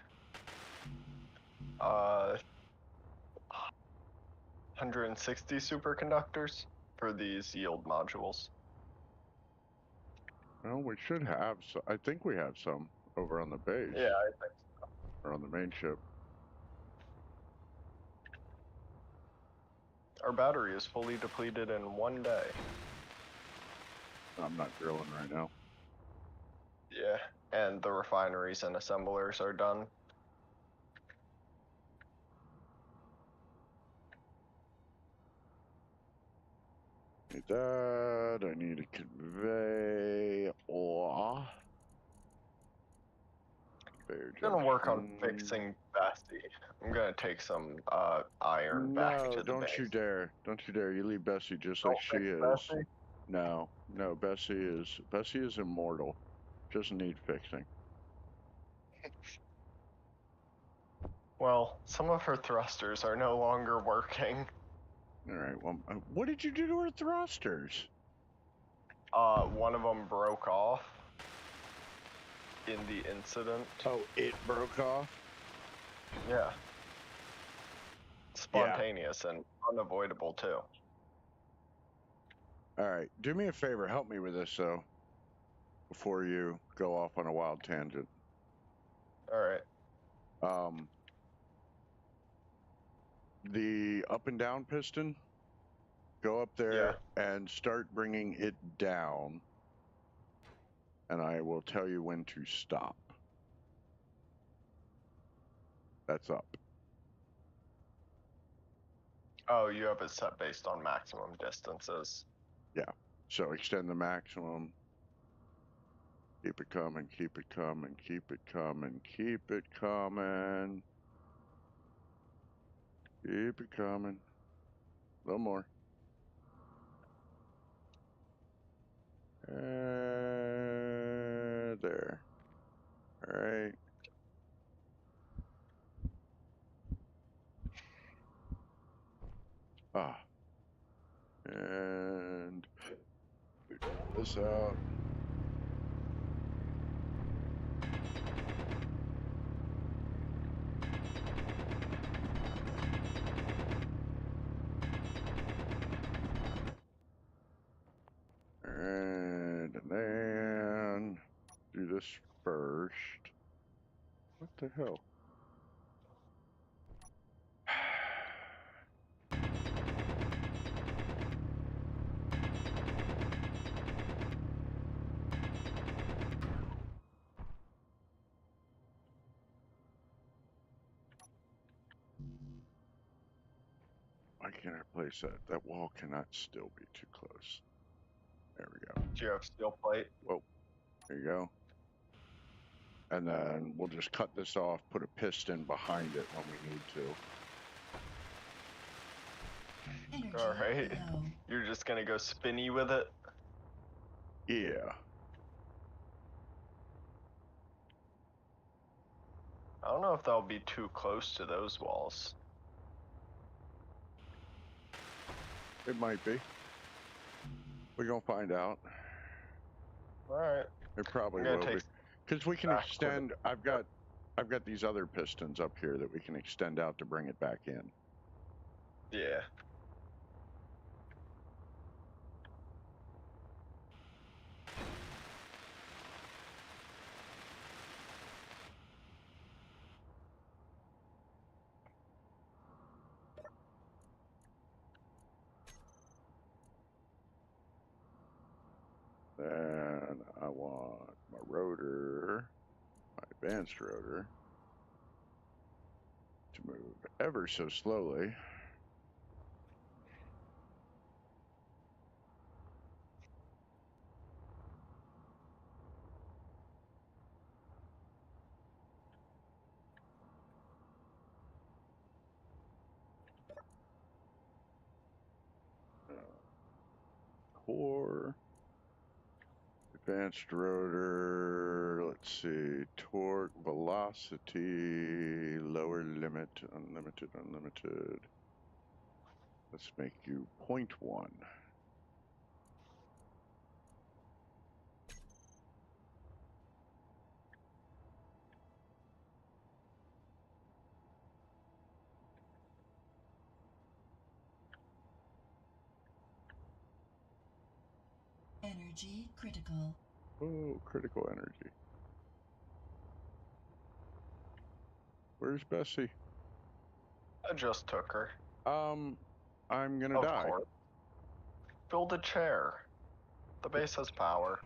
160 superconductors for these yield modules. Well, we should have some. I think we have some over on the base. Yeah, I think so. Or on the main ship. Our battery is fully depleted in 1 day. I'm not drilling right now. Yeah, and the refineries and assemblers are done. Need that. I need to convey. I'm gonna work on fixing Bessie. I'm gonna take some iron back to the No, base. don't you dare. Don't you dare. You leave Bessie just like she is. Bessie? No, Bessie is immortal. Doesn't need fixing. Well, some of her thrusters are no longer working. Alright, well, what did you do to her thrusters? One of them broke off in the incident. Oh, it broke off? Yeah. Spontaneous and unavoidable, too. Alright, do me a favor. Help me with this, though, before you go off on a wild tangent. Alright. The up and down piston, go up there and start bringing it down, and I will tell you when to stop. That's up. Oh, you have it set based on maximum distances. Yeah. So extend the maximum. Keep it coming, keep it coming, keep it coming, keep it coming. Keep it coming. A little more. There. All right. And this out. And then do this first. What the hell? can I place that? That wall cannot still be too close. There we go. Do you have steel plate? Whoa. There you go. And then we'll just cut this off, put a piston behind it when we need to. Energy All right. low. You're just gonna go spinny with it? Yeah. I don't know if that'll be too close to those walls. It might be. We're gonna find out. Alright. It probably I'm gonna will be. take Because we can back to the- extend. I've got these other pistons up here that we can extend out to bring it back in. Yeah. Then I want my rotor, my advanced rotor, to move ever so slowly. Core, advanced rotor, let's see, torque, velocity, lower limit, unlimited, unlimited. Let's make you 0.1. Energy critical. Oh, critical energy. Where's Bessie? I just took her. I'm gonna Of die. course. Build a chair. The base has power.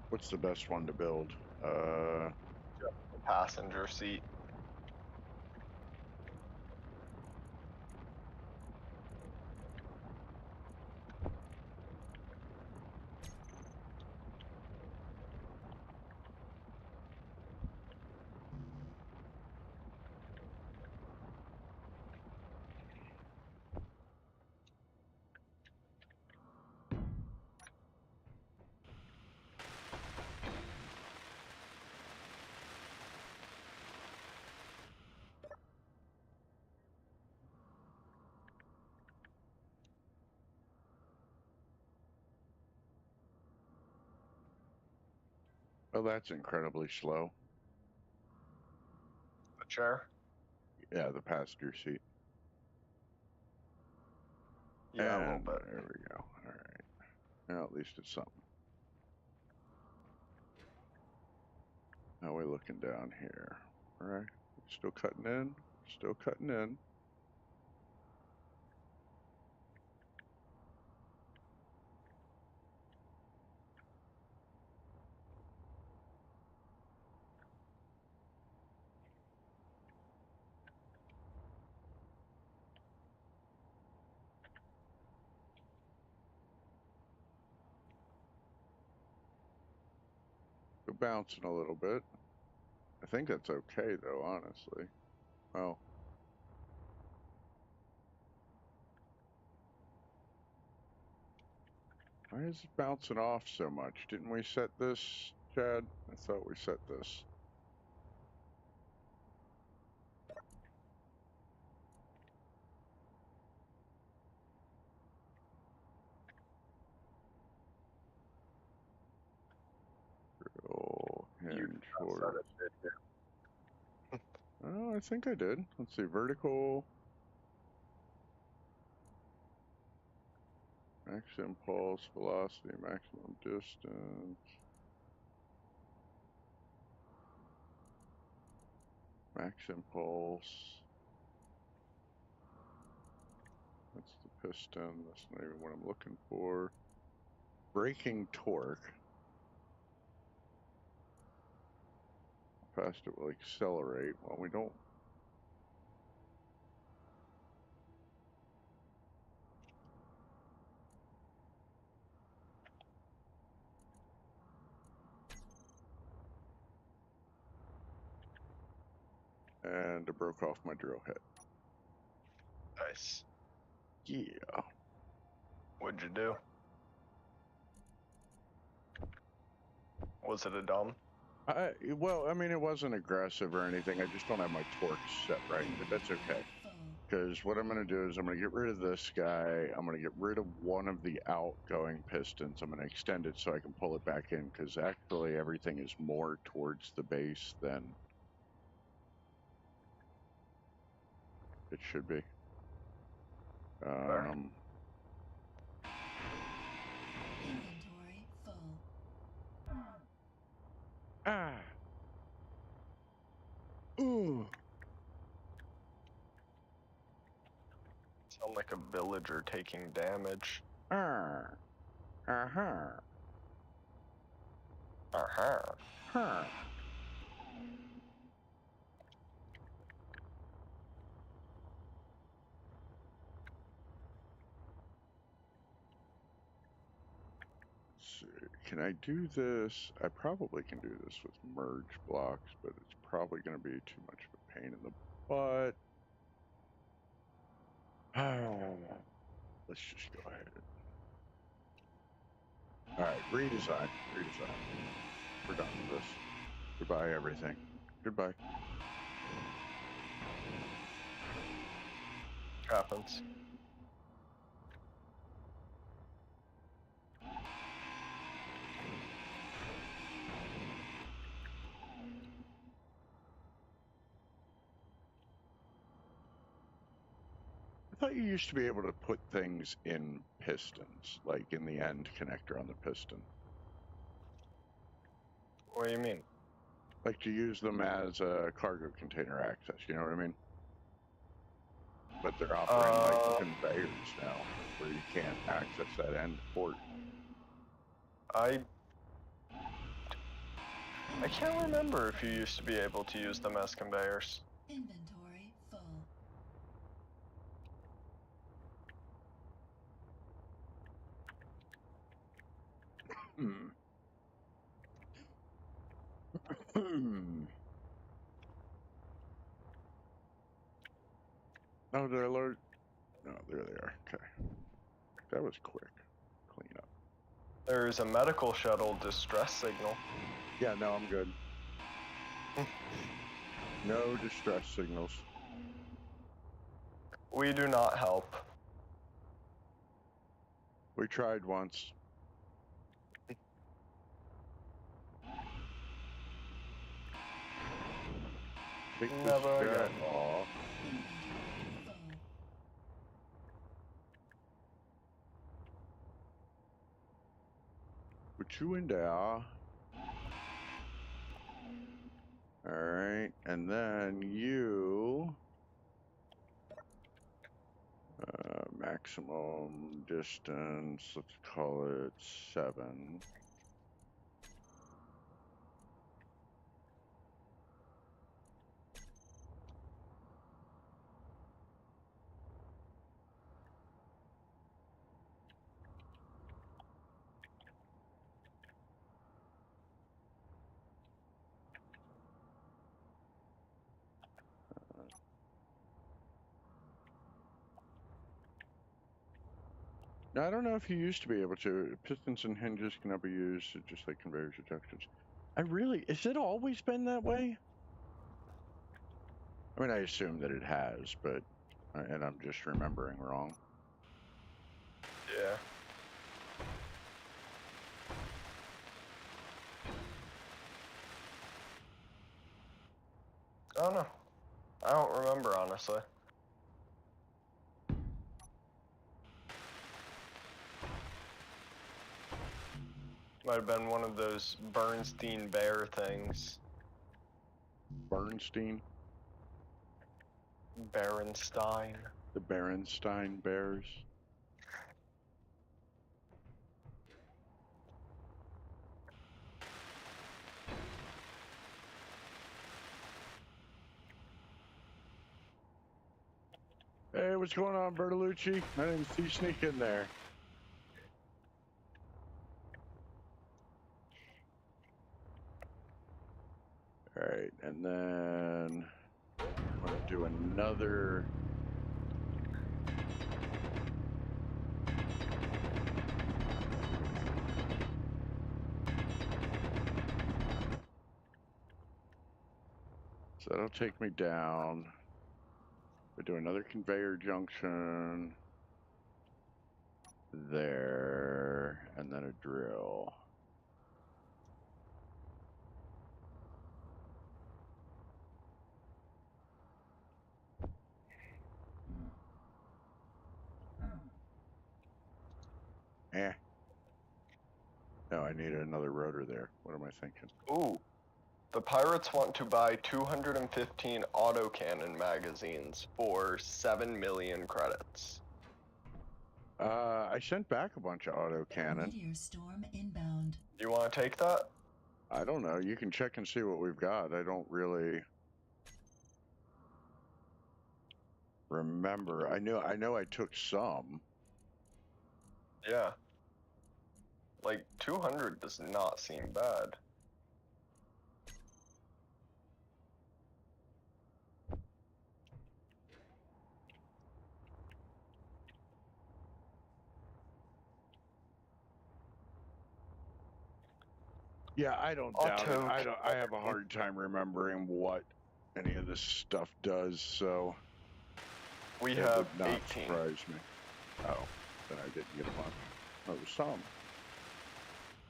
What's the best one to build? The passenger seat. Oh, that's incredibly slow. The chair. Yeah, the passenger seat. Yeah, a little And bit. there we go. All right. Now at least it's something. How are we looking down here? All right. Still cutting in. Still cutting in. We're bouncing a little bit. I think that's okay though, honestly. Oh. Why is it bouncing off so much? Didn't we set this, Chad? I thought we set this. Drill, You hinge, did not forward. set it, did you? Oh, I think I did. Let's see, vertical. Max impulse, velocity, maximum distance. Max impulse. That's the piston. That's not even what I'm looking for. Braking torque. fast it will accelerate. Well, we don't. And I broke off my drill head. Nice. Yeah. What'd you do? Was it a dumb? Well, I mean, it wasn't aggressive or anything. I just don't have my torque set right, but that's okay. Full. Because what I'm going to do is I'm going to get rid of this guy. I'm going to get rid of one of the outgoing pistons. I'm going to extend it so I can pull it back in, because actually everything is more towards the base than it should be. Inventory full. Ah. Ooh. Sound like a villager taking damage. Uh-huh. Uh-huh. Huh. Let's see. Can I do this? I probably can do this with merge blocks, but it's probably going to be too much of a pain in the butt. Let's just go ahead. All right, redesign. We're done with this. Goodbye, everything. Goodbye. Happens. I thought you used to be able to put things in pistons, like in the end connector on the piston. What do you mean? Like to use them as a cargo container access, you know what I mean? But they're operating like conveyors now, where you can't access that end port. I can't remember if you used to be able to use them as conveyors. Inventory full. Oh, did I load? No, there they are. Okay. That was quick. Clean up. There's a medical shuttle distress signal. Yeah, no, I'm good. No distress signals. We do not help. We tried once. Take this Never big again. aw. Inventory full. Put you in there. Alright, and then you... maximum distance, let's call it 7. Now, I don't know if you used to be able to. Pistons and hinges cannot be used, just like conveyors or junctions. Has it always been that way? I mean, I assume that it has, but, and I'm just remembering wrong. Yeah. I don't know. I don't remember, honestly. Might have been one of those Bernstein Bear things. Bernstein? Berenstein. The Berenstein Bears? what's going on, Bertolucci? I didn't see you sneak in there. All right, and then I'm gonna do another. So that'll take me down. We do another conveyor junction there, and then a drill. Eh. No, I need another rotor there. What am I thinking? Ooh. The pirates want to buy 215 autocannon magazines for 7 million credits. I sent back a bunch of autocannon. Meteor storm inbound. You want to take that? I don't know. You can check and see what we've got. I don't really remember. I know I took some. Yeah. Like, 200 does not seem bad. Yeah, I don't doubt it. Auto- I have a hard time remembering what any of this stuff does, so We it have would not 18. surprise me. Oh, then I didn't get a bunch. Oh, some.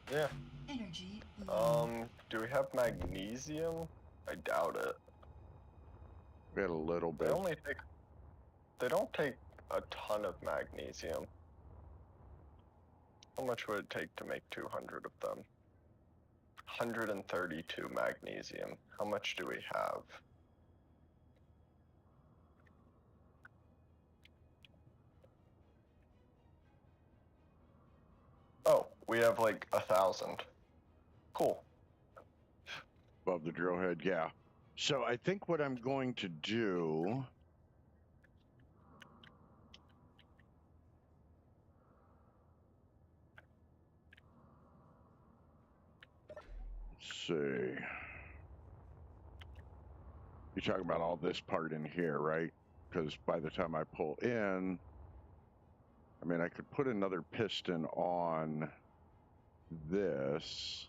Yeah. Energy low. Do we have magnesium? I doubt it. We had a little They bit. only take... They don't take a ton of magnesium. How much would it take to make 200 of them? 132 magnesium. How much do we have? Oh, we have like 1,000. Cool. Above the drill head, yeah. So I think what I'm going to do. Let's see. You're talking about all this part in here, right? Because by the time I pull in, I mean, I could put another piston on this.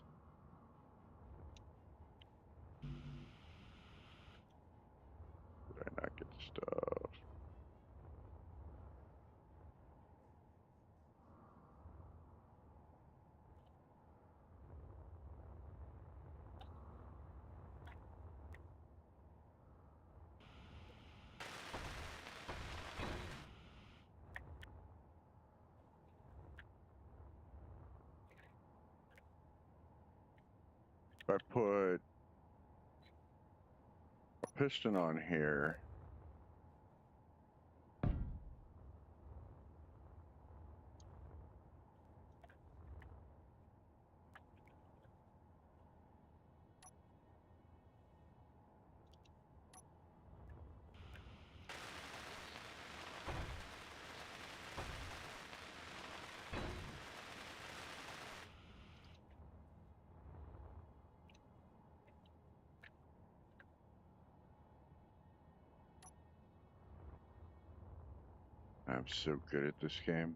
Did I not get the stuff? If I put a piston on here, I'm so good at this game.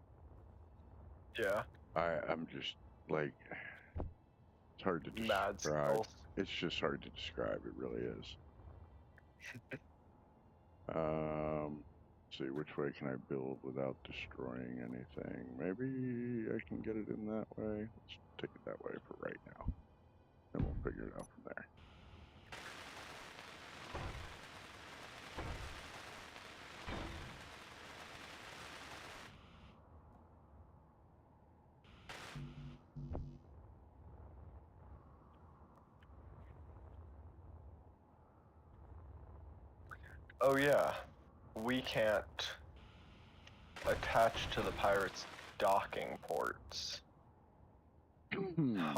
Yeah. I'm just like, it's hard to Mad describe. skills. It's just hard to describe. It really is. See, which way can I build without destroying anything? Maybe I can get it in that way. Let's take it that way for right now. Then we'll figure it out from there. Oh yeah. We can't attach to the pirates' docking ports. How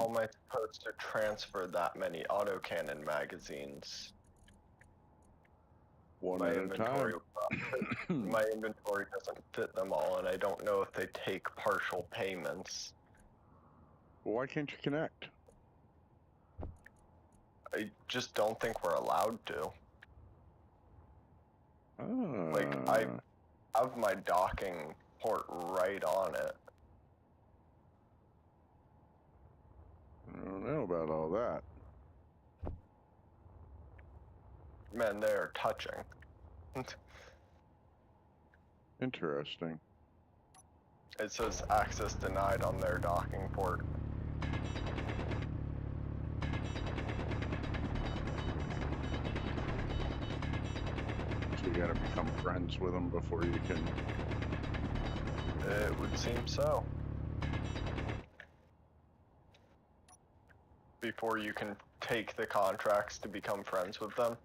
am I supposed to transfer that many autocannon magazines? One my at a inventory. time. My inventory doesn't fit them all, and I don't know if they take partial payments. Well, why can't you connect? I just don't think we're allowed to. Like, I have my docking port right on it. I don't know about all that. Man, they are touching. Interesting. It says access denied on their docking port. So you gotta become friends with them before you can... It would seem so. Before you can take the contracts to become friends with them.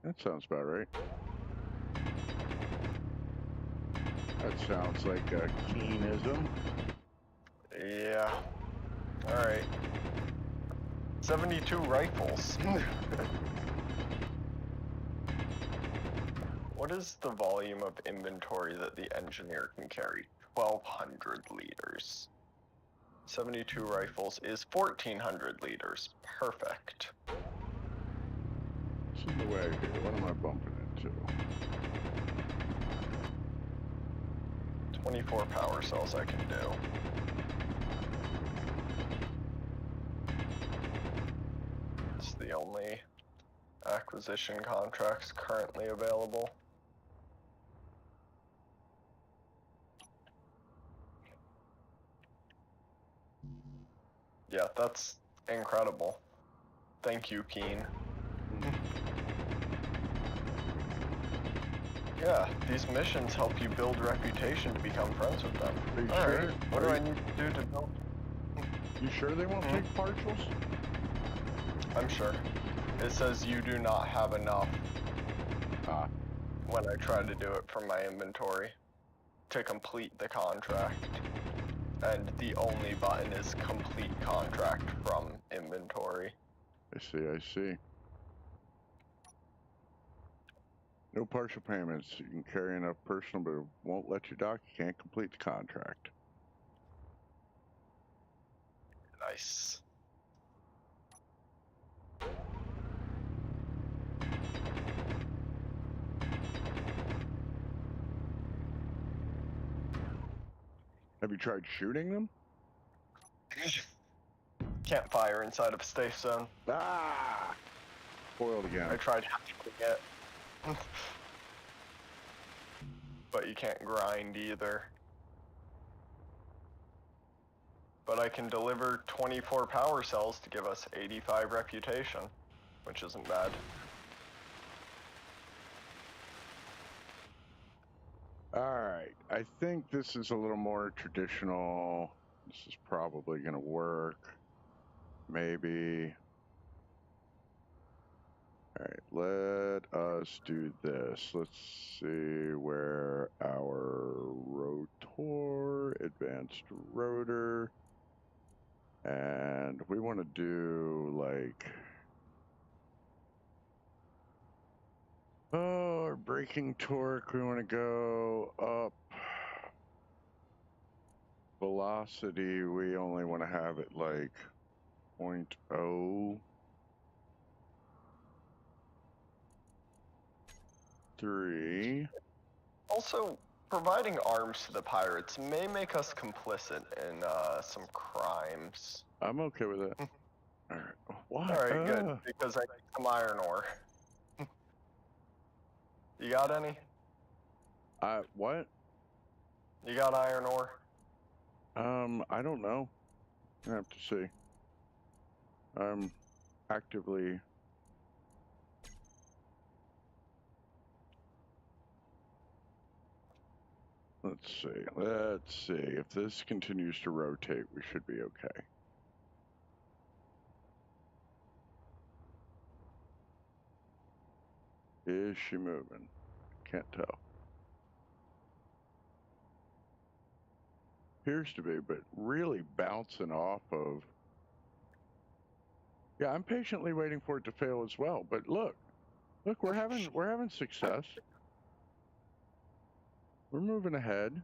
That sounds about right. That sounds like a Keenism. Yeah. Alright. 72 rifles. What is the volume of inventory that the engineer can carry? 1,200 liters. 72 rifles is 1,400 liters. Perfect. What's in the way here? What am I bumping into? 24 power cells I can do. It's the only acquisition contracts currently available. Yeah, that's incredible. Thank you, Keen. Yeah, these missions help you build reputation to become friends with them. Are you All sure? right, what do I need to do to build? You sure they won't take partials? I'm sure. It says you do not have enough when I try to do it from my inventory to complete the contract. And the only button is complete contract from inventory. I see. No partial payments. You can carry enough personal, but it won't let you dock. You can't complete the contract. Nice. Have you tried shooting them? Can't fire inside of a safe zone. Ah! Foiled again. I tried hacking it. But you can't grind either. But I can deliver 24 power cells to give us 85 reputation, which isn't bad. Alright, I think this is a little more traditional. This is probably going to work. Maybe. Alright, let us do this. Let's see where our rotor, advanced rotor, and we want to do like, our braking torque, we want to go up. Velocity, we only want to have it like 0.03. Also, providing arms to the pirates may make us complicit in some crimes. I'm okay with it. Alright, what? Alright, good, because I need some iron ore. You got any? What? You got iron ore? I don't know. I have to see. I'm actively... Let's see. If this continues to rotate, we should be okay. Is she moving? Can't tell. Appears to be, but really bouncing off of Yeah, I'm patiently waiting for it to fail as well. But look, we're having success. We're moving ahead.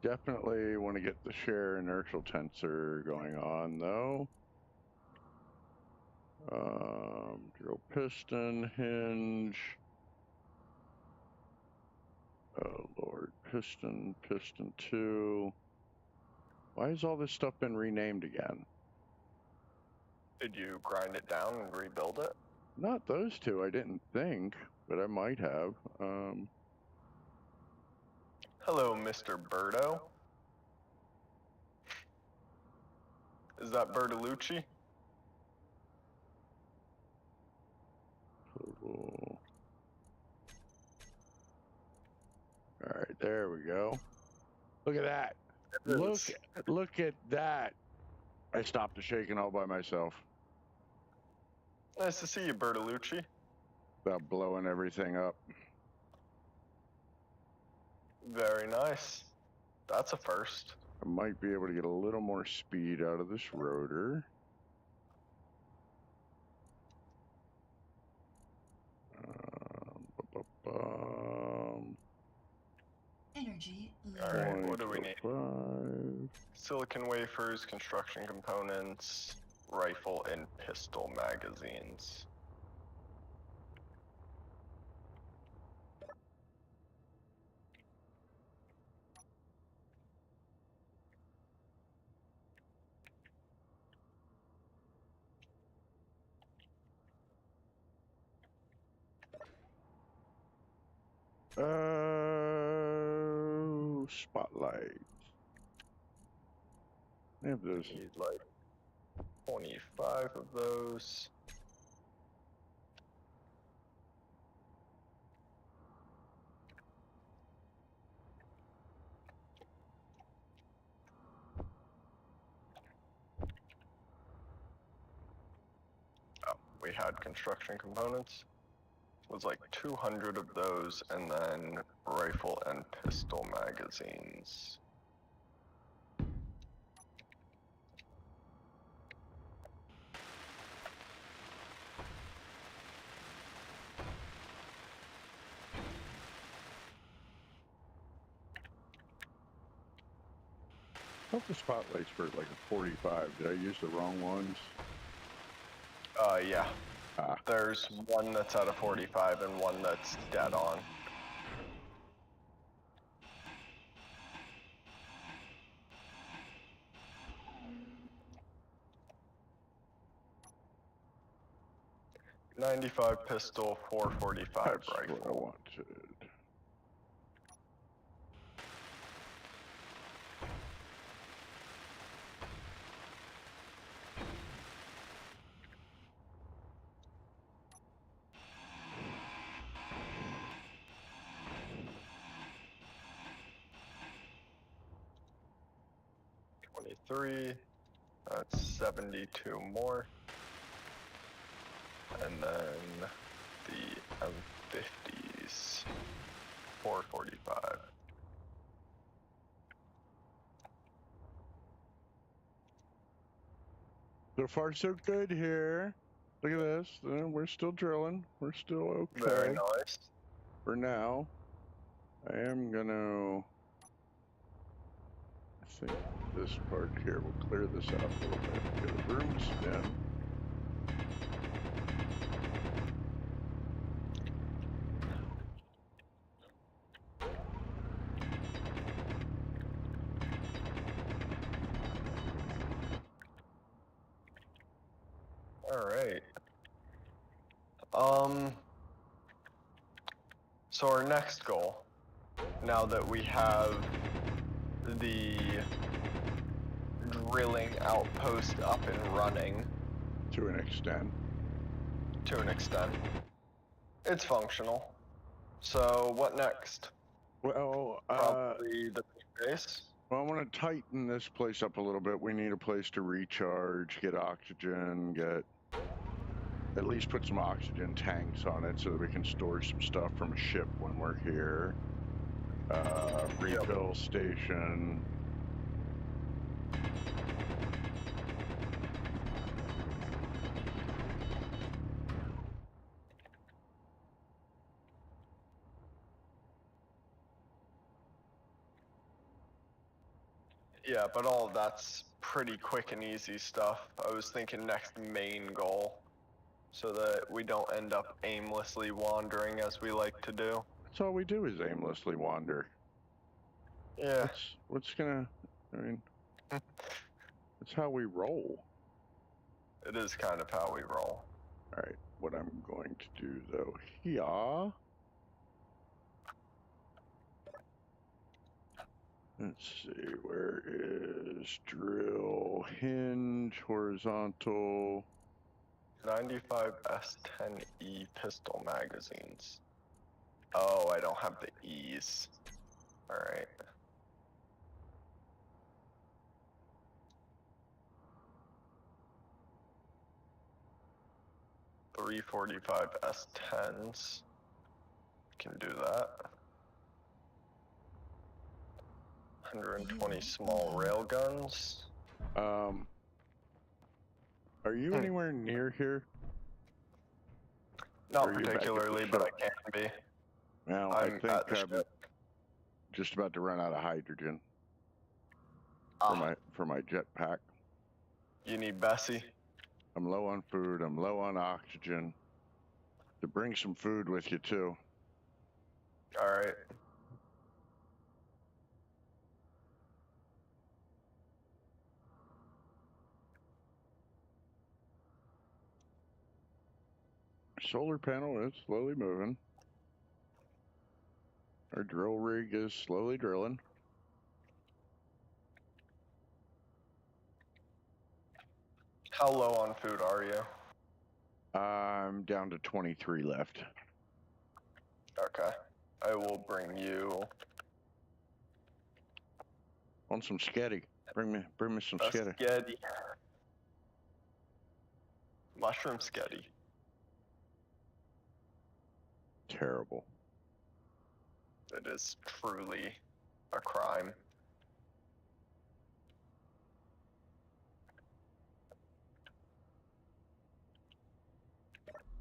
Definitely want to get the share inertial tensor going on though. Drill piston hinge. Oh Lord, piston 2. Why has all this stuff been renamed again? Did you grind it down and rebuild it? Not those two, I didn't think, but I might have. Hello, Mr. Birdo. Is that Bertolucci? Cool. All right, there we go. Look at that. Look at that. I stopped the shaking all by myself. Nice to see you, Bertolucci. Without blowing everything up. Very nice. That's a first. I might be able to get a little more speed out of this rotor. Energy low. Alright, what do we need? 5. Silicon wafers, construction components, rifle and pistol magazines. Spotlight. I have those. Need like 25 of those. Oh, we had construction components. It was like 200 of those, and then rifle and pistol magazines. I hope the spotlight's for like a 45. Did I use the wrong ones? Yeah. There's one that's at a 45 and one that's dead on. .95 pistol, 445 That's rifle. what I wanted. That's 72 more. And then the M50s, 445. So far, so good here. Look at this. We're still drilling. We're still okay. Very nice. For now, I am gonna. I think this part here will clear this out a little bit. Get a broom spin. All right. So our next goal, now that we have the drilling outpost up and running. To an extent. To an extent. It's functional. So what next? Well, Probably the base. Well, I want to tighten this place up a little bit. We need a place to recharge, get oxygen, at least put some oxygen tanks on it so that we can store some stuff from a ship when we're here. Refill station. Yeah, but all of that's pretty quick and easy stuff. I was thinking next main goal, so that we don't end up aimlessly wandering as we like to do. That's all we do is aimlessly wander. Yeah. What's gonna? I mean, it's how we roll. It is kind of how we roll. All right. What I'm going to do though here. Let's see, where is drill, hinge, horizontal. 95 S10E pistol magazines. Oh, I don't have the E's. Alright. .345 S10s. Can do that. 120 small railguns. Are you anywhere near here? Not Or are you back at the particularly, but I ship? can be. Well, I'm I at the think I'm ship. just about to run out of hydrogen Ah, for my jetpack. you need Bessie? I'm low on food. I'm low on oxygen. To bring some food with you too. Alright. Solar panel is slowly moving. Our drill rig is slowly drilling. How low on food are you? I'm down to 23 left. Okay. I will bring you Want some sketty? Bring me some a sketty. sketty. Mushroom sketty. Terrible. It is truly a crime.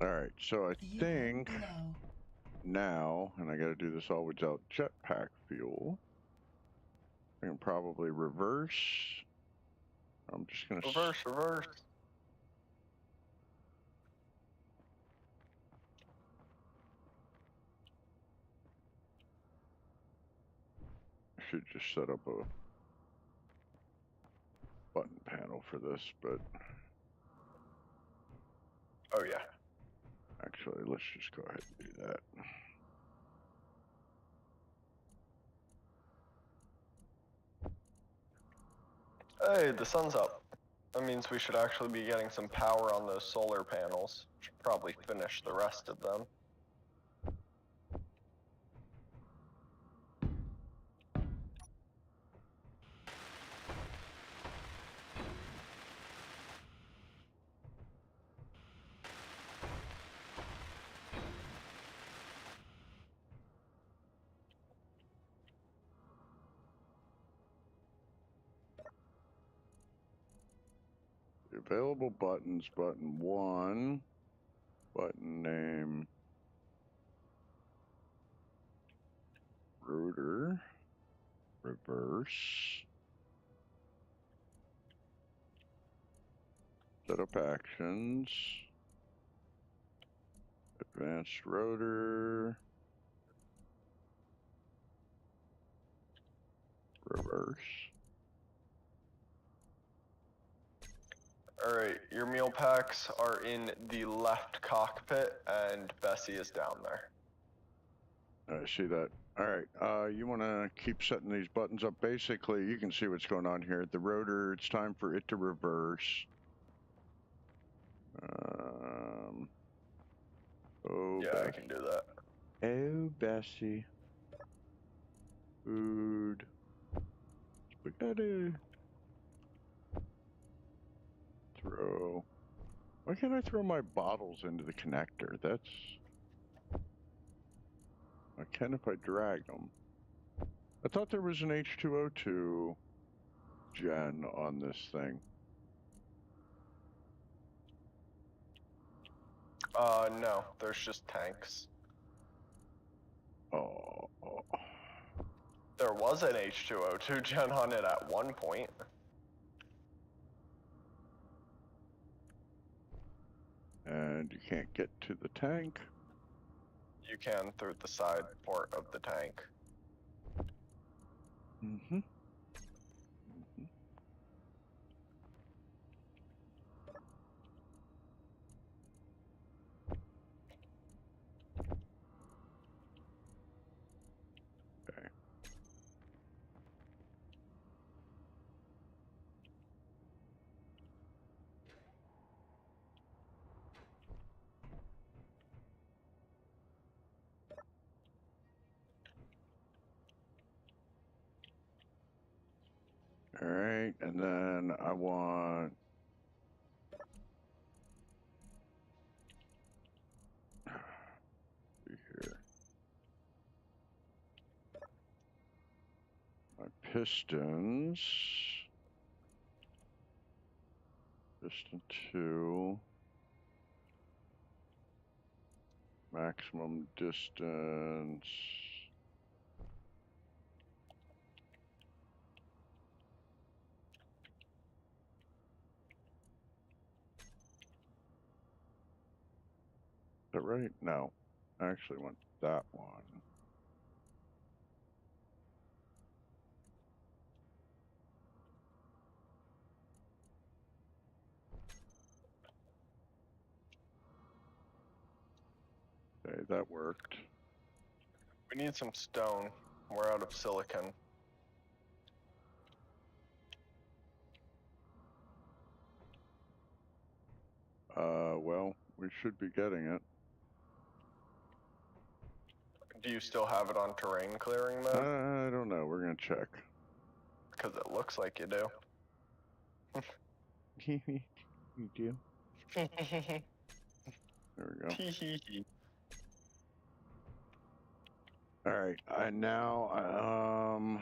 All right, so I Fuel think low. now, and I got to do this all without jetpack fuel. I can probably reverse. I'm just gonna Reverse. should just set up a button panel for this, but Oh yeah. actually, let's just go ahead and do that. Hey, the sun's up. That means we should actually be getting some power on those solar panels. Should probably finish the rest of them. Available buttons, button 1, button name, rotor, reverse, setup actions, advanced rotor, reverse. Alright, your meal packs are in the left cockpit, and Bessie is down there. I see that. All right, you want to keep setting these buttons up. Basically, you can see what's going on here. The rotor, it's time for it to reverse. Oh, Yeah, I can do that. Oh, Bessie. Food. Spaghetti. Throw. Why can't I throw my bottles into the connector? That's... I can if I drag them. I thought there was an H2O2 gen on this thing. No, there's just tanks. Oh. There was an H2O2 gen on it at one point. And you can't get to the tank. You can through the side port of the tank. Mm-hmm. Okay. All right, and then I want see here my pistons. Piston 2. Maximum distance. Is that right? No. I actually want that one. Okay, that worked. We need some stone. We're out of silicon. Well, we should be getting it. Do you still have it on terrain clearing mode? I don't know. We're gonna check. Because it looks like you do. You do? There we go. All right.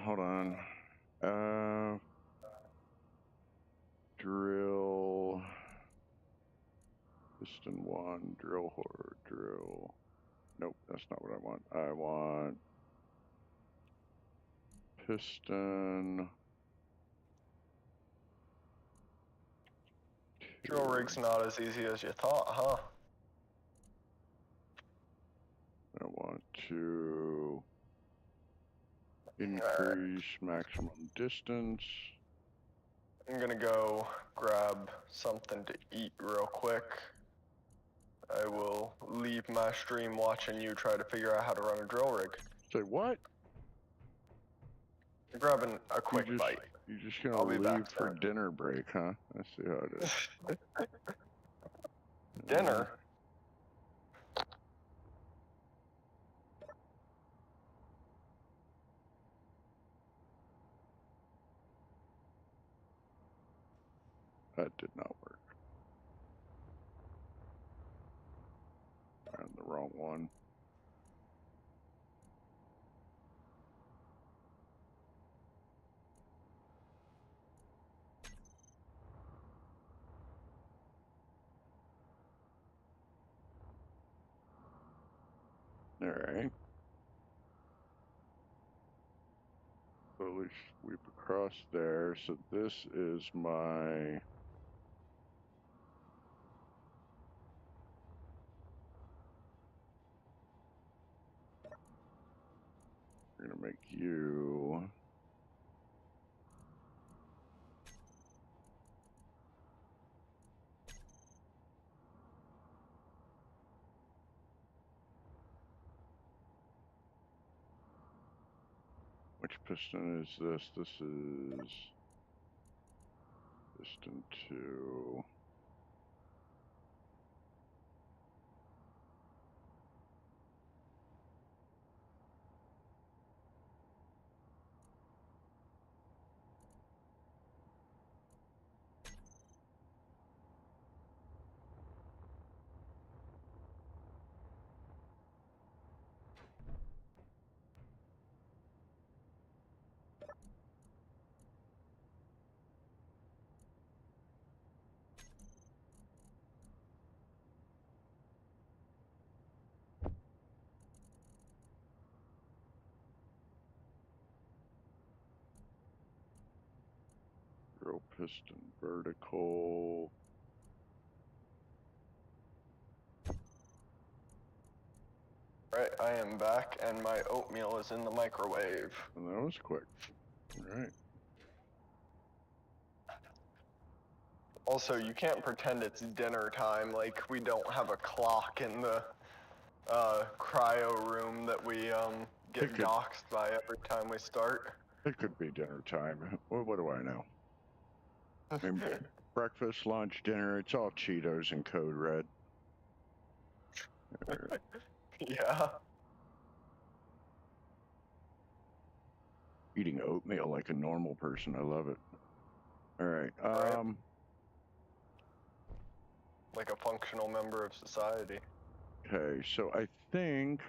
Hold on. Drill. Piston 1, drill horror, drill. Nope, that's not what I want. I want piston. Drill rig's not as easy as you thought, huh? I want to increase maximum distance. I'm gonna go grab something to eat real quick. I will leave my stream watching you try to figure out how to run a drill rig. Say what? You're grabbing a quick bite. You're just gonna I'll be leave back for soon. dinner break, huh? I see how it is. Dinner? That did not work. I'm the wrong one. All right. So at least sweep across there. So this is my. We're gonna make you. Which piston is this? This is piston 2. drill piston vertical. Right, I am back, and my oatmeal is in the microwave. And that was quick. All right. Also, you can't pretend it's dinner time, like we don't have a clock in the cryo room that we get doxxed by every time we start. It could be dinner time. Well, what do I know? I mean, breakfast, lunch, dinner, it's all Cheetos and Code Red. Yeah. Eating oatmeal like a normal person. I love it. All right. Right. Like a functional member of society. Okay, so I think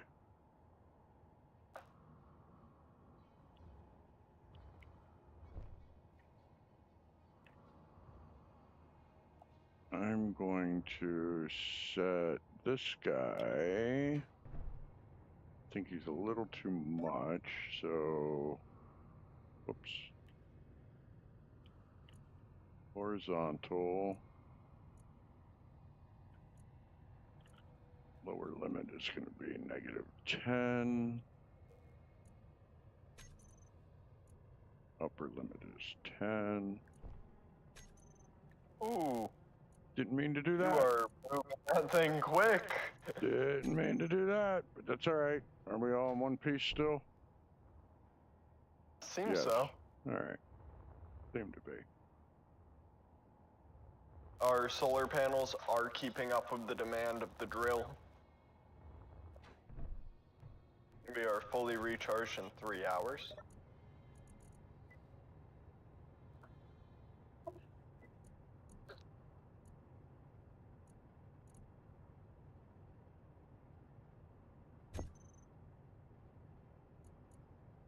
I'm going to set this guy. I think he's a little too much, so whoops. Horizontal. Lower limit is going to be -10. Upper limit is 10. Ooh. Didn't mean to do that. You are moving that thing quick. Didn't mean to do that, but that's all right. Are we all in one piece still? Seems Yes. so. All right. Seem to be. Our solar panels are keeping up with the demand of the drill. We are fully recharged in 3 hours.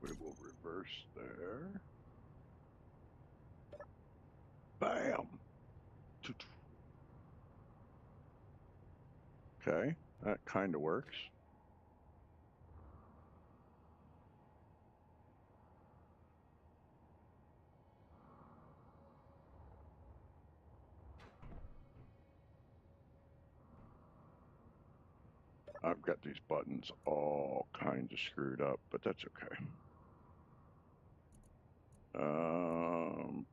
We will reverse there. Bam! Okay, that kind of works. I've got these buttons all kinds of screwed up, but that's okay.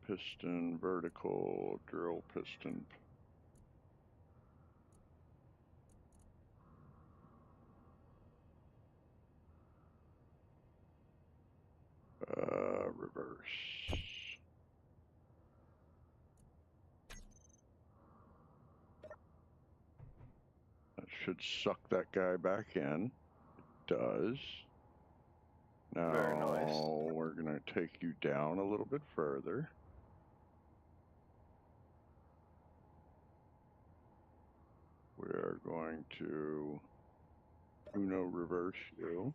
Piston, vertical, drill piston. Reverse. That should suck that guy back in. It does. Now Very nice. we're going to take you down a little bit further. We are going to Uno reverse you.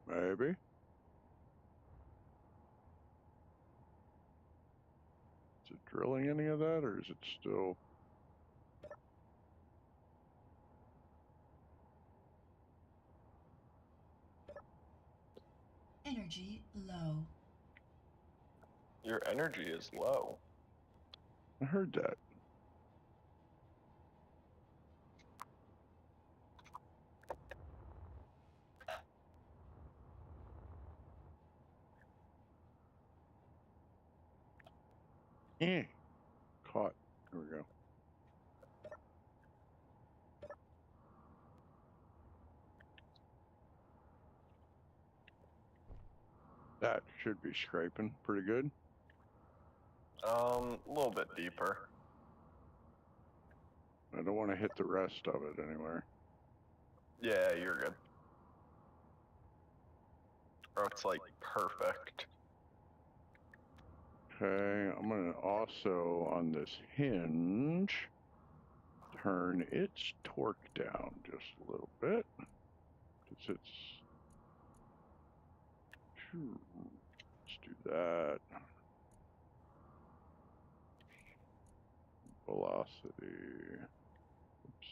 Maybe. Is it drilling any of that, or is it still? Energy low. Your energy is low. I heard that. Caught. There we go. That should be scraping pretty good. A little bit deeper. I don't want to hit the rest of it anywhere. Yeah, you're good. Or it's like perfect. Okay, I'm going to also, on this hinge, turn its torque down just a little bit. Because it's... Let's do that. velocity. Oops.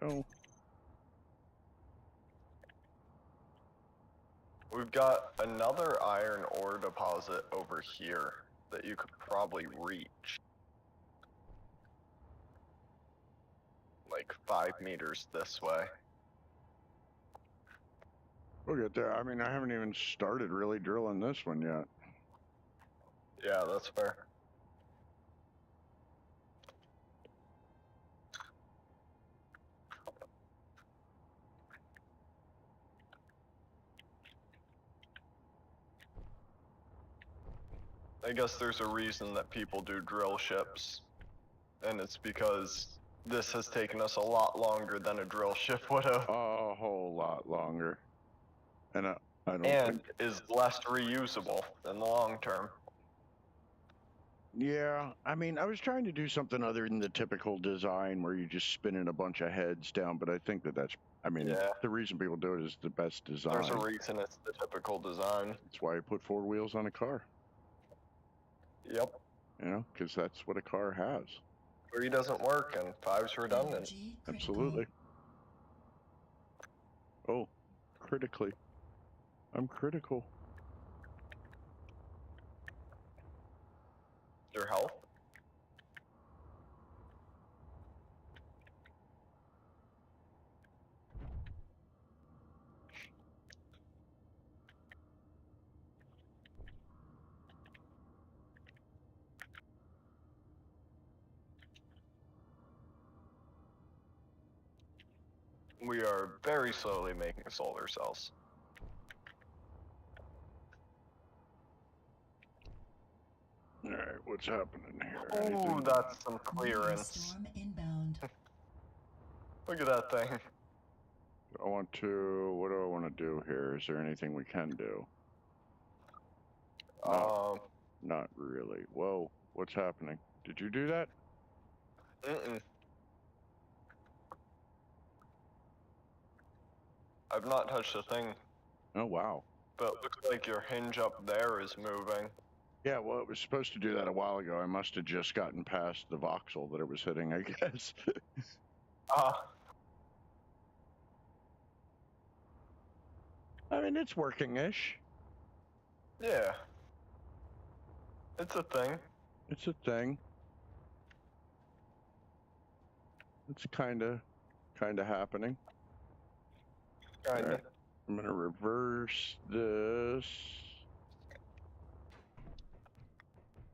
There we go. We've got another iron ore deposit over here that you could probably reach. Like 5 meters this way. We'll get there. I mean, I haven't even started really drilling this one yet. Yeah, that's fair. I guess there's a reason that people do drill ships, and it's because this has taken us a lot longer than a drill ship would have. A whole lot longer. And I don't And think... is less reusable in the long term. Yeah, I mean, I was trying to do something other than the typical design where you just spin in a bunch of heads down, but I think that's, I mean, Yeah. the reason people do it is the best design. There's a reason it's the typical design. That's why I put 4 wheels on a car. Yep. You know, because that's what a car has. 3 doesn't work and 5's redundant. Energy critical. Absolutely. Oh, critically. I'm critical. Your health? We are very slowly making solar cells. Alright, what's happening here? Oh, Anything? that's some Moving clearance. storm inbound. Look at that thing. I want to, what do I want to do here? Is there anything we can do? Not really. Whoa, what's happening? Did you do that? Mm-mm. I've not touched a thing, Oh, wow. but it looks like your hinge up there is moving. Yeah, well, it was supposed to do that a while ago. I must have just gotten past the voxel that it was hitting, I guess. I mean, it's working-ish. Yeah. It's a thing. It's a thing. It's kinda happening. Kinda. Alright. I'm gonna reverse this.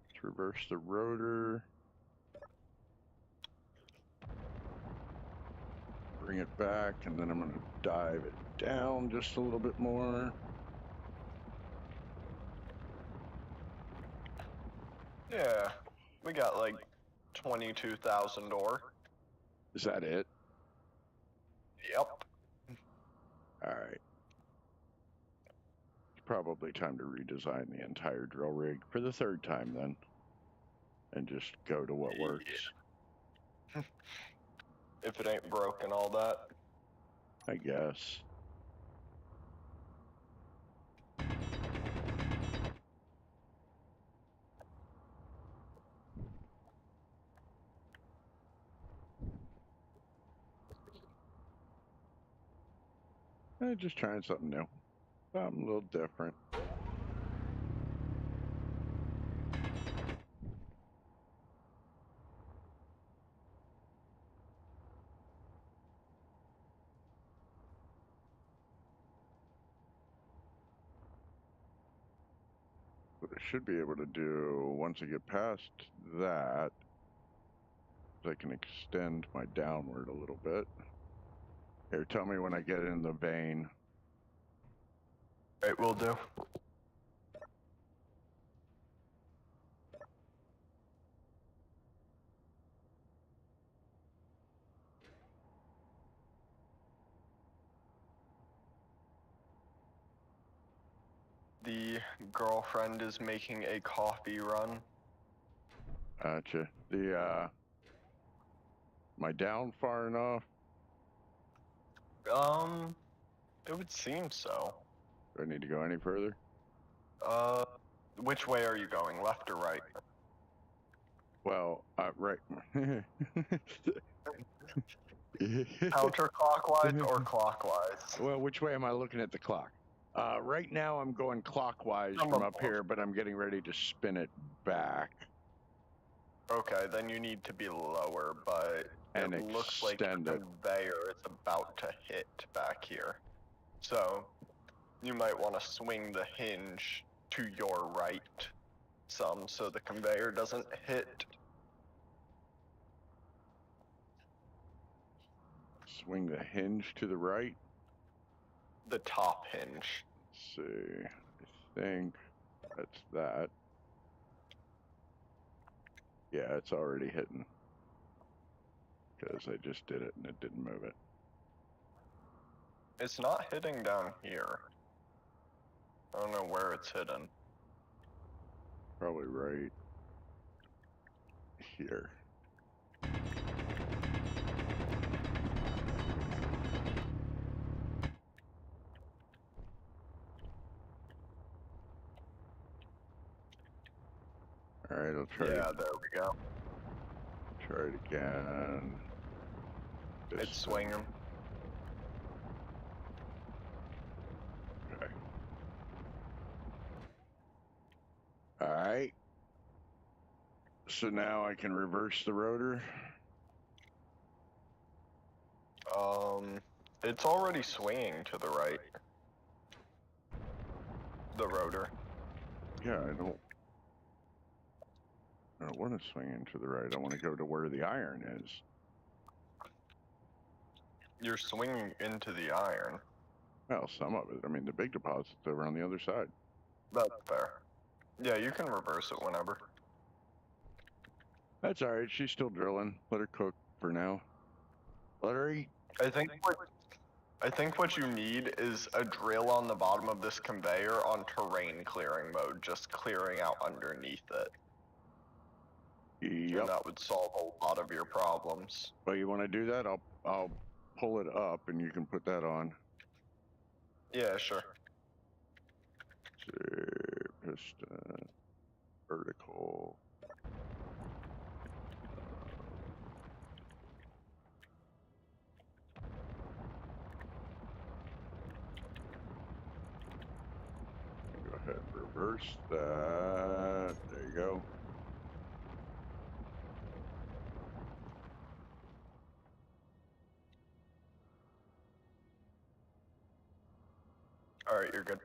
Let's reverse the rotor. Bring it back, and then I'm gonna dive it down just a little bit more. Yeah. We got like 22,000 ore. Is that it? Yep. Alright. It's probably time to redesign the entire drill rig for the 3rd time then. And just go to what works. If it ain't broke and all that. I guess. Just trying something new. Something a little different. What I should be able to do once I get past that is I can extend my downward a little bit. Here, tell me when I get in the vein. Right, will do. The girlfriend is making a coffee run. Gotcha. Am I down far enough? It would seem so. Do I need to go any further? Which way are you going, left or right? Well, right. Counterclockwise or clockwise? Well, which way am I looking at the clock? Right now I'm going clockwise From from up above. here, but I'm getting ready to spin it back Okay, then you need to be lower, but and it looks like the extend it. conveyor is about to hit back here. So, you might want to swing the hinge to your right some so the conveyor doesn't hit. Swing the hinge to the right. The top hinge. Let's see. I think that's that. Yeah, it's already hitting. Because I just did it and it didn't move it. It's not hitting down here. I don't know where it's hidden. Probably right here. All right, I'll try. Yeah, there we go. Try it again. It's swinging. Okay. All right. So now I can reverse the rotor. It's already swinging to the right. The rotor. Yeah, I don't want to swing into the right. I want to go to where the iron is. You're swinging into the iron. Well, some of it. I mean, the big deposit's over on the other side. That's fair. Yeah, you can reverse it whenever. That's all right. She's still drilling. Let her cook for now. Let her eat. I think what you need is a drill on the bottom of this conveyor on terrain clearing mode, just clearing out underneath it. Yep. And that would solve a lot of your problems. Well, you want to do that? I'll pull it up and you can put that on. Yeah, sure. Piston, vertical. Go ahead and reverse that. There you go. Alright, you're good.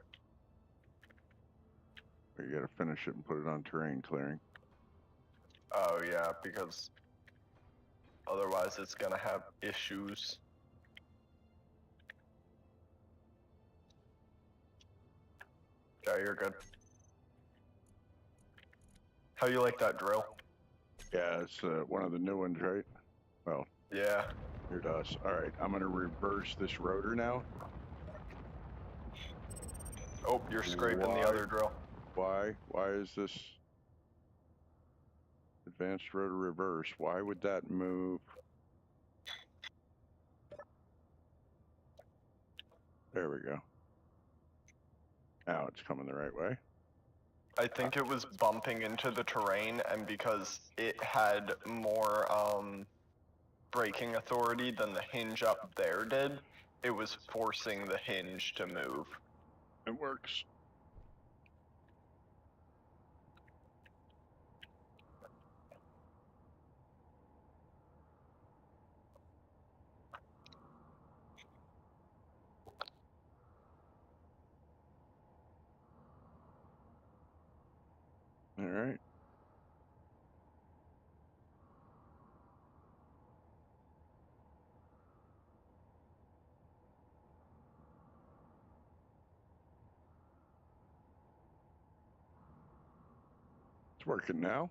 You gotta finish it and put it on terrain clearing. Oh yeah, because otherwise it's gonna have issues. Yeah, you're good. How you like that drill? Yeah, it's one of the new ones, right? Well, Yeah. here to us. All right, I'm gonna reverse this rotor now. Oh, you're scraping the other drill. Why? Why is this advanced rotor reverse? Why would that move? There we go. Now it's coming the right way. I think it was bumping into the terrain, and because it had more braking authority than the hinge up there did, it was forcing the hinge to move. It works. All right. It's working now.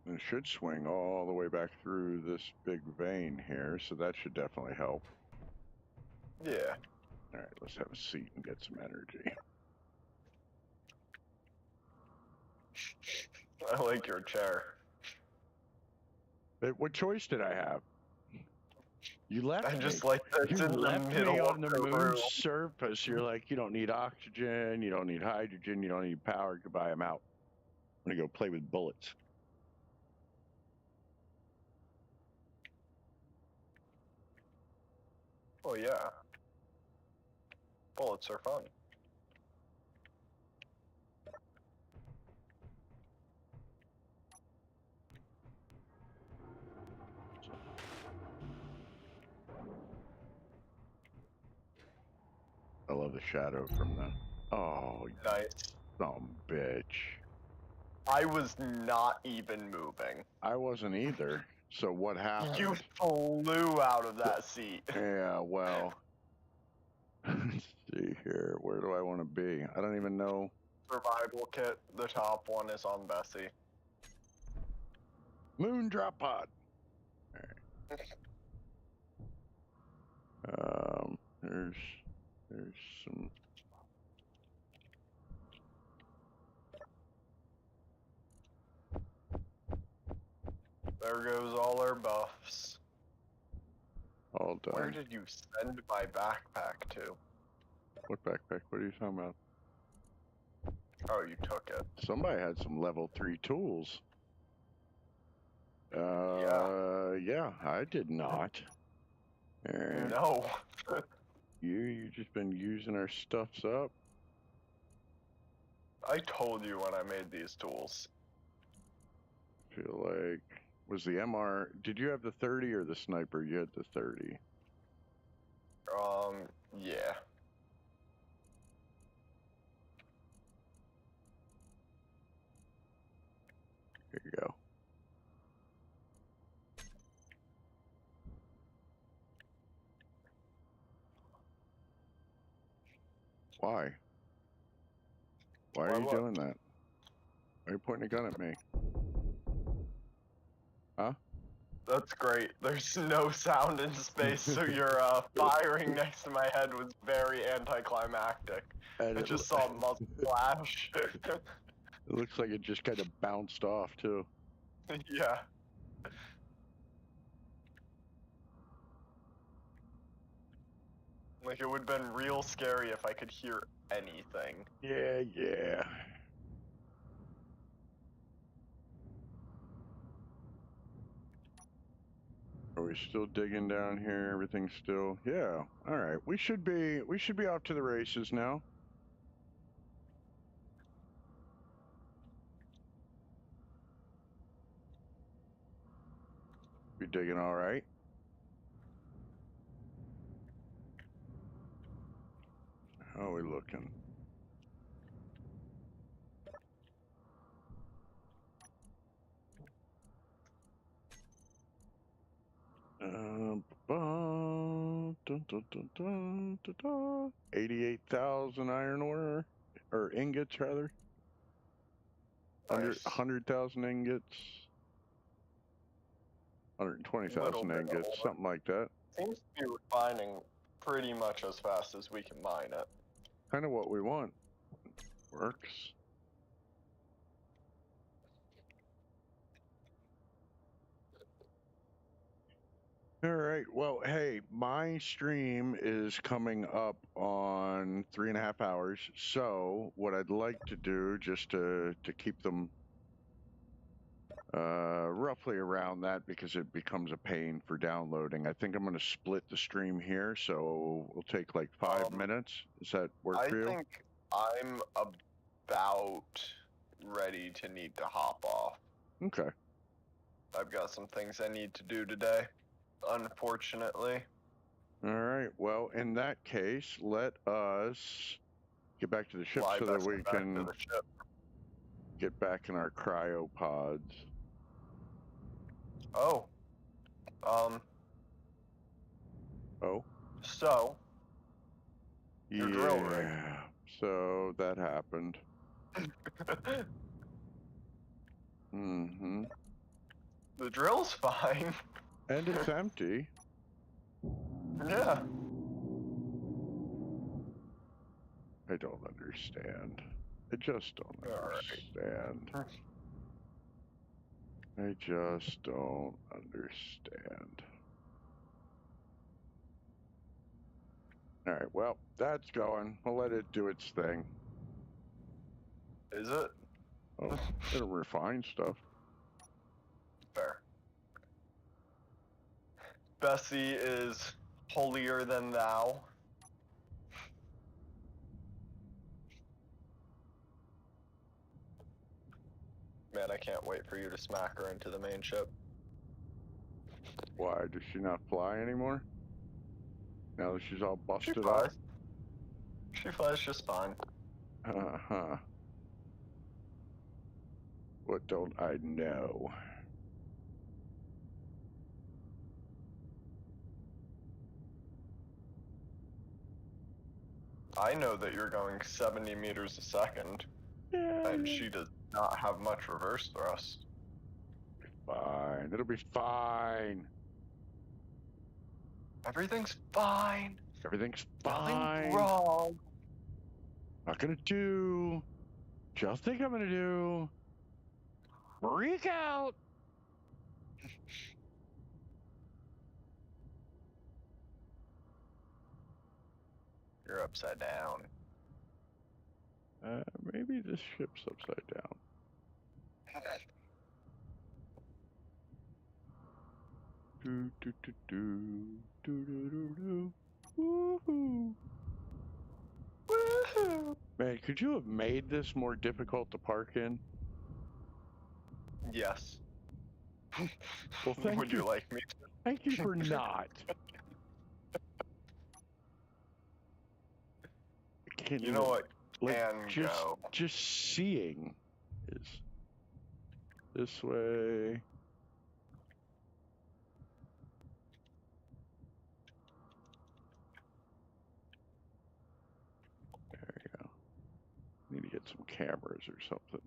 And it should swing all the way back through this big vein here, so that should definitely help. Yeah. All right, let's have a seat and get some energy. I like your chair. What choice did I have? You left I just me. like that You it's in the left me middle on of the the room. moon's surface. You're like, you don't need oxygen, you don't need hydrogen, you don't need power. Goodbye, I'm out. gonna go play with bullets. Oh yeah. Bullets are fun. I love the shadow from the. Oh, you Nice. dumb bitch. I was not even moving. I wasn't either. So what happened? You flew out of that seat. Yeah, well. Let's see here. Where do I want to be? I don't even know. Survival kit. The top one is on Bessie. Moon drop pod. All right. There's some. There goes all our buffs. All done. Where did you send my backpack to? What backpack? What are you talking about? Oh, you took it. Somebody had some level 3 tools. Yeah, I did not. No. You just been using our stuffs up. I told you when I made these tools. Feel like was the MR? Did you have the 30 or the sniper? You had the 30. Yeah. Here you go. Why? Why are you doing that? Why are you pointing a gun at me? Huh? That's great. There's no sound in space, so your firing next to my head was very anticlimactic. And I just saw a muzzle flash. It looks like it just kind of bounced off too. Yeah. Like, it would have been real scary if I could hear anything. Yeah. Are we still digging down here? Everything's still, yeah. All right, we should be off to the races now. We digging all right? How are we looking? Dun, dun, dun, dun, dun, dun. 88,000 iron ore, or ingots rather. Nice. 100,000 ingots. 120,000 ingots, something like that. Seems to be refining pretty much as fast as we can mine it. Kind of what we want. Works. All right. Well, hey, my stream is coming up on 3.5 hours. So what I'd like to do, just to keep them roughly around that, because it becomes a pain for downloading, I think I'm going to split the stream here. So we'll take like 5 minutes. Does that work for you? I think I'm about ready to need to hop off. Okay. I've got some things I need to do today, unfortunately. All right. Well, in that case, let us get back to the ship so that we can get back in our cryopods. Oh. Oh. So. Your drill rig. So that happened. Mm-hmm. The drill's fine. And it's empty. Yeah. I don't understand. I just don't understand. I just don't understand. All right, well, that's going. We'll let it do its thing. Is it? Oh, it'll refine stuff. Fair. Bessie is holier than thou. Man, I can't wait for you to smack her into the main ship. Why, does she not fly anymore? Now that she's all busted up? flies. She flies just fine. Uh-huh. What don't I know? I know that you're going 70 meters a second, Yeah. and she does not have much reverse thrust. Fine. It'll be fine. Everything's fine. Everything's fine. Nothing's wrong. Not gonna do. Just think I'm gonna do. Freak out. You're upside down. Maybe this ship's upside down. Do do do do do do do do. Woohoo! Woohoo! Man, could you have made this more difficult to park in? Yes. Well, thank Would you like me to? Thank you for not. You know what? Like, Can go. just seeing is this way. There you go. Need to get some cameras or something.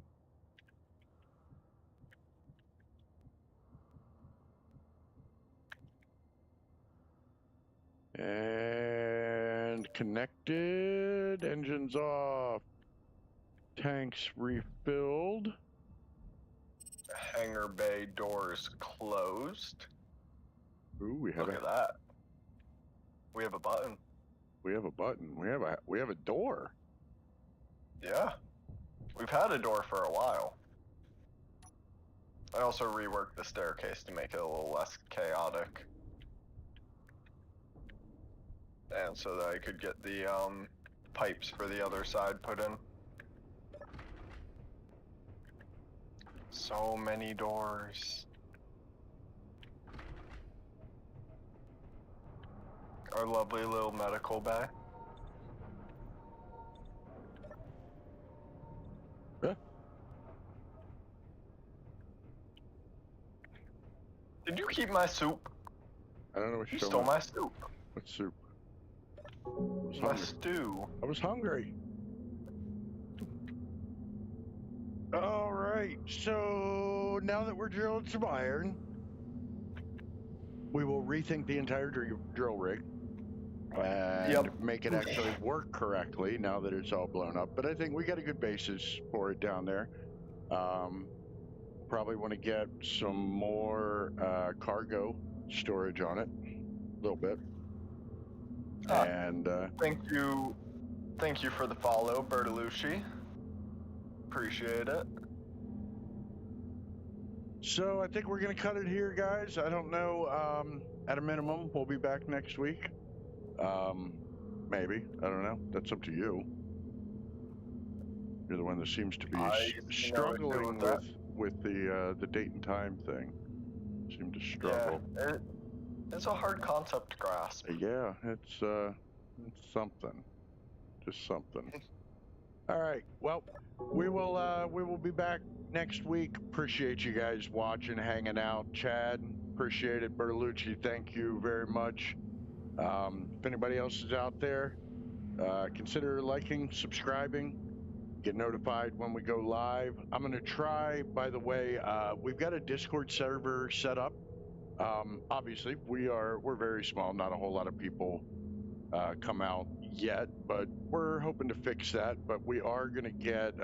And connected, engines off, tanks refilled. Hangar bay doors closed. Ooh, we have Look at that. We have a button. We have a button. We have a door. Yeah. We've had a door for a while. I also reworked the staircase to make it a little less chaotic. And so that I could get the pipes for the other side put in. So many doors. Our lovely little medical bay. Yeah. Did you keep my soup? I don't know what You you're stole talking my soup. What soup? My stew. I was hungry. All right, so now that we're drilling some iron, we will rethink the entire drill rig and make it actually work correctly now that it's all blown up. But I think we got a good basis for it down there. Probably want to get some more cargo storage on it, a little bit. And thank you for the follow, Bertolucci. Appreciate it. So I think we're gonna cut it here, guys. I don't know. At a minimum, we'll be back next week. Maybe, I don't know. That's up to you. You're the one that seems to be struggling with the date and time thing. Seem to struggle. Yeah, it's a hard concept to grasp. Yeah, it's something, just something. All right, well, we will be back next week. Appreciate you guys watching, hanging out. Chad, appreciate it. Bertolucci, thank you very much. If anybody else is out there, consider liking, subscribing, get notified when we go live. I'm gonna try, by the way, we've got a Discord server set up. Obviously, we're very small, not a whole lot of people come out yet, but we're hoping to fix that. But we are gonna get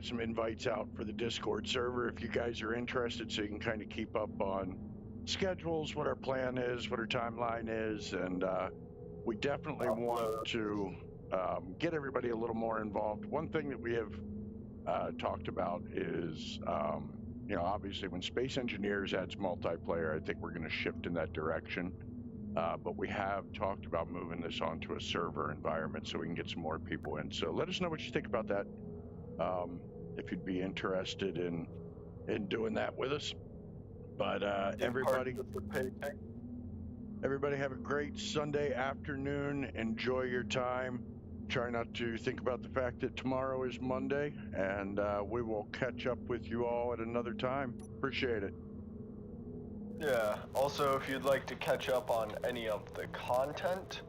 some invites out for the Discord server if you guys are interested, so you can kind of keep up on schedules, what our plan is, what our timeline is, and we definitely want to get everybody a little more involved. One thing that we have talked about is, obviously when Space Engineers adds multiplayer, I think we're going to shift in that direction. But we have talked about moving this onto a server environment so we can get some more people in. So let us know what you think about that. If you'd be interested in doing that with us. But everybody have a great Sunday afternoon. Enjoy your time. Try not to think about the fact that tomorrow is Monday, and we will catch up with you all at another time. Appreciate it. Yeah, also if you'd like to catch up on any of the content,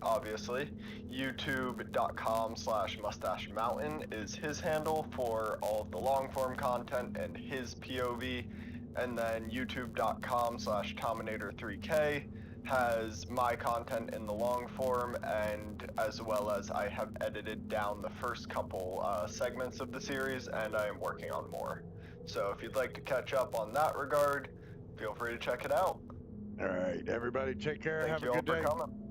obviously, youtube.com/mustachemountain is his handle for all of the long form content and his POV, and then youtube.com/Tominator3K has my content in the long form, and as well as I have edited down the first couple segments of the series, and I am working on more. So if you'd like to catch up on that regard, feel free to check it out. All right, everybody, take care. Thank Have you a good all day. for coming.